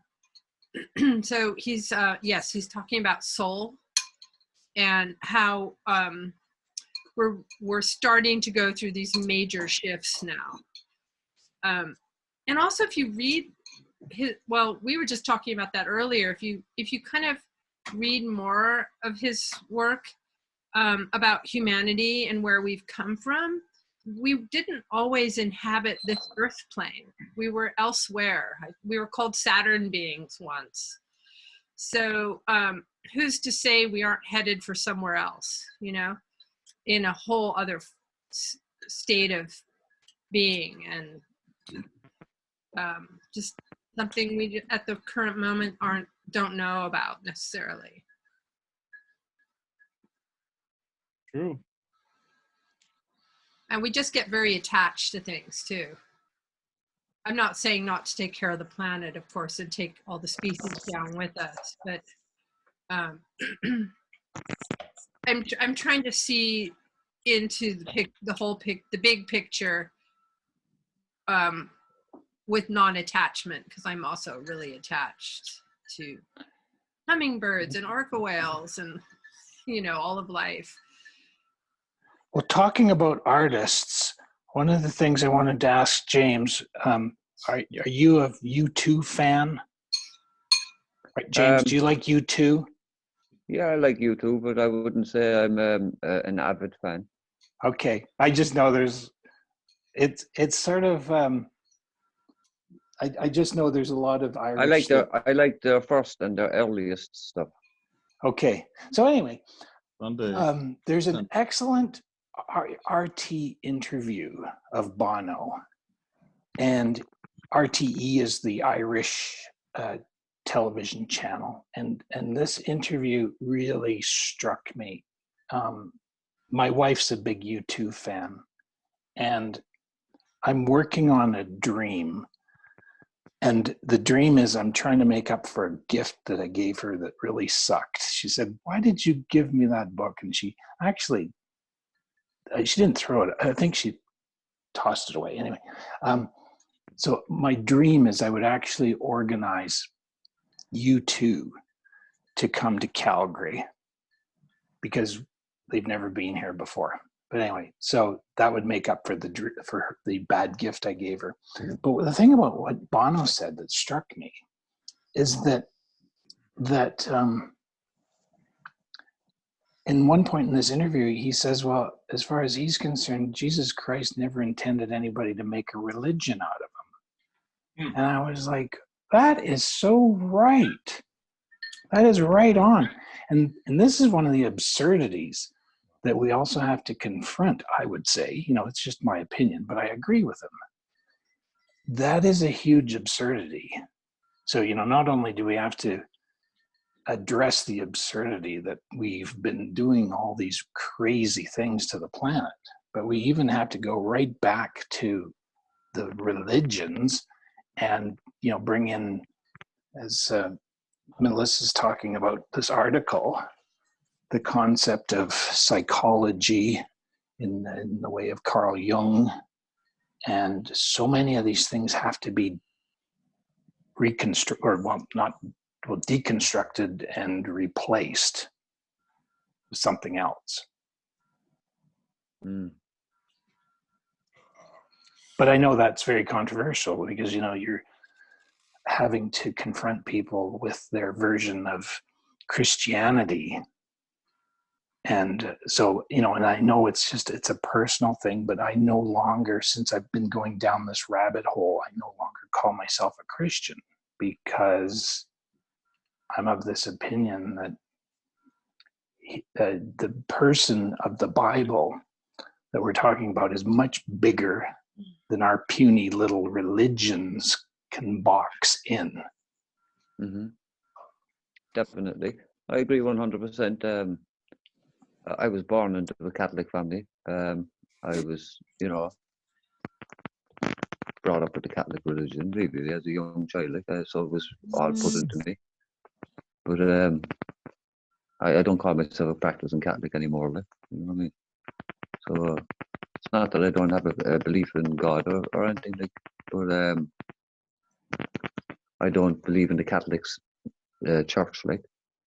So he's talking about soul and how we're starting to go through these major shifts now. And also, if you read we were just talking about that earlier. If you kind of read more of his work about humanity and where we've come from, we didn't always inhabit this earth plane. We were elsewhere. We were called Saturn beings once. So who's to say we aren't headed for somewhere else, in a whole other state of being, and just something we at the current moment don't know about necessarily. True. And we just get very attached to things too. I'm not saying not to take care of the planet, of course, and take all the species down with us, but I'm trying to see into the big picture with non-attachment, because I'm also really attached to hummingbirds and orca whales and all of life. Well, talking about artists, one of the things I wanted to ask James, are you a U2 fan? Right, James, do you like U2? Yeah, I like U2, but I wouldn't say I'm an avid fan. Okay, I just know it's sort of I just know there's a lot of Irish. I like the first and the earliest stuff. Okay, so anyway, Sunday. there's an excellent RT interview of Bono, and RTE is the Irish television channel, and this interview really struck me. My wife's a big U2 fan, and I'm working on a dream. And the dream is I'm trying to make up for a gift that I gave her that really sucked. She said, "Why did you give me that book?" And she actually she didn't throw it. I think she tossed it away. Anyway, so my dream is I would actually organize you two to come to Calgary because they've never been here before. But anyway, so that would make up for the bad gift I gave her. But the thing about what Bono said that struck me is that in one point in this interview, he says, well, as far as he's concerned, Jesus Christ never intended anybody to make a religion out of him. And I was like, that is so right. That is right on. And this is one of the absurdities that we also have to confront, I would say. It's just my opinion, but I agree with him. That is a huge absurdity. So, not only do we have to address the absurdity that we've been doing all these crazy things to the planet, but we even have to go right back to the religions and, bring in, as Melissa's talking about this article, the concept of psychology in the way of Carl Jung. And so many of these things have to be deconstructed and replaced with something else. But I know that's very controversial because, you're having to confront people with their version of Christianity. And so, and I know it's a personal thing, but I no longer, since I've been going down this rabbit hole, I no longer call myself a Christian because I'm of this opinion that the person of the Bible that we're talking about is much bigger than our puny little religions can box in. Mm-hmm. Definitely. I agree 100%. I was born into a Catholic family. I was, brought up with the Catholic religion, really, as a young child. So it was all put into me. But I don't call myself a practicing Catholic anymore. You know what I mean? So it's not that I don't have a belief in God or anything, but I don't believe in the Catholic church, you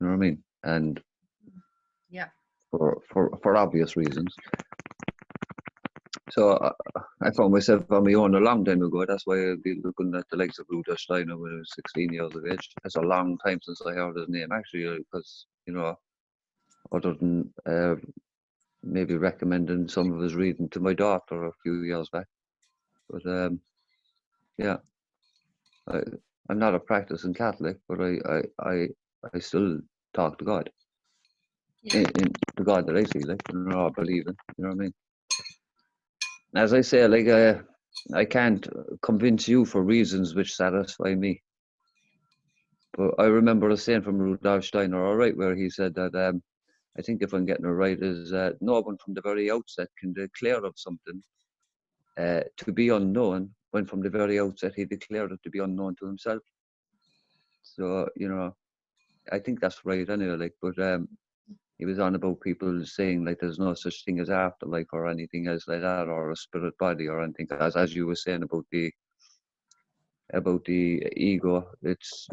know what I mean? And yeah, for obvious reasons. So I found myself on my own a long time ago. That's why I'd be looking at the likes of Rudolf Steiner when I was 16 years of age. That's a long time since I heard his name, actually, because, other than maybe recommending some of his reading to my daughter a few years back. But yeah, I'm not a practicing Catholic, but I still talk to God. yeah. In the God that I see, I believe in, you know what I mean? As I say, I can't convince you for reasons which satisfy me. But I remember a saying from Rudolf Steiner, all right, where he said that I think if I'm getting it right, is that no one from the very outset can declare of something to be unknown when from the very outset he declared it to be unknown to himself. So, I think that's right anyway, but he was on about people saying there's no such thing as afterlife or anything else like that, or a spirit body or anything, as you were saying about the ego. It's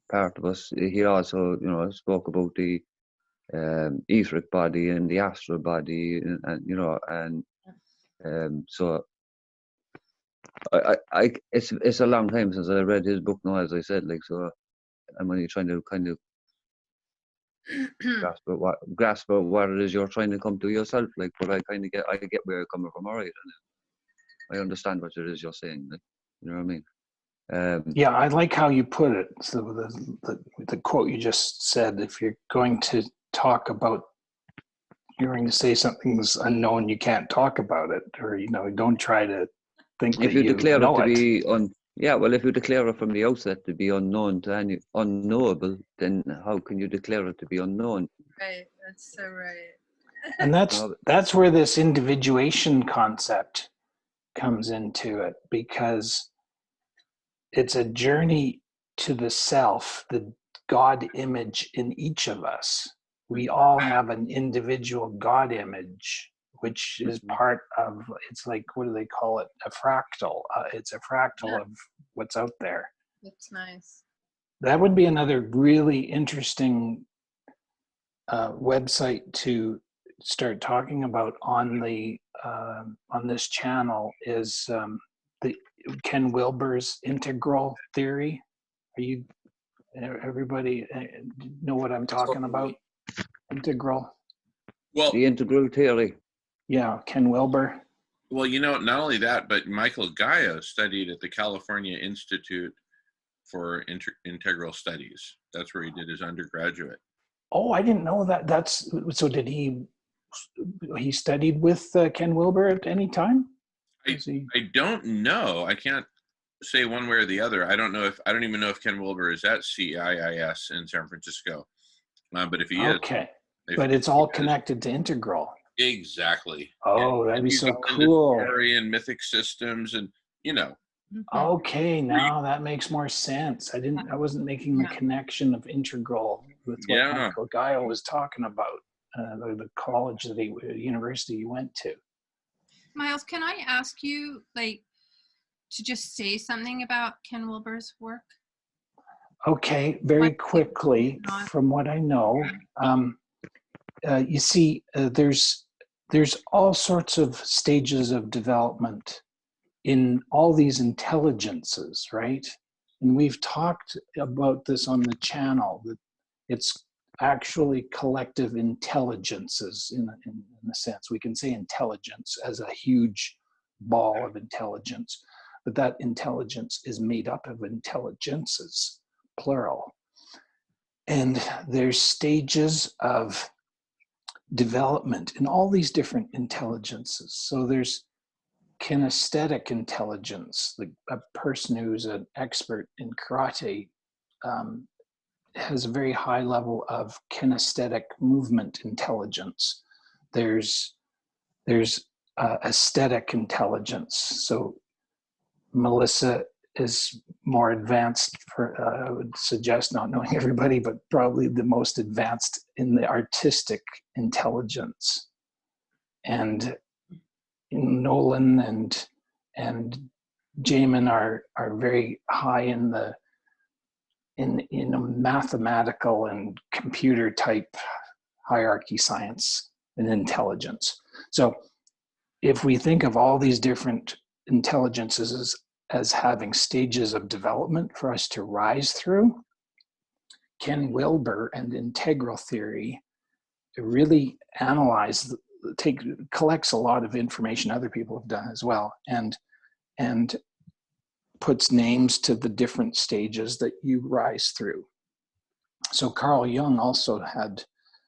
part of us. He also spoke about the etheric body and the astral body, and so I it's a long time since I read his book now, as I said, so I'm only trying to kind of grasp at what it is you're trying to come to yourself, but I get where you're coming from, all right, and I understand what it is you're saying, you know what I mean? Yeah, I like how you put it. So the quote you just said, if you're going to say something's unknown, you can't talk about it, or don't try to think if that you declare know it to be if you declare it from the outset to be unknown to any unknowable, then how can you declare it to be unknown? Right, that's so right. And that's where this individuation concept comes into it, because it's a journey to the self, the God image in each of us. we all have an individual God image, which is part of, it's like, what do they call it? A fractal. It's a fractal of what's out there. That's nice. That would be another really interesting website to start talking about on the on this channel is the Ken Wilber's integral theory. Are you everybody know what I'm talking about? Integral. Well, The integral theory. Yeah, Ken Wilber. well, you know, not only that, but Michael Gaia studied at the California Institute for Integral Studies. That's where he did his undergraduate. Oh, I didn't know that. That's so. Did he studied with Ken Wilber at any time? I don't know. I can't say one way or the other. I don't even know if Ken Wilber is at CIIS in San Francisco. But if he is, okay. But it's all connected to integral. Exactly. Oh, that'd be He's so all into cool. fairy and mythic systems, and you know. Okay, now that makes more sense. I wasn't making the connection of integral with what Michael Gaia was talking about, the college that university he went to. Miles, can I ask you, like, to just say something about Ken Wilber's work? Okay, very quickly, from what I know, you see, there's all sorts of stages of development in all these intelligences, right? And we've talked about this on the channel, that it's actually collective intelligences in a sense. We can say intelligence as a huge ball of intelligence, but that intelligence is made up of intelligences, plural. And there's stages of development in all these different intelligences. So there's kinesthetic intelligence. A person who's an expert in karate has a very high level of kinesthetic movement intelligence. There's aesthetic intelligence. So Melissa is more advanced I would suggest, not knowing everybody, but probably the most advanced in the artistic intelligence. And Nolan and Jamin are very high in a mathematical and computer type hierarchy science and intelligence. So if we think of all these different intelligences as having stages of development for us to rise through, Ken Wilber and integral theory really collects a lot of information other people have done as well, and puts names to the different stages that you rise through. So Carl Jung also had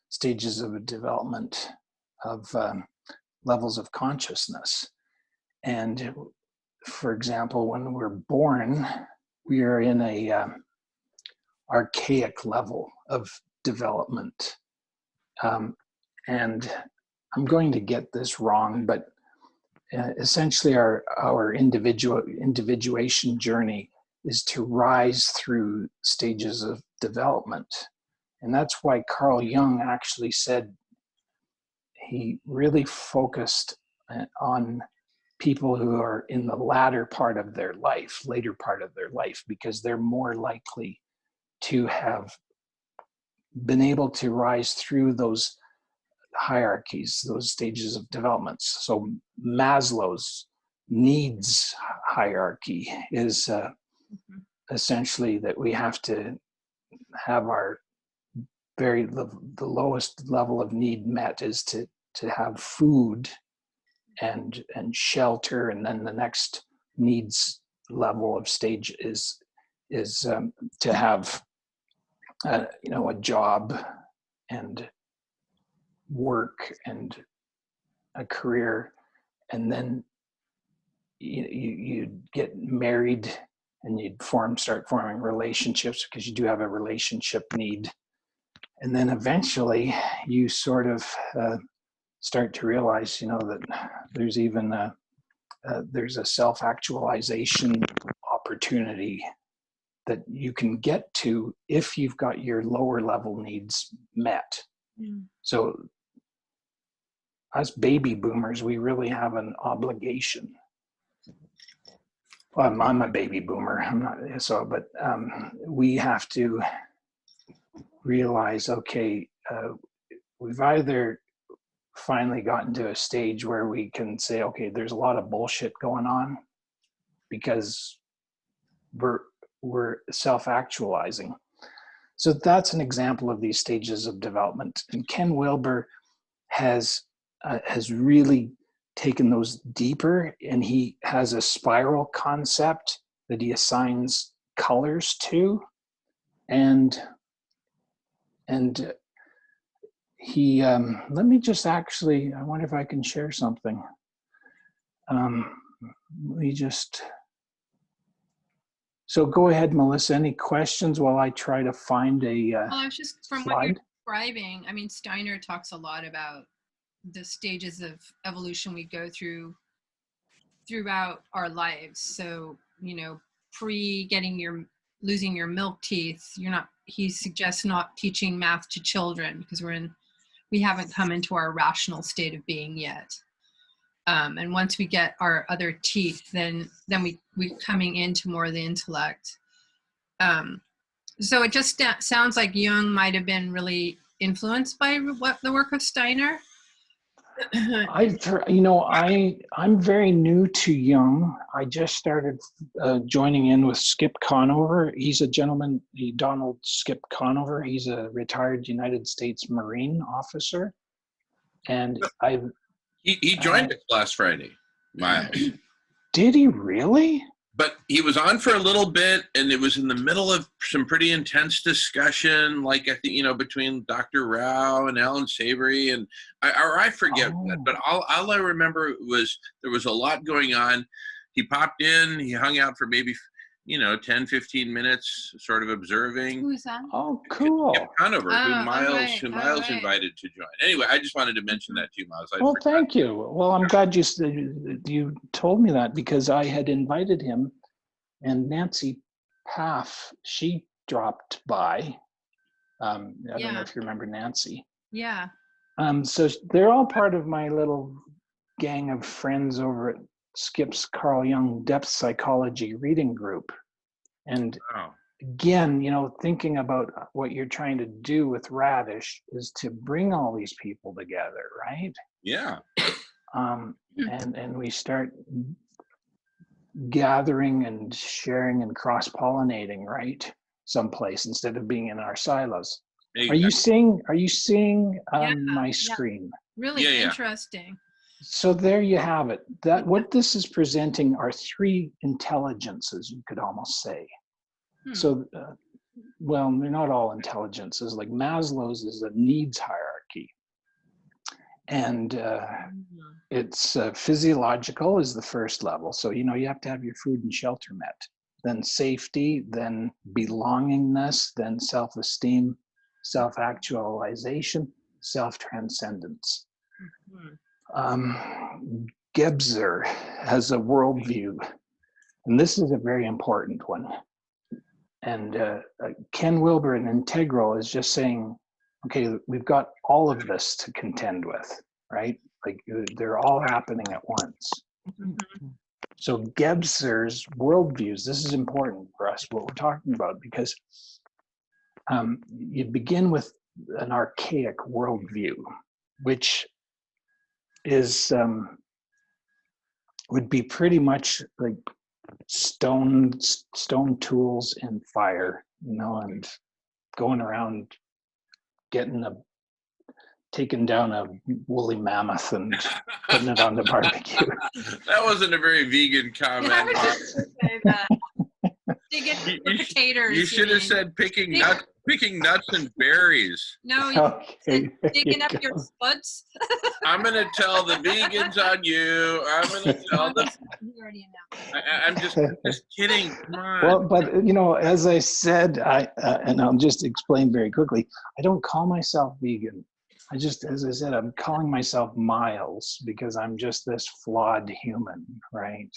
stages of a development of levels of consciousness. And for example, when we're born, we are in a archaic level of development. And I'm going to get this wrong, but essentially our individuation journey is to rise through stages of development. And that's why Carl Jung actually said he really focused on people who are in the later part of their life, because they're more likely to have been able to rise through those hierarchies, those stages of developments. So Maslow's needs hierarchy is essentially that we have to have our the lowest level of need met is to have food and shelter, and then the next needs level of stage is to have a job and work and a career, and then you get married and you'd start forming relationships because you do have a relationship need, and then eventually you sort of start to realize that there's even there's a self-actualization opportunity that you can get to if you've got your lower level needs met. Mm. So us baby boomers, we really have an obligation. Well, I'm a baby boomer. I'm not so, but we have to realize, okay, we've either finally gotten to a stage where we can say, okay, there's a lot of bullshit going on because we're self-actualizing. So that's an example of these stages of development. And Ken Wilber has really taken those deeper, and he has a spiral concept that he assigns colors to, and he let me just actually, I wonder if I can share something. So go ahead, Melissa. Any questions while I try to find a Well, I was just from what you're slide? describing. I mean, Steiner talks a lot about the stages of evolution we go through throughout our lives. So, you know, pre losing your milk teeth, he suggests not teaching math to children because we haven't come into our rational state of being yet. And once we get our other teeth, then we're coming into more of the intellect. So it just sounds like Jung might have been really influenced by the work of Steiner. I'm very new to Jung. I just started joining in with Skip Conover. He's a gentleman, Donald Skip Conover. He's a retired United States Marine officer, and He joined us last Friday, Miles. Did he really? But he was on for a little bit, and it was in the middle of some pretty intense discussion, like I think, between Dr. Rao and Alan Savory, and I forget that. But all I remember was there was a lot going on. He popped in, he hung out for maybe 10, 15 minutes, sort of observing. Who's that? Oh, cool. Skip Conover, who Miles right. invited to join. Anyway, I just wanted to mention that to you, Miles. Well, thank you. Well, I'm glad you told me that, because I had invited him, and Nancy Paff, she dropped by. I don't know if you remember Nancy. Yeah. So they're all part of my little gang of friends over at Skip's Carl Jung Depth Psychology reading group. And again, thinking about what you're trying to do with Radish is to bring all these people together, right? Yeah. And we start gathering and sharing and cross-pollinating, right? Someplace, instead of being in our silos. Are you seeing my screen? Really interesting. So there you have it. That what this is presenting are three intelligences, you could almost say. So, well, they're not all intelligences. Like Maslow's is a needs hierarchy. And it's physiological is the first level. So, you have to have your food and shelter met. Then safety, then belongingness, then self-esteem, self-actualization, self-transcendence. Gebser has a worldview, and this is a very important one. And Ken Wilber in Integral is just saying, okay, we've got all of this to contend with, right? Like they're all happening at once. So Gebser's worldviews, this is important for us, what we're talking about, because you begin with an archaic worldview, which is would be pretty much like stone tools and fire, and going around taking down a woolly mammoth and putting it on the barbecue. That wasn't a very vegan comment. I was just gonna say that. Digging for potatoes. You should have said picking nuts and berries. No, you Okay, said digging up your spuds. I'm gonna tell the vegans on you. I'm gonna tell them. I'm just kidding. Come on. Well, but as I said, and I'll just explain very quickly. I don't call myself vegan. As I said, I'm calling myself Miles because I'm just this flawed human, right?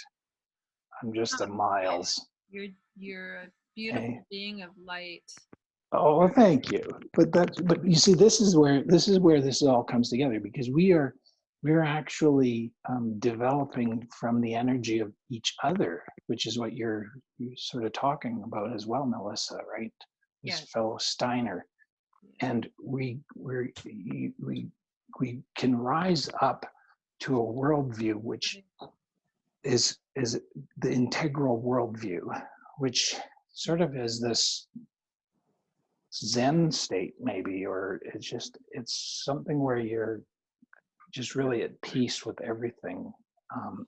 I'm just a Miles. You're a beautiful being of light. Oh, well, thank you. But you see, this is where this all comes together, because we're actually developing from the energy of each other, which is what you're sort of talking about as well, Melissa, right? This Yes. fellow Steiner, and we can rise up to a worldview which is the integral worldview, which sort of is this Zen state, maybe, or it's something where you're just really at peace with everything,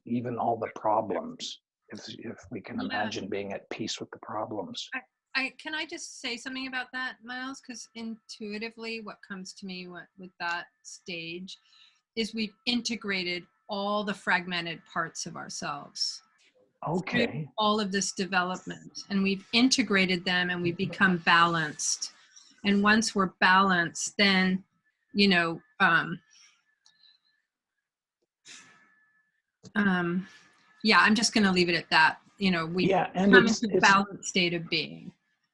even all the problems, if we can Yeah. imagine being at peace with the problems. Can I just say something about that, Miles? Because intuitively, what comes to me with that stage is we've integrated all the fragmented parts of ourselves. Okay. All of this development, and we've integrated them, and we become balanced. And once we're balanced, then, you know, yeah, I'm just going to leave it at that. You know, we and come it's into a balanced state of being.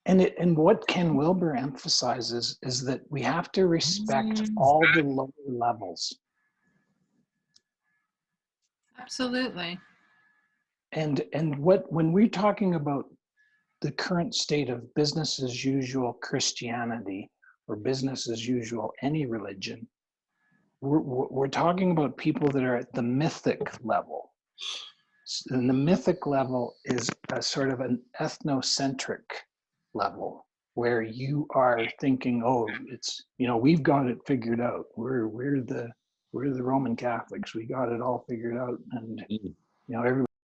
and what Ken Wilber emphasizes is that we have to respect all the lower levels. Absolutely. And when we're talking about the current state of business as usual Christianity, or business as usual any religion, we're talking about people that are at the mythic level. And the mythic level is a sort of an ethnocentric level, where you are thinking, oh, it's, we've got it figured out. We're the Roman Catholics. We got it all figured out, and everybody